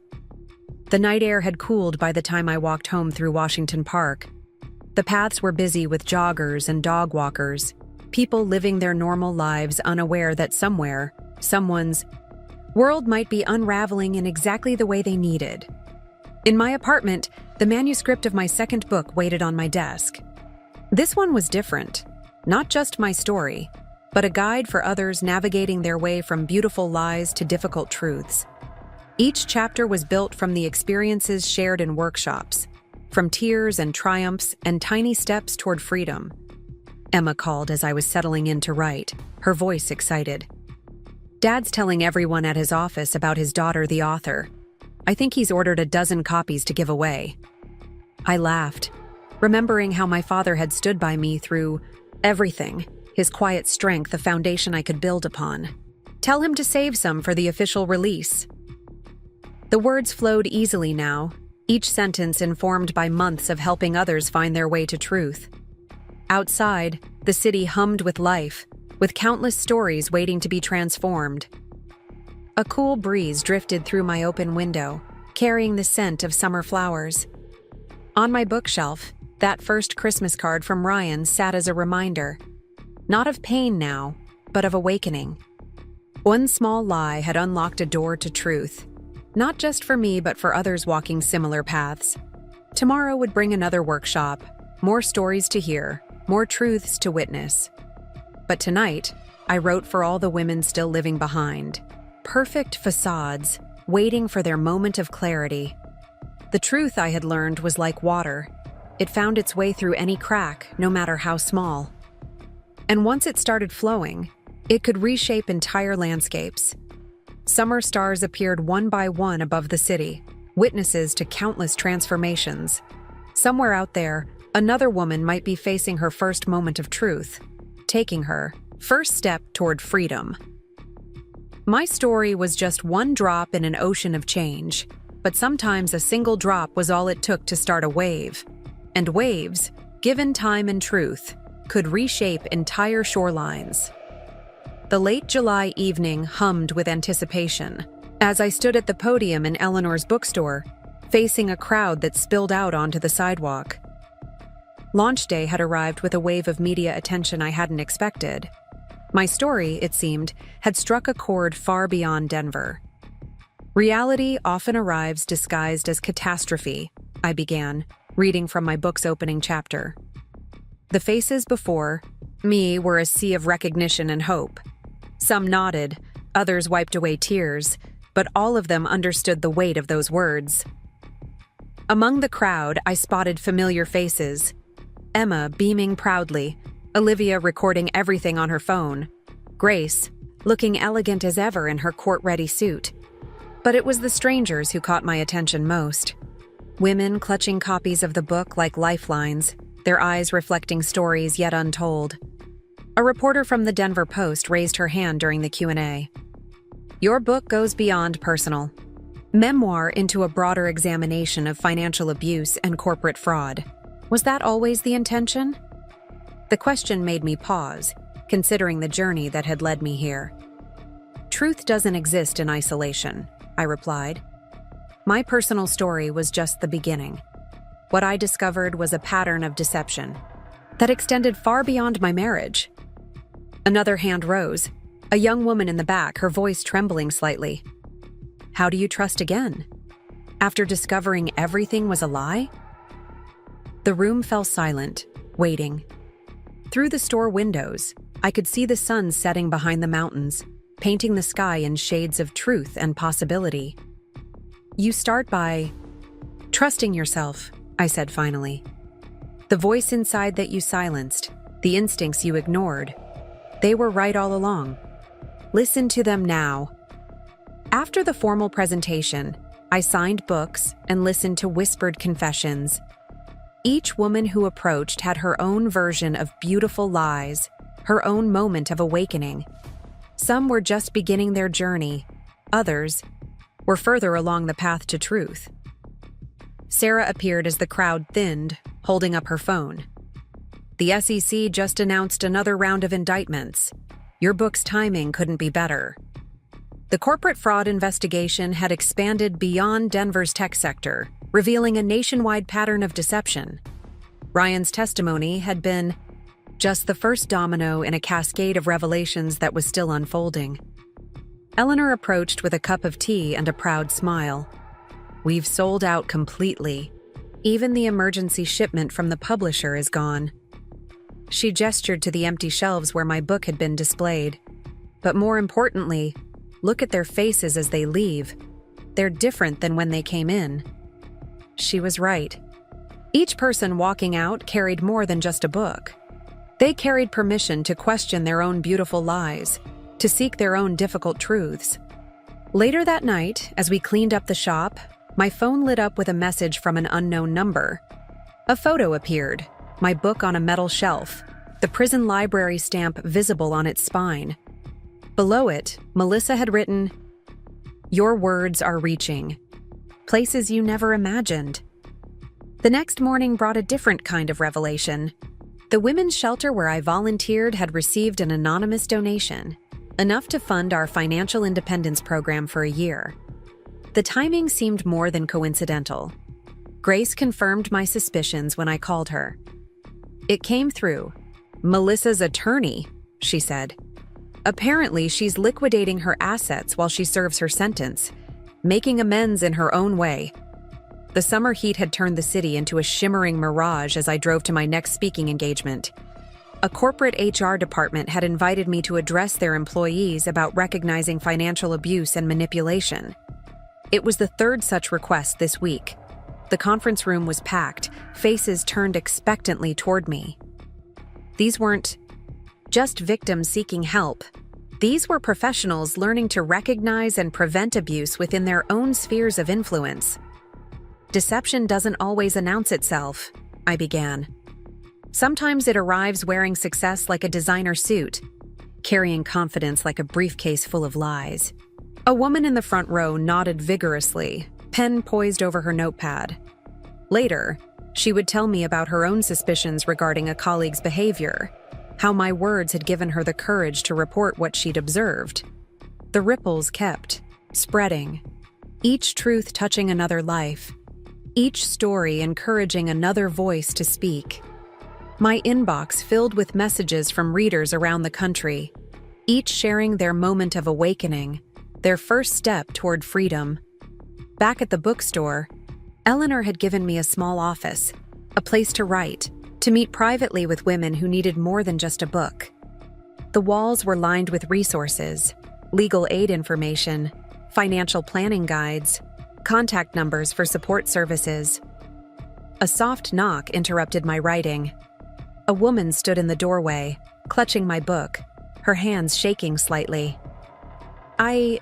The night air had cooled by the time I walked home through Washington Park. The paths were busy with joggers and dog walkers, people living their normal lives unaware that somewhere, someone's world might be unraveling in exactly the way they needed. In my apartment, The manuscript of my second book waited on my desk. This one was different. Not just my story, but a guide for others navigating their way from beautiful lies to difficult truths. Each chapter was built from the experiences shared in workshops, from tears and triumphs and tiny steps toward freedom. Emma called as I was settling in to write, her voice excited. Dad's telling everyone at his office about his daughter, the author. I think he's ordered a dozen copies to give away. I laughed, remembering how my father had stood by me through everything, his quiet strength, a foundation I could build upon. Tell him to save some for the official release. The words flowed easily now, each sentence informed by months of helping others find their way to truth. Outside, the city hummed with life, with countless stories waiting to be transformed. A cool breeze drifted through my open window, carrying the scent of summer flowers. On my bookshelf, that first Christmas card from Ryan sat as a reminder, not of pain now, but of awakening. One small lie had unlocked a door to truth, not just for me but for others walking similar paths. Tomorrow would bring another workshop, more stories to hear, more truths to witness. But tonight, I wrote for all the women still living behind. Perfect facades, waiting for their moment of clarity. The truth I had learned was like water. It found its way through any crack, no matter how small. And once it started flowing, it could reshape entire landscapes. Summer stars appeared one by one above the city, witnesses to countless transformations. Somewhere out there, another woman might be facing her first moment of truth, taking her first step toward freedom. My story was just one drop in an ocean of change, but sometimes a single drop was all it took to start a wave. And waves, given time and truth, could reshape entire shorelines. The late July evening hummed with anticipation as I stood at the podium in Eleanor's bookstore, facing a crowd that spilled out onto the sidewalk. Launch day had arrived with a wave of media attention I hadn't expected. My story, it seemed, had struck a chord far beyond Denver. Reality often arrives disguised as catastrophe, I began, reading from my book's opening chapter. The faces before me were a sea of recognition and hope. Some nodded, others wiped away tears, but all of them understood the weight of those words. Among the crowd, I spotted familiar faces. Emma beaming proudly, Olivia recording everything on her phone, Grace looking elegant as ever in her court-ready suit. But it was the strangers who caught my attention most. Women clutching copies of the book like lifelines, their eyes reflecting stories yet untold. A reporter from the Denver Post raised her hand during the Q&A. Your book goes beyond personal. Memoir into a broader examination of financial abuse and corporate fraud. Was that always the intention? The question made me pause, considering the journey that had led me here. Truth doesn't exist in isolation, I replied. My personal story was just the beginning. What I discovered was a pattern of deception that extended far beyond my marriage. Another hand rose, a young woman in the back, her voice trembling slightly. How do you trust again? After discovering everything was a lie? The room fell silent, waiting. Through the store windows, I could see the sun setting behind the mountains, painting the sky in shades of truth and possibility. You start by trusting yourself, I said finally. The voice inside that you silenced, the instincts you ignored, they were right all along. Listen to them now. After the formal presentation, I signed books and listened to whispered confessions. Each woman who approached had her own version of beautiful lies, her own moment of awakening. Some were just beginning their journey. Others were further along the path to truth. Sarah appeared as the crowd thinned, holding up her phone. The SEC just announced another round of indictments. Your book's timing couldn't be better. The corporate fraud investigation had expanded beyond Denver's tech sector, revealing a nationwide pattern of deception. Ryan's testimony had been just the first domino in a cascade of revelations that was still unfolding. Eleanor approached with a cup of tea and a proud smile. We've sold out completely. Even the emergency shipment from the publisher is gone." She gestured to the empty shelves where my book had been displayed. "But more importantly, look at their faces as they leave. They're different than when they came in." She was right. Each person walking out carried more than just a book. They carried permission to question their own beautiful lies, to seek their own difficult truths. Later that night, as we cleaned up the shop, my phone lit up with a message from an unknown number. A photo appeared, my book on a metal shelf, the prison library stamp visible on its spine. Below it, Melissa had written, "Your words are reaching. Places you never imagined." The next morning brought a different kind of revelation. The women's shelter where I volunteered had received an anonymous donation, enough to fund our financial independence program for a year. The timing seemed more than coincidental. Grace confirmed my suspicions when I called her. "It came through. Melissa's attorney," she said. "Apparently, she's liquidating her assets while she serves her sentence, making amends in her own way." The summer heat had turned the city into a shimmering mirage as I drove to my next speaking engagement. A corporate HR department had invited me to address their employees about recognizing financial abuse and manipulation. It was the third such request this week. The conference room was packed, faces turned expectantly toward me. These weren't just victims seeking help. These were professionals learning to recognize and prevent abuse within their own spheres of influence. "Deception doesn't always announce itself," I began. "Sometimes it arrives wearing success like a designer suit, carrying confidence like a briefcase full of lies." A woman in the front row nodded vigorously, pen poised over her notepad. Later, she would tell me about her own suspicions regarding a colleague's behavior, how my words had given her the courage to report what she'd observed. The ripples kept spreading, each truth touching another life, each story encouraging another voice to speak. My inbox filled with messages from readers around the country, each sharing their moment of awakening, their first step toward freedom. Back at the bookstore, Eleanor had given me a small office, a place to write, to meet privately with women who needed more than just a book. The walls were lined with resources, legal aid information, financial planning guides, contact numbers for support services. A soft knock interrupted my writing. A woman stood in the doorway, clutching my book, her hands shaking slightly. "I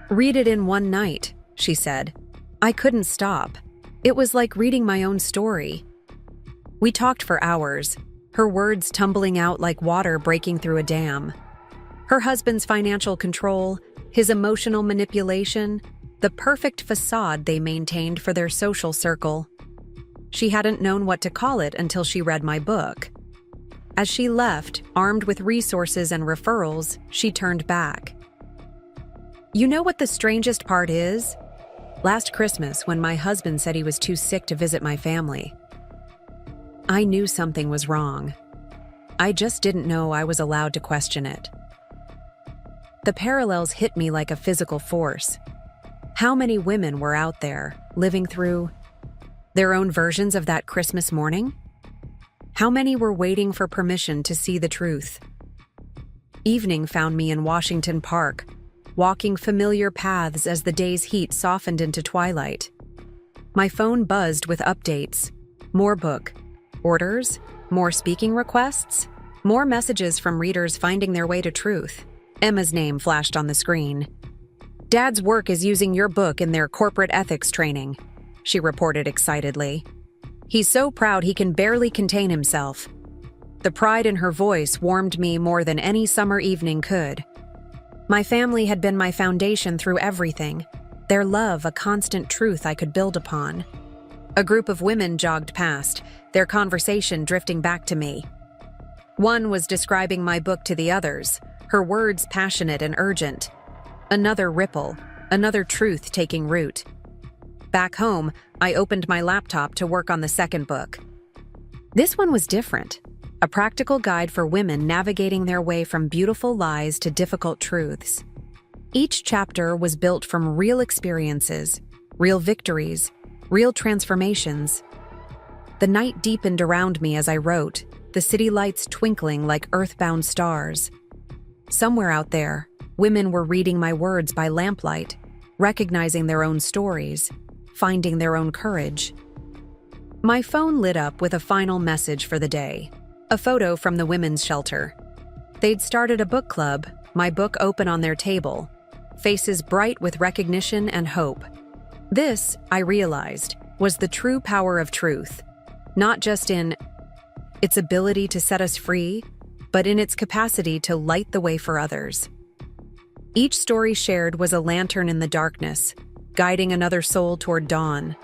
read it in one night," she said. "I couldn't stop. It was like reading my own story." We talked for hours, her words tumbling out like water breaking through a dam. Her husband's financial control, his emotional manipulation, the perfect facade they maintained for their social circle. She hadn't known what to call it until she read my book. As she left, armed with resources and referrals, she turned back. "You know what the strangest part is? Last Christmas, when my husband said he was too sick to visit my family, I knew something was wrong. I just didn't know I was allowed to question it." The parallels hit me like a physical force. How many women were out there, living through their own versions of that Christmas morning? How many were waiting for permission to see the truth? Evening found me in Washington Park, walking familiar paths as the day's heat softened into twilight. My phone buzzed with updates. More book orders, more speaking requests, more messages from readers finding their way to truth. Emma's name flashed on the screen. "Dad's work is using your book in their corporate ethics training," she reported excitedly. "He's so proud he can barely contain himself." The pride in her voice warmed me more than any summer evening could. My family had been my foundation through everything, their love a constant truth I could build upon. A group of women jogged past, their conversation drifting back to me. One was describing my book to the others, her words passionate and urgent. Another ripple, another truth taking root. Back home, I opened my laptop to work on the second book. This one was different, a practical guide for women navigating their way from beautiful lies to difficult truths. Each chapter was built from real experiences, real victories, real transformations, The night deepened around me as I wrote, the city lights twinkling like earthbound stars. Somewhere out there, women were reading my words by lamplight, recognizing their own stories, finding their own courage. My phone lit up with a final message for the day, a photo from the women's shelter. They'd started a book club, my book open on their table, faces bright with recognition and hope. This, I realized, was the true power of truth, not just in its ability to set us free, but in its capacity to light the way for others. Each story shared was a lantern in the darkness, guiding another soul toward dawn.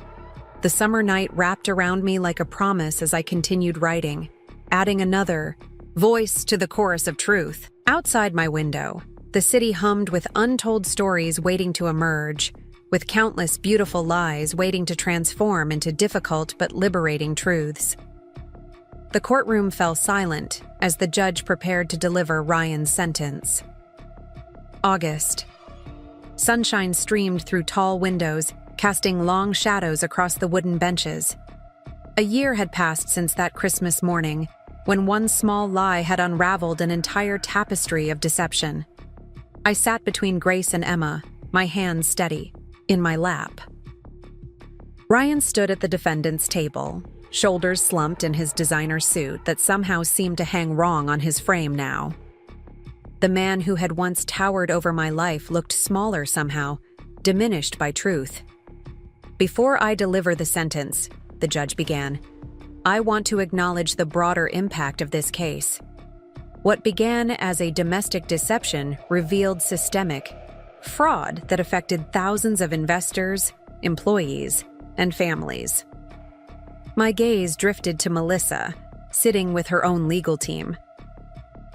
The summer night wrapped around me like a promise as I continued writing, adding another voice to the chorus of truth. Outside my window, the city hummed with untold stories waiting to emerge, with countless beautiful lies waiting to transform into difficult but liberating truths. The courtroom fell silent as the judge prepared to deliver Ryan's sentence. August. Sunshine streamed through tall windows, casting long shadows across the wooden benches. A year had passed since that Christmas morning, when one small lie had unraveled an entire tapestry of deception. I sat between Grace and Emma, my hands steady, in my lap. Ryan stood at the defendant's table, shoulders slumped in his designer suit that somehow seemed to hang wrong on his frame now. The man who had once towered over my life looked smaller somehow, diminished by truth. Before I deliver the sentence, the judge began, I want to acknowledge the broader impact of this case. What began as a domestic deception revealed systemic fraud that affected thousands of investors, employees, and families. My gaze drifted to Melissa, sitting with her own legal team.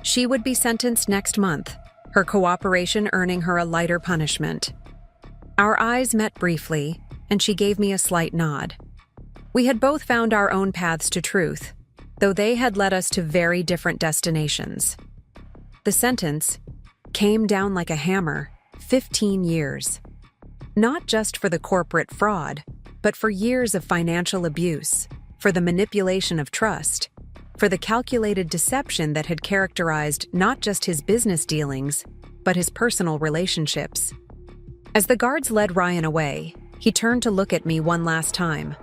She would be sentenced next month, her cooperation earning her a lighter punishment. Our eyes met briefly, and she gave me a slight nod. We had both found our own paths to truth, though they had led us to very different destinations. The sentence came down like a hammer, 15 years. Not just for the corporate fraud, but for years of financial abuse, for the manipulation of trust, for the calculated deception that had characterized not just his business dealings, but his personal relationships. As the guards led Ryan away, he turned to look at me one last time.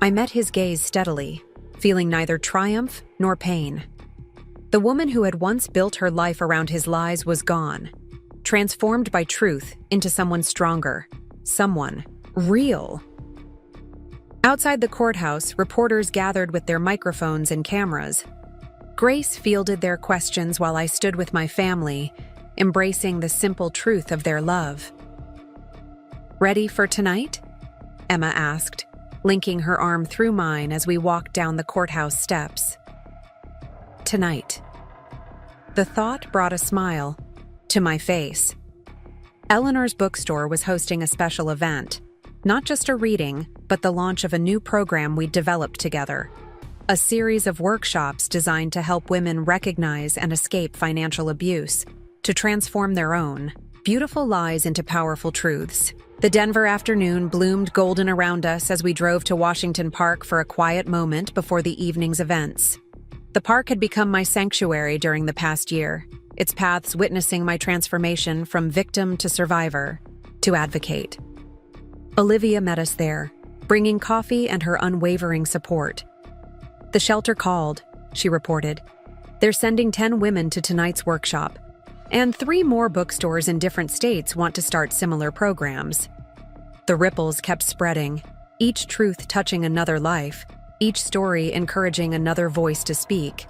I met his gaze steadily, feeling neither triumph nor pain. The woman who had once built her life around his lies was gone, transformed by truth into someone stronger, someone real. Outside the courthouse, reporters gathered with their microphones and cameras. Grace fielded their questions while I stood with my family, embracing the simple truth of their love. Ready for tonight? Emma asked, linking her arm through mine as we walked down the courthouse steps. Tonight. The thought brought a smile to my face. Eleanor's bookstore was hosting a special event, not just a reading, but the launch of a new program we'd developed together. A series of workshops designed to help women recognize and escape financial abuse, to transform their own beautiful lies into powerful truths. The Denver afternoon bloomed golden around us as we drove to Washington Park for a quiet moment before the evening's events. The park had become my sanctuary during the past year, its paths witnessing my transformation from victim to survivor to advocate. Olivia met us there, bringing coffee and her unwavering support. The shelter called, she reported. They're sending 10 women to tonight's workshop, and 3 more bookstores in different states want to start similar programs. The ripples kept spreading, each truth touching another life, each story encouraging another voice to speak.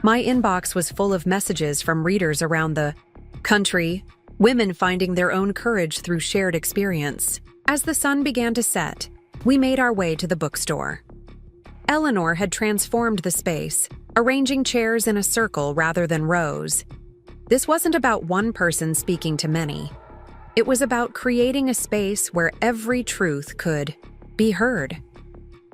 My inbox was full of messages from readers around the country, women finding their own courage through shared experience. As the sun began to set, we made our way to the bookstore. Eleanor had transformed the space, arranging chairs in a circle rather than rows. This wasn't about one person speaking to many. It was about creating a space where every truth could be heard.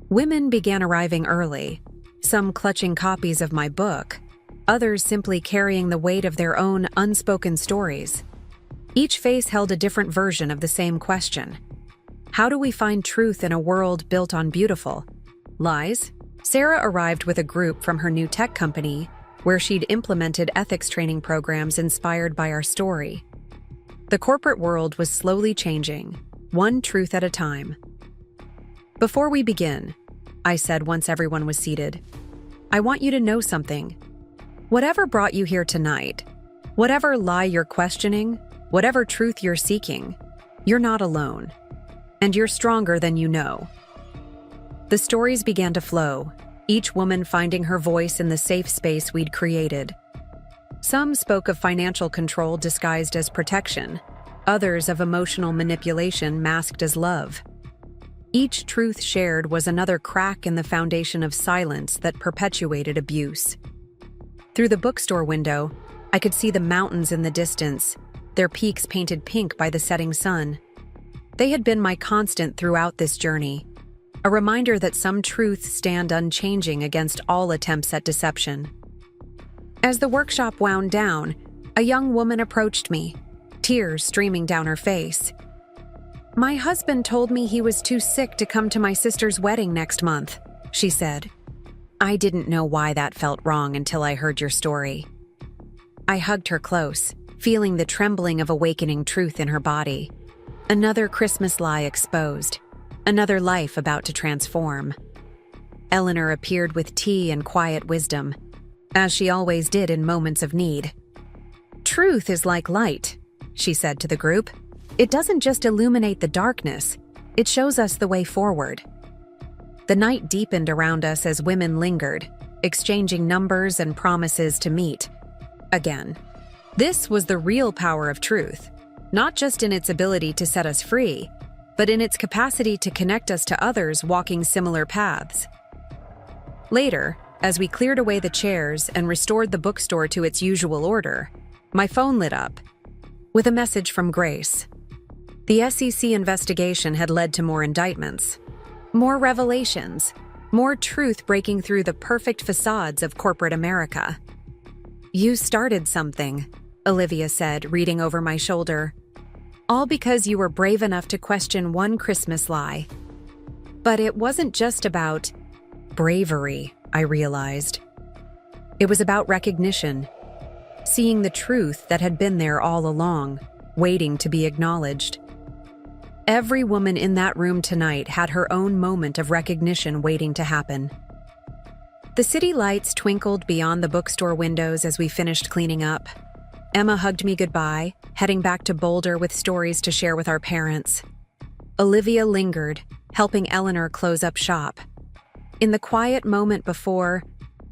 Women began arriving early, some clutching copies of my book, others simply carrying the weight of their own unspoken stories. Each face held a different version of the same question. How do we find truth in a world built on beautiful lies Sarah arrived with a group from her new tech company where she'd implemented ethics training programs inspired by our story. The corporate world was slowly changing, one truth at a time. "Before we begin," I said once everyone was seated, "I want you to know something. Whatever brought you here tonight, whatever lie you're questioning, whatever truth you're seeking, you're not alone. And you're stronger than you know." The stories began to flow, each woman finding her voice in the safe space we'd created. Some spoke of financial control disguised as protection, others of emotional manipulation masked as love. Each truth shared was another crack in the foundation of silence that perpetuated abuse. Through the bookstore window, I could see the mountains in the distance, their peaks painted pink by the setting sun. They had been my constant throughout this journey, a reminder that some truths stand unchanging against all attempts at deception. As the workshop wound down, a young woman approached me, tears streaming down her face. "My husband told me he was too sick to come to my sister's wedding next month," she said. "I didn't know why that felt wrong until I heard your story." I hugged her close, feeling the trembling of awakening truth in her body. Another Christmas lie exposed, another life about to transform. Eleanor appeared with tea and quiet wisdom, as she always did in moments of need. "Truth is like light," she said to the group. "It doesn't just illuminate the darkness, it shows us the way forward." The night deepened around us as women lingered, exchanging numbers and promises to meet again. This was the real power of truth, not just in its ability to set us free, but in its capacity to connect us to others walking similar paths. Later, as we cleared away the chairs and restored the bookstore to its usual order, my phone lit up with a message from Grace. The SEC investigation had led to more indictments, more revelations, more truth breaking through the perfect facades of corporate America. "You started something," Olivia said, reading over my shoulder. "All because you were brave enough to question one Christmas lie." But it wasn't just about bravery, I realized. It was about recognition, seeing the truth that had been there all along, waiting to be acknowledged. Every woman in that room tonight had her own moment of recognition waiting to happen. The city lights twinkled beyond the bookstore windows as we finished cleaning up. Emma hugged me goodbye, heading back to Boulder with stories to share with our parents. Olivia lingered, helping Eleanor close up shop. In the quiet moment before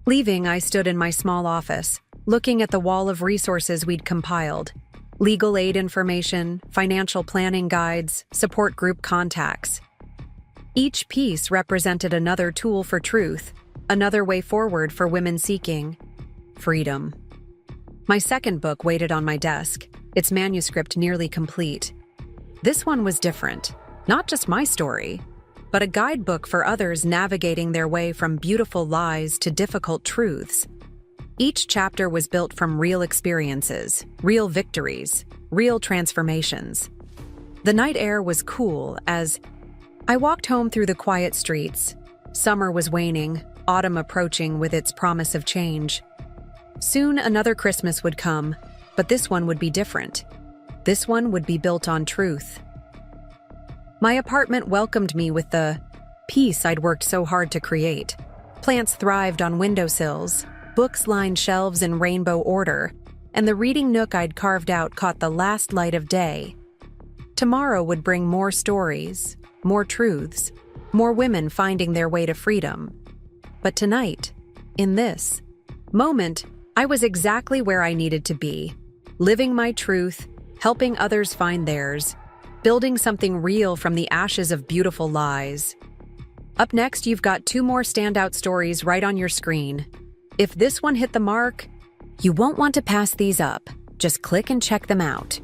leaving, I stood in my small office, looking at the wall of resources we'd compiled: legal aid information, financial planning guides, support group contacts. Each piece represented another tool for truth, another way forward for women seeking freedom. My second book waited on my desk, its manuscript nearly complete. This one was different, not just my story, but a guidebook for others navigating their way from beautiful lies to difficult truths. Each chapter was built from real experiences, real victories, real transformations. The night air was cool as I walked home through the quiet streets. Summer was waning, autumn approaching with its promise of change. Soon another Christmas would come, but this one would be different. This one would be built on truth. My apartment welcomed me with the peace I'd worked so hard to create. Plants thrived on windowsills, books lined shelves in rainbow order, and the reading nook I'd carved out caught the last light of day. Tomorrow would bring more stories, more truths, more women finding their way to freedom. But tonight, in this moment, I was exactly where I needed to be, living my truth, helping others find theirs, building something real from the ashes of beautiful lies. Up next, you've got 2 more standout stories right on your screen. If this one hit the mark, you won't want to pass these up. Just click and check them out.